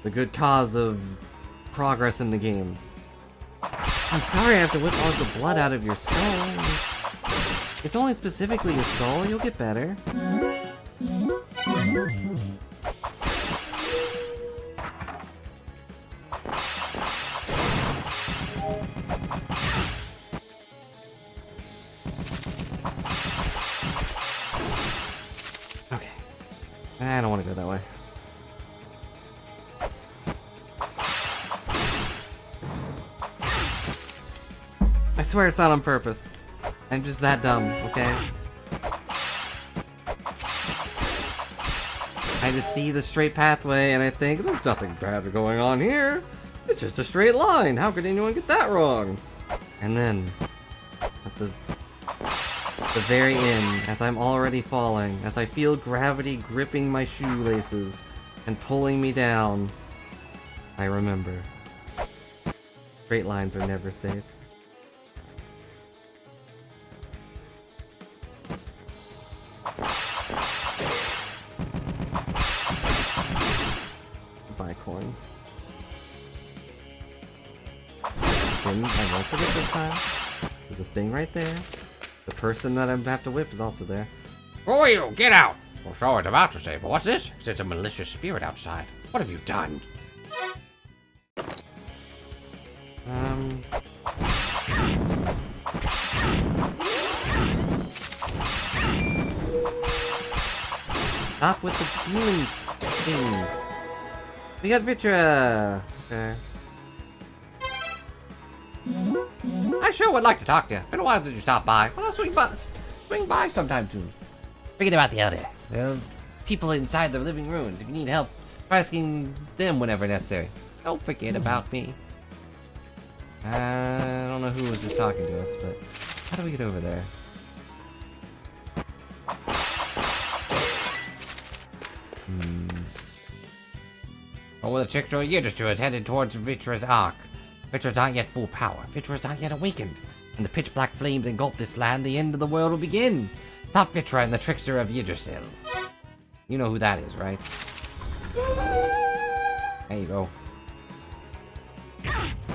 [SPEAKER 1] The good cause of progress in the game. I'm sorry I have to whip all the blood out of your skull. It's only specifically your skull, you'll get better. I don't want to go that way. I swear it's not on purpose. I'm just that dumb, okay? I just see the straight pathway and I think, there's nothing bad going on here. It's just a straight line. How could anyone get that wrong? And then, at the very end, as I'm already falling, as I feel gravity gripping my shoelaces and pulling me down, I remember. Straight lines are never safe. Buy coins. I won't forget this time. There's a thing right there. The person that I have to whip is also there.
[SPEAKER 3] Who are you? Get out! Well, so I was about to say, but what's this? It's a malicious spirit outside. What have you done?
[SPEAKER 1] Stop with the demon things. We got Vitra. Okay.
[SPEAKER 3] I sure would like to talk to you. Been a while since you stopped by. Well, I'll swing by sometime soon.
[SPEAKER 5] Forget about the other. People inside the living ruins. If you need help, try asking them whenever necessary. Don't forget about me.
[SPEAKER 1] I don't know who was just talking to us, but how do we get over there?
[SPEAKER 3] Oh, well, the Chickjoy Yiddish is headed towards Vitra's Ark. Vitra's not yet full power. Vitra's not yet awakened. And the pitch black flames engulf this land, the end of the world will begin. Stop Vitra and the trickster of Yggdrasil. You know who that is, right? There you go.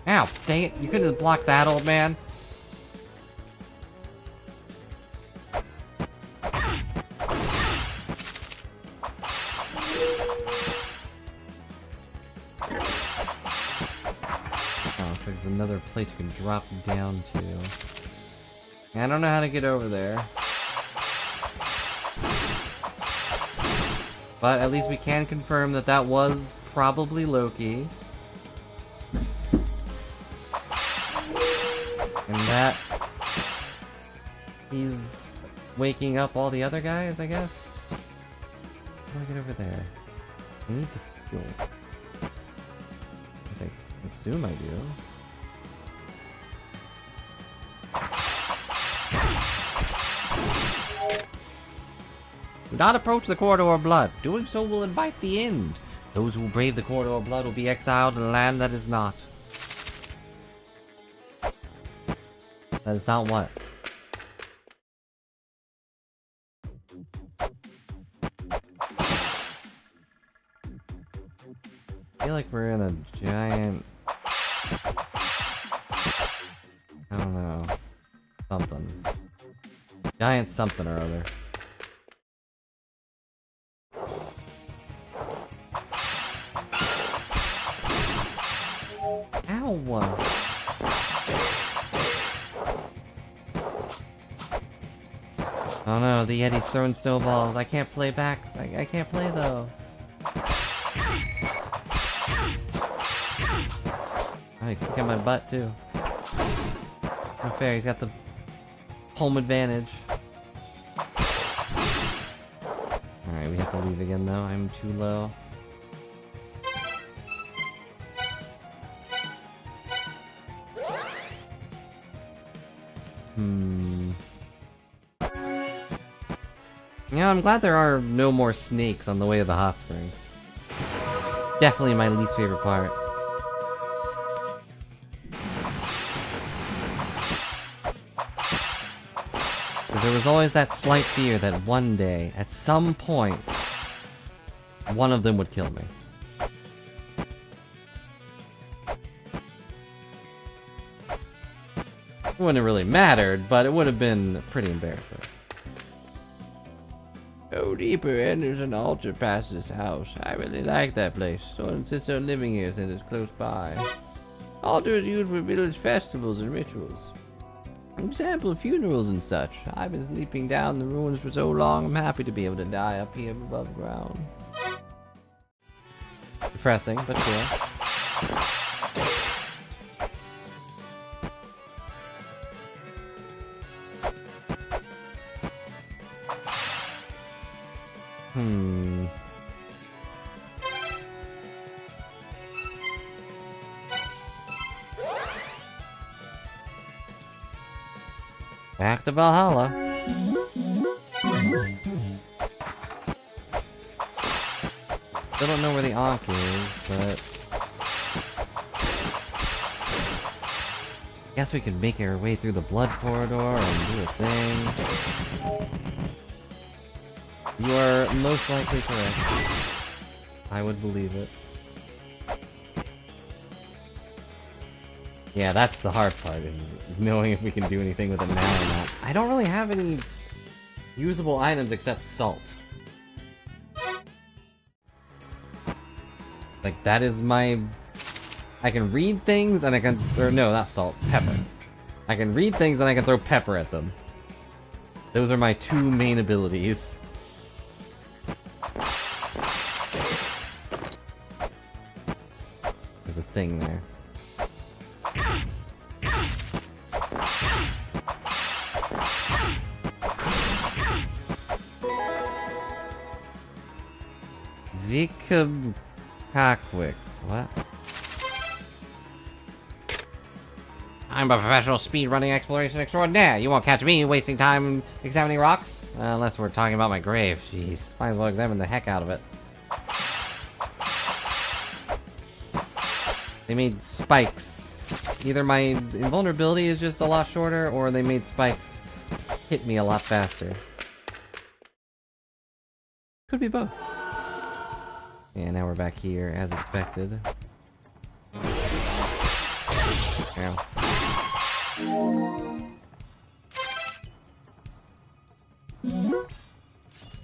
[SPEAKER 3] Ow, dang it. You couldn't have blocked that, old man.
[SPEAKER 1] There's another place we can drop down to. I don't know how to get over there. But at least we can confirm that that was probably Loki. And that he's waking up all the other guys, I guess? How do I get over there? I need the skill. I assume I do.
[SPEAKER 3] Do not approach the Corridor of Blood. Doing so will invite the end. Those who brave the Corridor of Blood will be exiled in a land that is not.
[SPEAKER 1] That is not what? I feel like we're in a giant... I don't know. Something. Giant something or other. Ow! Oh no, the Yeti's throwing snowballs. I can't play back. I can't play though. Oh, he's kicking my butt too. Not fair, he's got the home advantage. Alright, we have to leave again though. I'm too low. Yeah, I'm glad there are no more snakes on the way to the hot spring. Definitely my least favorite part. Because there was always that slight fear that one day, at some point, one of them would kill me. It wouldn't have really mattered, but it would have been pretty embarrassing.
[SPEAKER 4] Go deeper and there's an altar past this house. I really like that place. Someone insists on living here since it's close by. Altar is used for village festivals and rituals.
[SPEAKER 1] Example of funerals and such. I've been sleeping down in the ruins for so long, I'm happy to be able to die up here above ground. Depressing, but cool. Back to Valhalla. Still don't know where the Ankh is, but guess we could make our way through the blood corridor and do a thing. You are most likely correct. I would believe it. Yeah, that's the hard part, is knowing if we can do anything with it now or not. I don't really have any usable items except salt. Like, that is my... I can read things and I can... Or no, not salt, pepper. I can read things and I can throw pepper at them. Those are my two main abilities. There's a thing there. Pakwix, what?
[SPEAKER 5] I'm a professional speedrunning exploration extraordinaire. You won't catch me wasting time examining rocks. Unless we're talking about my grave. Jeez, might as well examine the heck out of it.
[SPEAKER 1] They made spikes. Either my invulnerability is just a lot shorter, or they made spikes hit me a lot faster. Could be both. Yeah, now we're back here, as expected. Ow.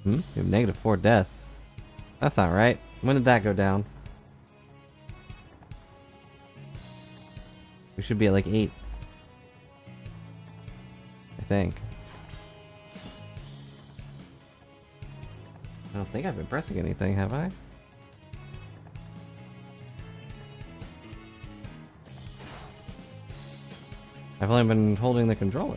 [SPEAKER 1] We have -4 deaths. That's not right. When did that go down? We should be at like 8. I think. I don't think I've been pressing anything, have I? I've only been holding the controller.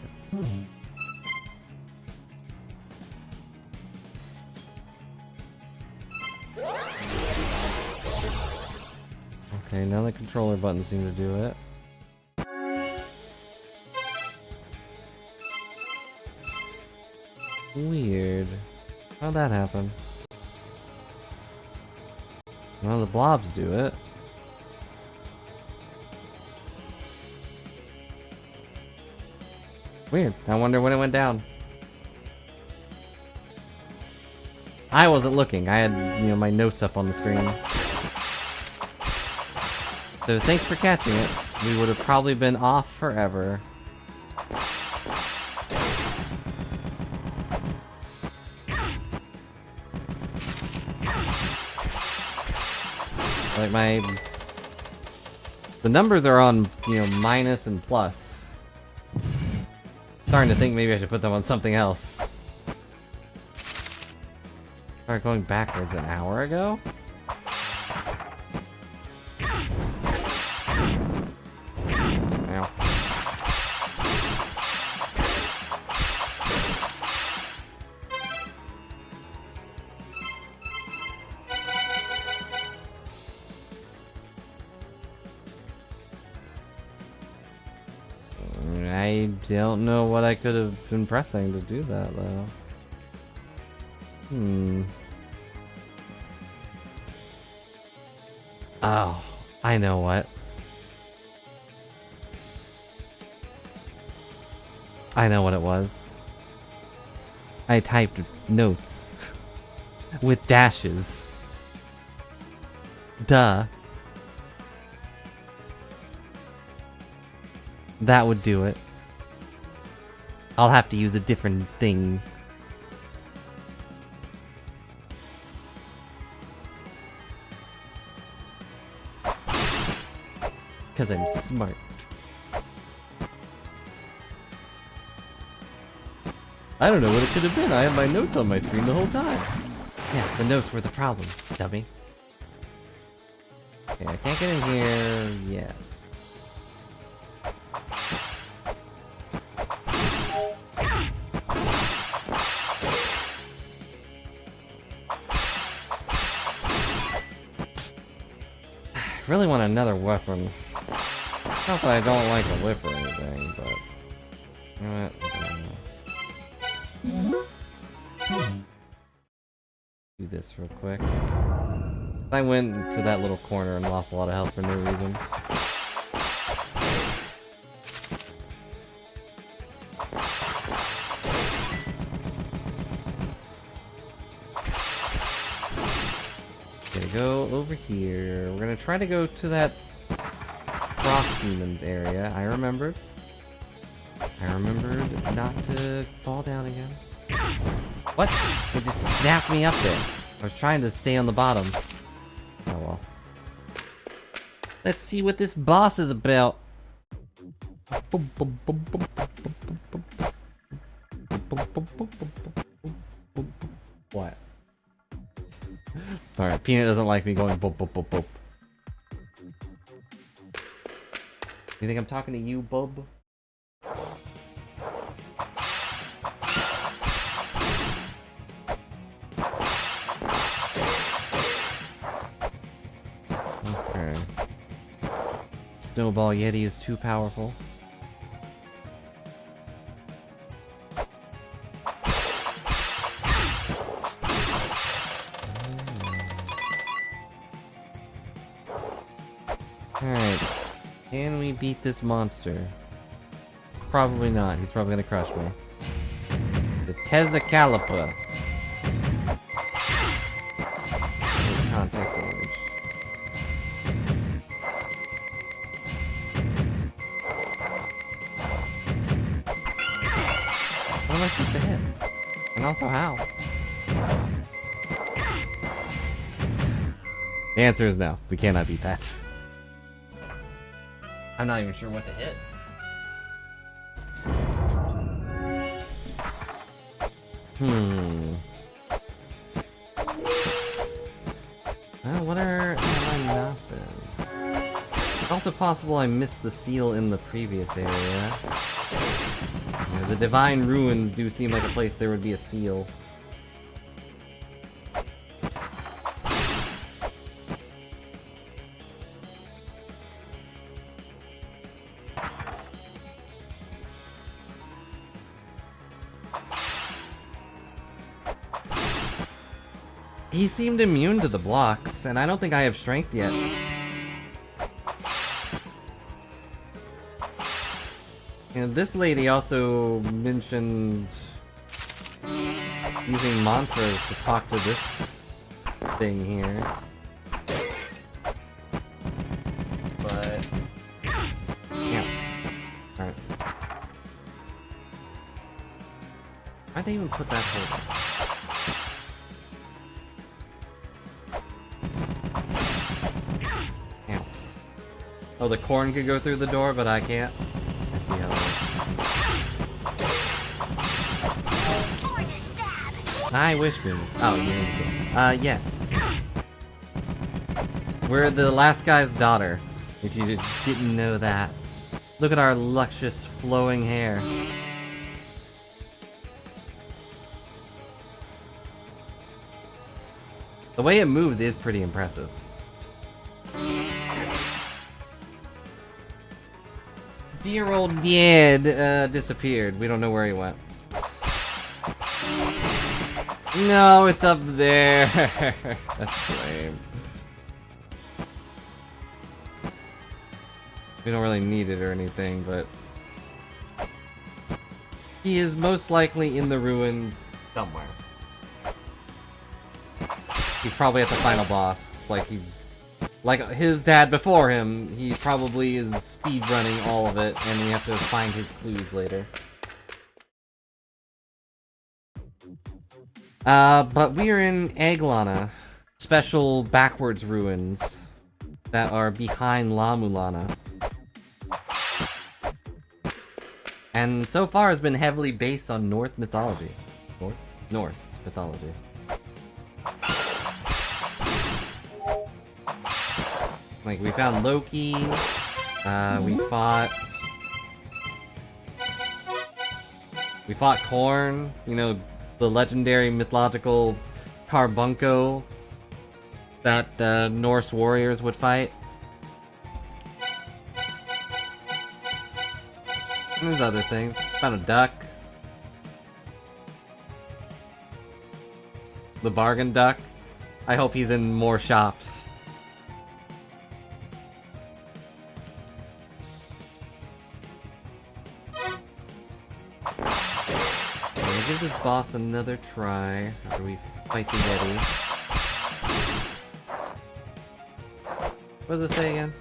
[SPEAKER 1] Okay, now the controller buttons seem to do it. Weird. How'd that happen? Well, the blobs do it. Weird. I wonder when it went down. I wasn't looking. I had, you know, my notes up on the screen. So thanks for catching it. We would have probably been off forever. Like the numbers are on, you know, minus and plus. Starting to think maybe I should put them on something else. Started going backwards an hour ago? Ow. I don't know what I could have been pressing to do that, though. Oh, I know what. I know what it was. I typed notes with dashes. Duh. That would do it. I'll have to use a different thing. Because I'm smart. I don't know what it could have been. I had my notes on my screen the whole time.
[SPEAKER 5] Yeah, the notes were the problem, dummy.
[SPEAKER 1] Okay, I can't get in here yet. I really want another weapon. Not that I don't like a whip or anything, but... You know what? I don't know. Do this real quick. I went to that little corner and lost a lot of health for no reason. Gonna go over here. We're gonna try to go to that Frost Demons area. I remembered not to fall down again. What? It just snapped me up there. I was trying to stay on the bottom. Oh well. Let's see what this boss is about. What? Alright, Peanut doesn't like me going boop boop boop boop. You think I'm talking to you, bub? Okay. Snowball Yeti is too powerful. Alright. Can we beat this monster? Probably not. He's probably gonna crush me. The Tezcalipur. Contact damage. What am I supposed to hit? And also how? The answer is no. We cannot beat that. I'm not even sure what to hit. What have I not been? It's also possible I missed the seal in the previous area. Yeah, the Divine Ruins do seem like a place there would be a seal. He seemed immune to the blocks, and I don't think I have strength yet. And this lady also mentioned using mantras to talk to this thing here. But... yeah. Alright. Why'd they even put that hole there? Oh, the corn could go through the door, but I can't. I see how it is. I wish me. Oh, you yes. We're the last guy's daughter, if you didn't know that. Look at our luscious, flowing hair. The way it moves is pretty impressive. Dear old dad disappeared. We don't know where he went. No, it's up there. That's lame. We don't really need it or anything, but... he is most likely in the ruins somewhere. He's probably at the final boss. Like his dad before him, he probably is speedrunning all of it, and we have to find his clues later. But we are in La-Mulana, special backwards ruins that are behind La-Mulana. and so far has been heavily based on Norse mythology. Norse mythology. Like, we found Loki, we fought Korn, you know, the legendary mythological carbuncle that Norse warriors would fight. And there's other things. Found a duck. The bargain duck. I hope he's in more shops. I'll give this boss another try after we fight the Yeti. What does it say again?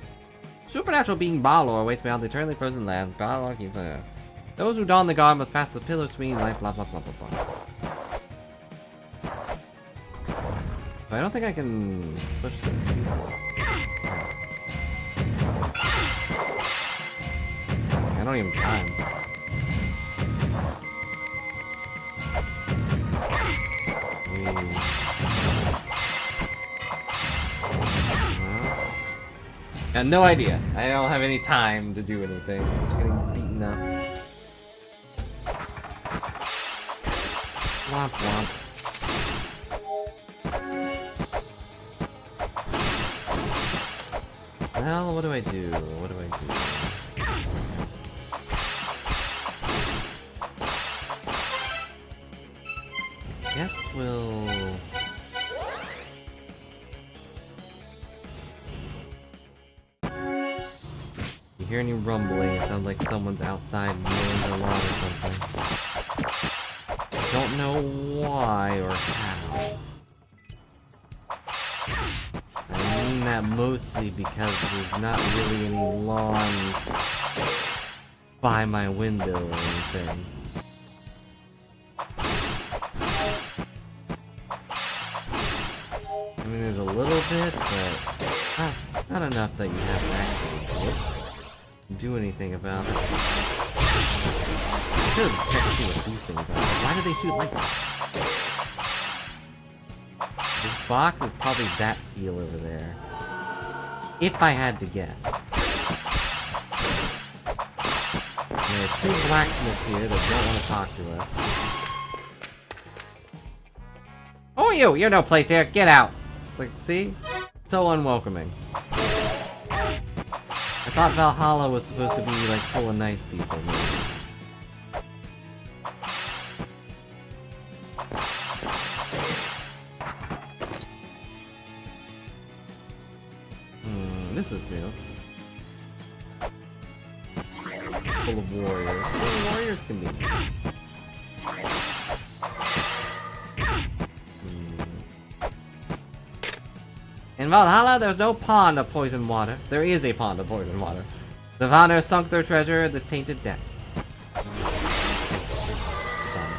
[SPEAKER 1] Supernatural being Balor waits beyond the eternally frozen land. Balor keeps those who don the garb must pass the pillar swinging life, blah blah blah blah blah. But I don't think I can push this. I don't even time. I have no idea. I don't have any time to do anything. I'm just getting beaten up. Womp womp. Well, what do I do? What do I do? Guess we'll... You hear any rumbling? It sounds like someone's outside mowing their lawn or something. Don't know why or how. I mean that mostly because there's not really any lawn by my window or anything. I mean, there's a little bit, but not enough that you have to actually do anything about it. I should check to see what these things are. Why do they shoot like that? This box is probably that seal over there. If I had to guess. There are two blacksmiths here that don't want to talk to us.
[SPEAKER 3] Oh, you're no place here. Get out.
[SPEAKER 1] It's like, see? So unwelcoming. I thought Valhalla was supposed to be, like, full of nice people. This is new. Full of warriors. Well, warriors can be.
[SPEAKER 3] In Valhalla, there's no pond of poison water. There is a pond of poison water. The Vanir sunk their treasure in the tainted depths.
[SPEAKER 1] Sorry.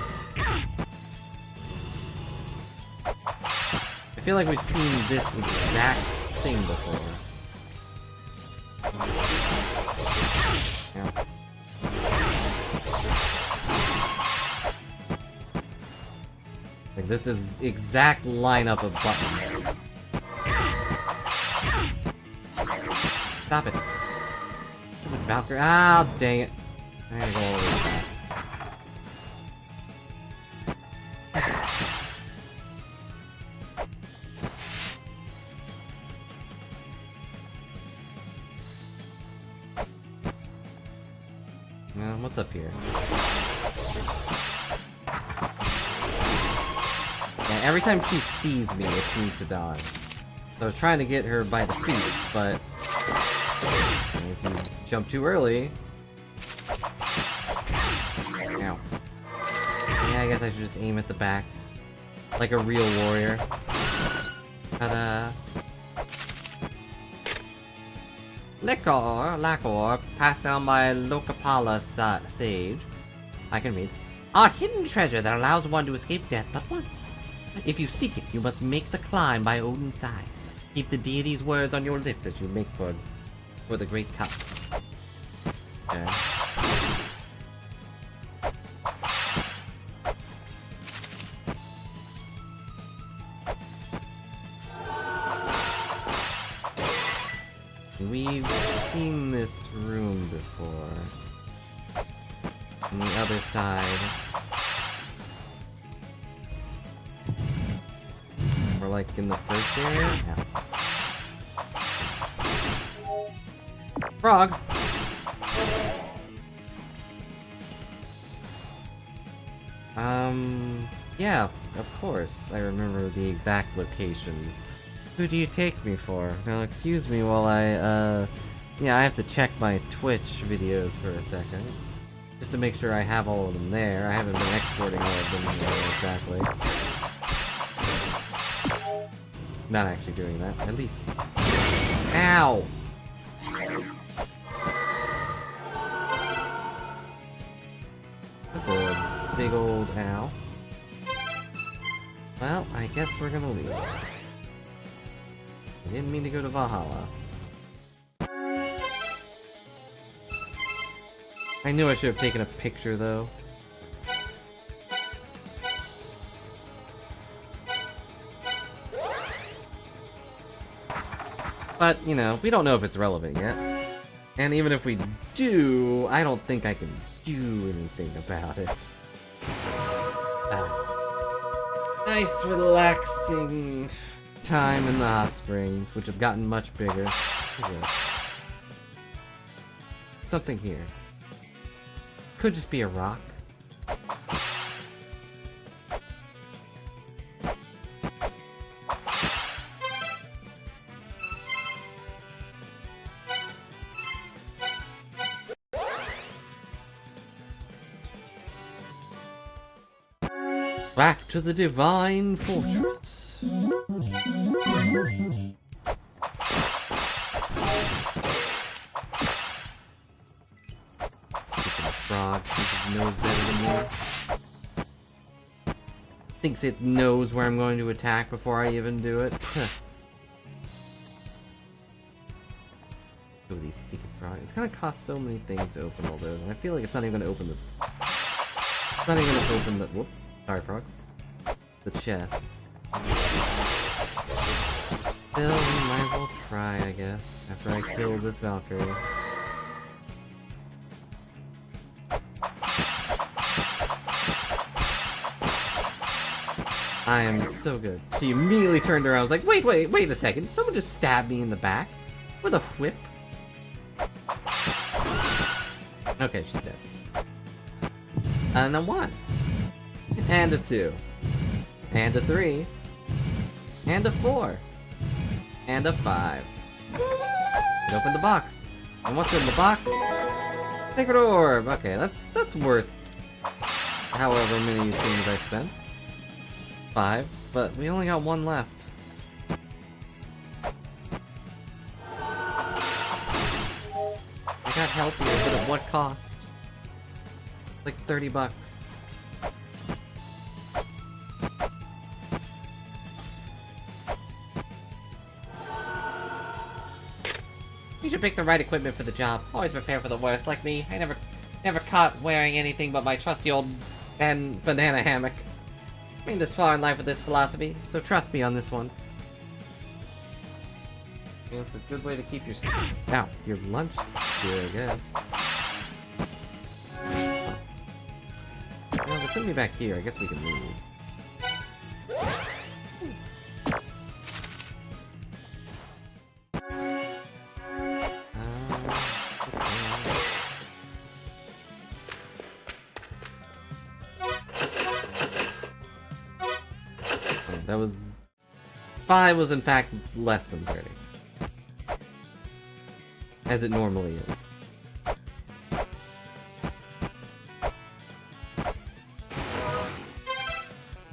[SPEAKER 1] I feel like we've seen this exact thing before. Yeah. Like, this is exact lineup of buttons. Stop it. Valkyrie. Ah, dang it. I gotta go all the way back. What's up here? Yeah, every time she sees me, it seems to die. So I was trying to get her by the feet, but if you jump too early... Ow. Yeah, I guess I should just aim at the back. Like a real warrior. Ta-da! Lacquer, passed down by Lokapala sage. I can read. A hidden treasure that allows one to escape death but once. If you seek it, you must make the climb by Odin's side. Keep the deity's words on your lips as you make for the great cup. Okay. We've seen this room before. On the other side. Or like in the first area? Yeah. Frog! Yeah, of course. I remember the exact locations. Who do you take me for? Now, excuse me while I have to check my Twitch videos for a second. Just to make sure I have all of them there. I haven't been exporting all of them exactly. Not actually doing that. At least... Ow! That's a big old ow. Well, I guess we're gonna leave. I didn't mean to go to Valhalla. I knew I should have taken a picture, though. But, you know, we don't know if it's relevant yet. And even if we do, I don't think I can do anything about it. Nice, relaxing time in the hot springs, which have gotten much bigger. Something here. Could just be a rock. Back to the Divine Fortress. Stupid frog thinks it knows better than me. Thinks it knows where I'm going to attack before I even do it. Oh, these stupid frogs. It's gonna cost so many things to open all those, and I feel like it's not even gonna open the... It's not even gonna open the... Whoop. Sorry, frog. The chest. Still, we might as well try, I guess, after I kill this Valkyrie. I am so good. She immediately turned around. I was like, wait a second. Someone just stabbed me in the back with a whip. Okay, she's dead. And a 1. And a 2. And a 3. And a 4. And a 5. And open the box. And what's in the box? Sacred orb. Okay, that's worth however many things I spent. 5, but we only got 1 left. I got healthier, but at what cost? Like 30 bucks.
[SPEAKER 5] You should pick the right equipment for the job. Always prepare for the worst. Like me, I never caught wearing anything but my trusty old banana hammock. I mean this far in life with this philosophy, so trust me on this one.
[SPEAKER 1] It's a good way to keep your lunch here, I guess. Well, if it's gonna be back here, I guess we can leave. That was... 5 was in fact less than 30. As it normally is.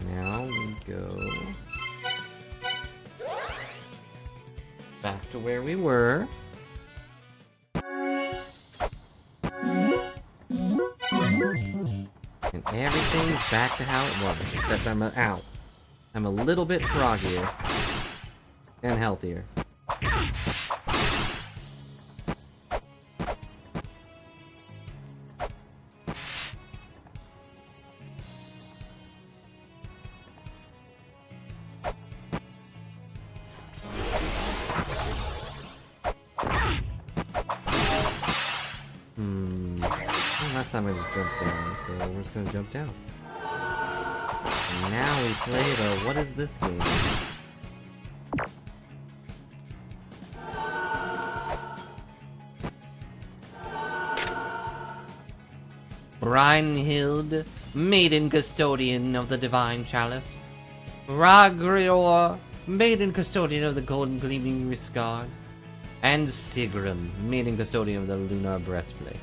[SPEAKER 1] Now we go... back to where we were. And everything's back to how it was, except I'm a little bit froggier. And healthier. Last time I just jumped down, so we're just gonna jump down. And now we play the what is this game?
[SPEAKER 5] Brynhild, maiden custodian of the divine chalice. Ragrior, maiden custodian of the golden gleaming wristguard. And Sigrun, maiden custodian of the lunar breastplate.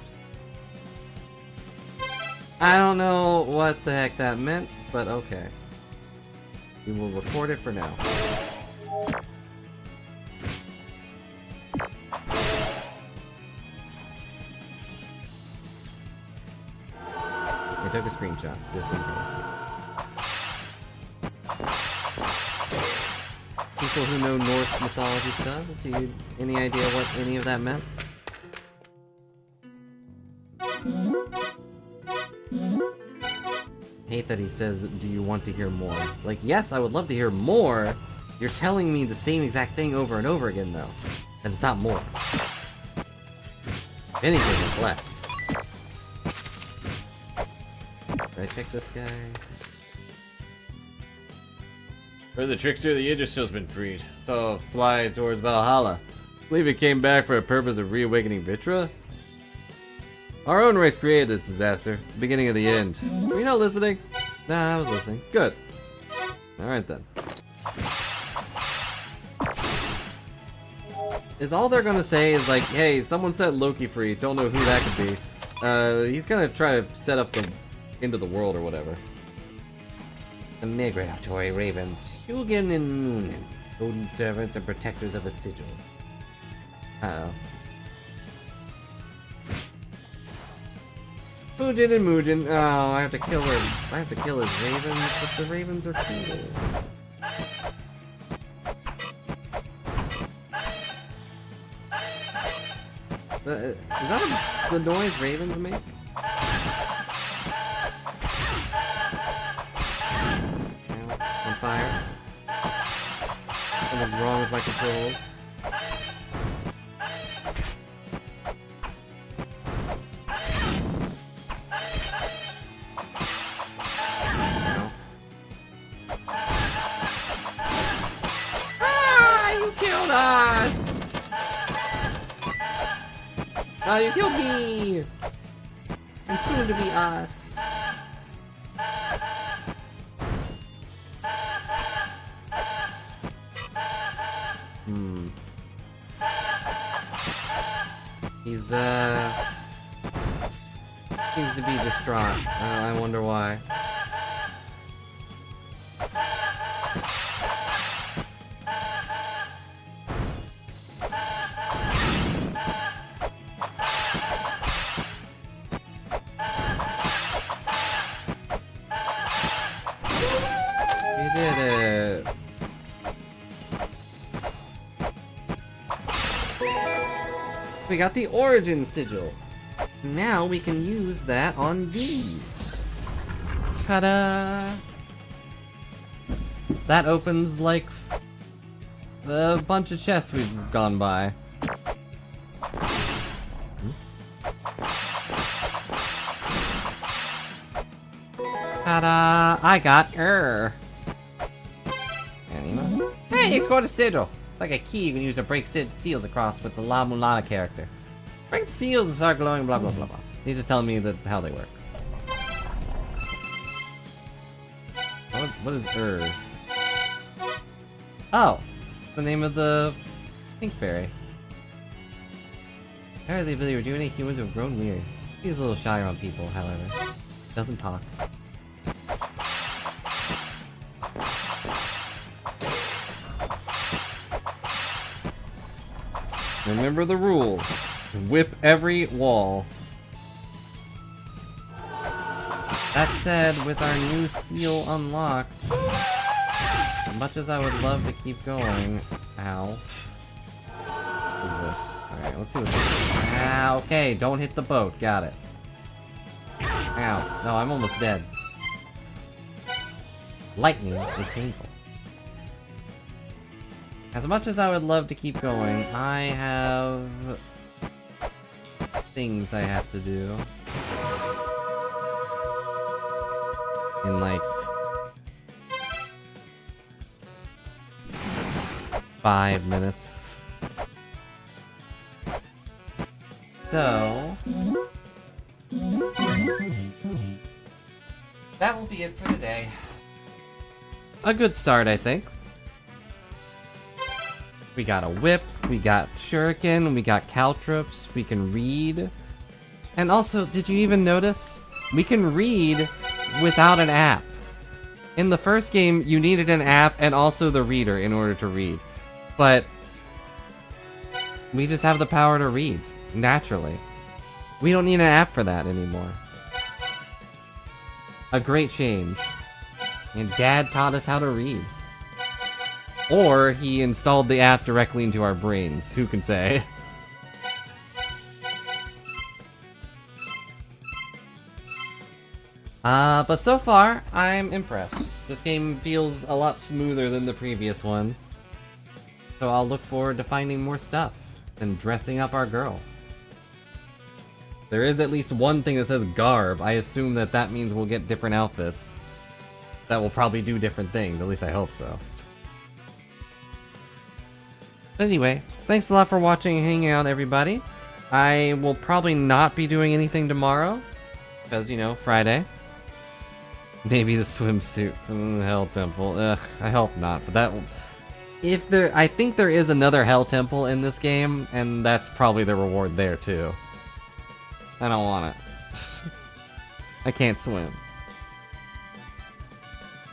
[SPEAKER 1] I don't know what the heck that meant, but okay. We will record it for now. I took a screenshot, just in case. People who know Norse mythology stuff, do you any idea what any of that meant? Hate that he says, do you want to hear more? Like, yes, I would love to hear more. You're telling me the same exact thing over and over again, though. And it's not more. If anything, it's less. Did I check this guy?
[SPEAKER 4] For the trickster, the Yggdrasil's been freed. So fly towards Valhalla. Believe it came back for a purpose of reawakening Vitra? Our own race created this disaster. It's the beginning of the end. Were you not listening? Nah, I was listening. Good. Alright then. Is all they're gonna say is like, hey, someone set Loki free. Don't know who that could be. He's gonna try to set up the end of the world or whatever.
[SPEAKER 5] The migratory ravens, Hugin and Moonin, golden servants and protectors of the sigil.
[SPEAKER 1] Uh-oh. Fujin and Mujin. Oh, I have to kill her. I have to kill his ravens, but the ravens are cool. Is that the noise ravens make? On fire. Something's wrong with my controls.
[SPEAKER 5] Killed us!
[SPEAKER 1] Oh, you killed me!
[SPEAKER 5] And soon to be us.
[SPEAKER 1] He's, seems to be distraught. I wonder why. He did it. We got the origin sigil. Now we can use that on these. Ta-da! That opens like a bunch of chests we've gone by. Ta-da! I got Anima.
[SPEAKER 5] Hey, you scored a sigil. It's like a key you can use to break seals across with the La-Mulana character. Break the seals and start glowing, blah blah blah blah.
[SPEAKER 1] He's just telling me how they work. What is Oh! The name of the pink fairy. I heard the ability to rejuvenate humans who have grown weary. He's a little shy around people, however. Doesn't talk. Remember the rule. Whip every wall. That said, with our new seal unlocked, as much as I would love to keep going... Ow. What is this? Alright, let's see what this is. Ow, okay, don't hit the boat. Got it. Ow. No, I'm almost dead. Lightning is painful. As much as I would love to keep going, I have things I have to do. In like 5 minutes. So that will be it for today. A good start, I think. We got a whip, we got shuriken, we got caltrops, we can read. And also, did you even notice? We can read without an app. In the first game, you needed an app and also the reader in order to read. But we just have the power to read, naturally. We don't need an app for that anymore. A great change. And Dad taught us how to read. Or he installed the app directly into our brains. Who can say? But so far, I'm impressed. This game feels a lot smoother than the previous one. So I'll look forward to finding more stuff and dressing up our girl. There is at least one thing that says garb. I assume that that means we'll get different outfits. That will probably do different things, at least I hope so. Anyway, thanks a lot for watching and hanging out, everybody. I will probably not be doing anything tomorrow, because, you know, Friday. Maybe the swimsuit from the Hell Temple. Ugh, I hope not, but that will... I think there is another Hell Temple in this game, and that's probably the reward there, too. I don't want it. I can't swim.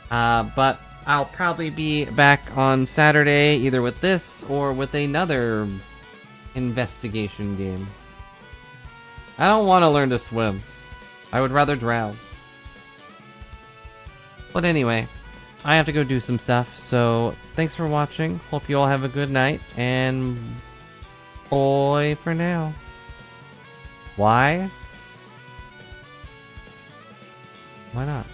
[SPEAKER 1] But I'll probably be back on Saturday, either with this or with another investigation game. I don't want to learn to swim. I would rather drown. But anyway, I have to go do some stuff, so thanks for watching. Hope you all have a good night, and bye for now. Why? Why not?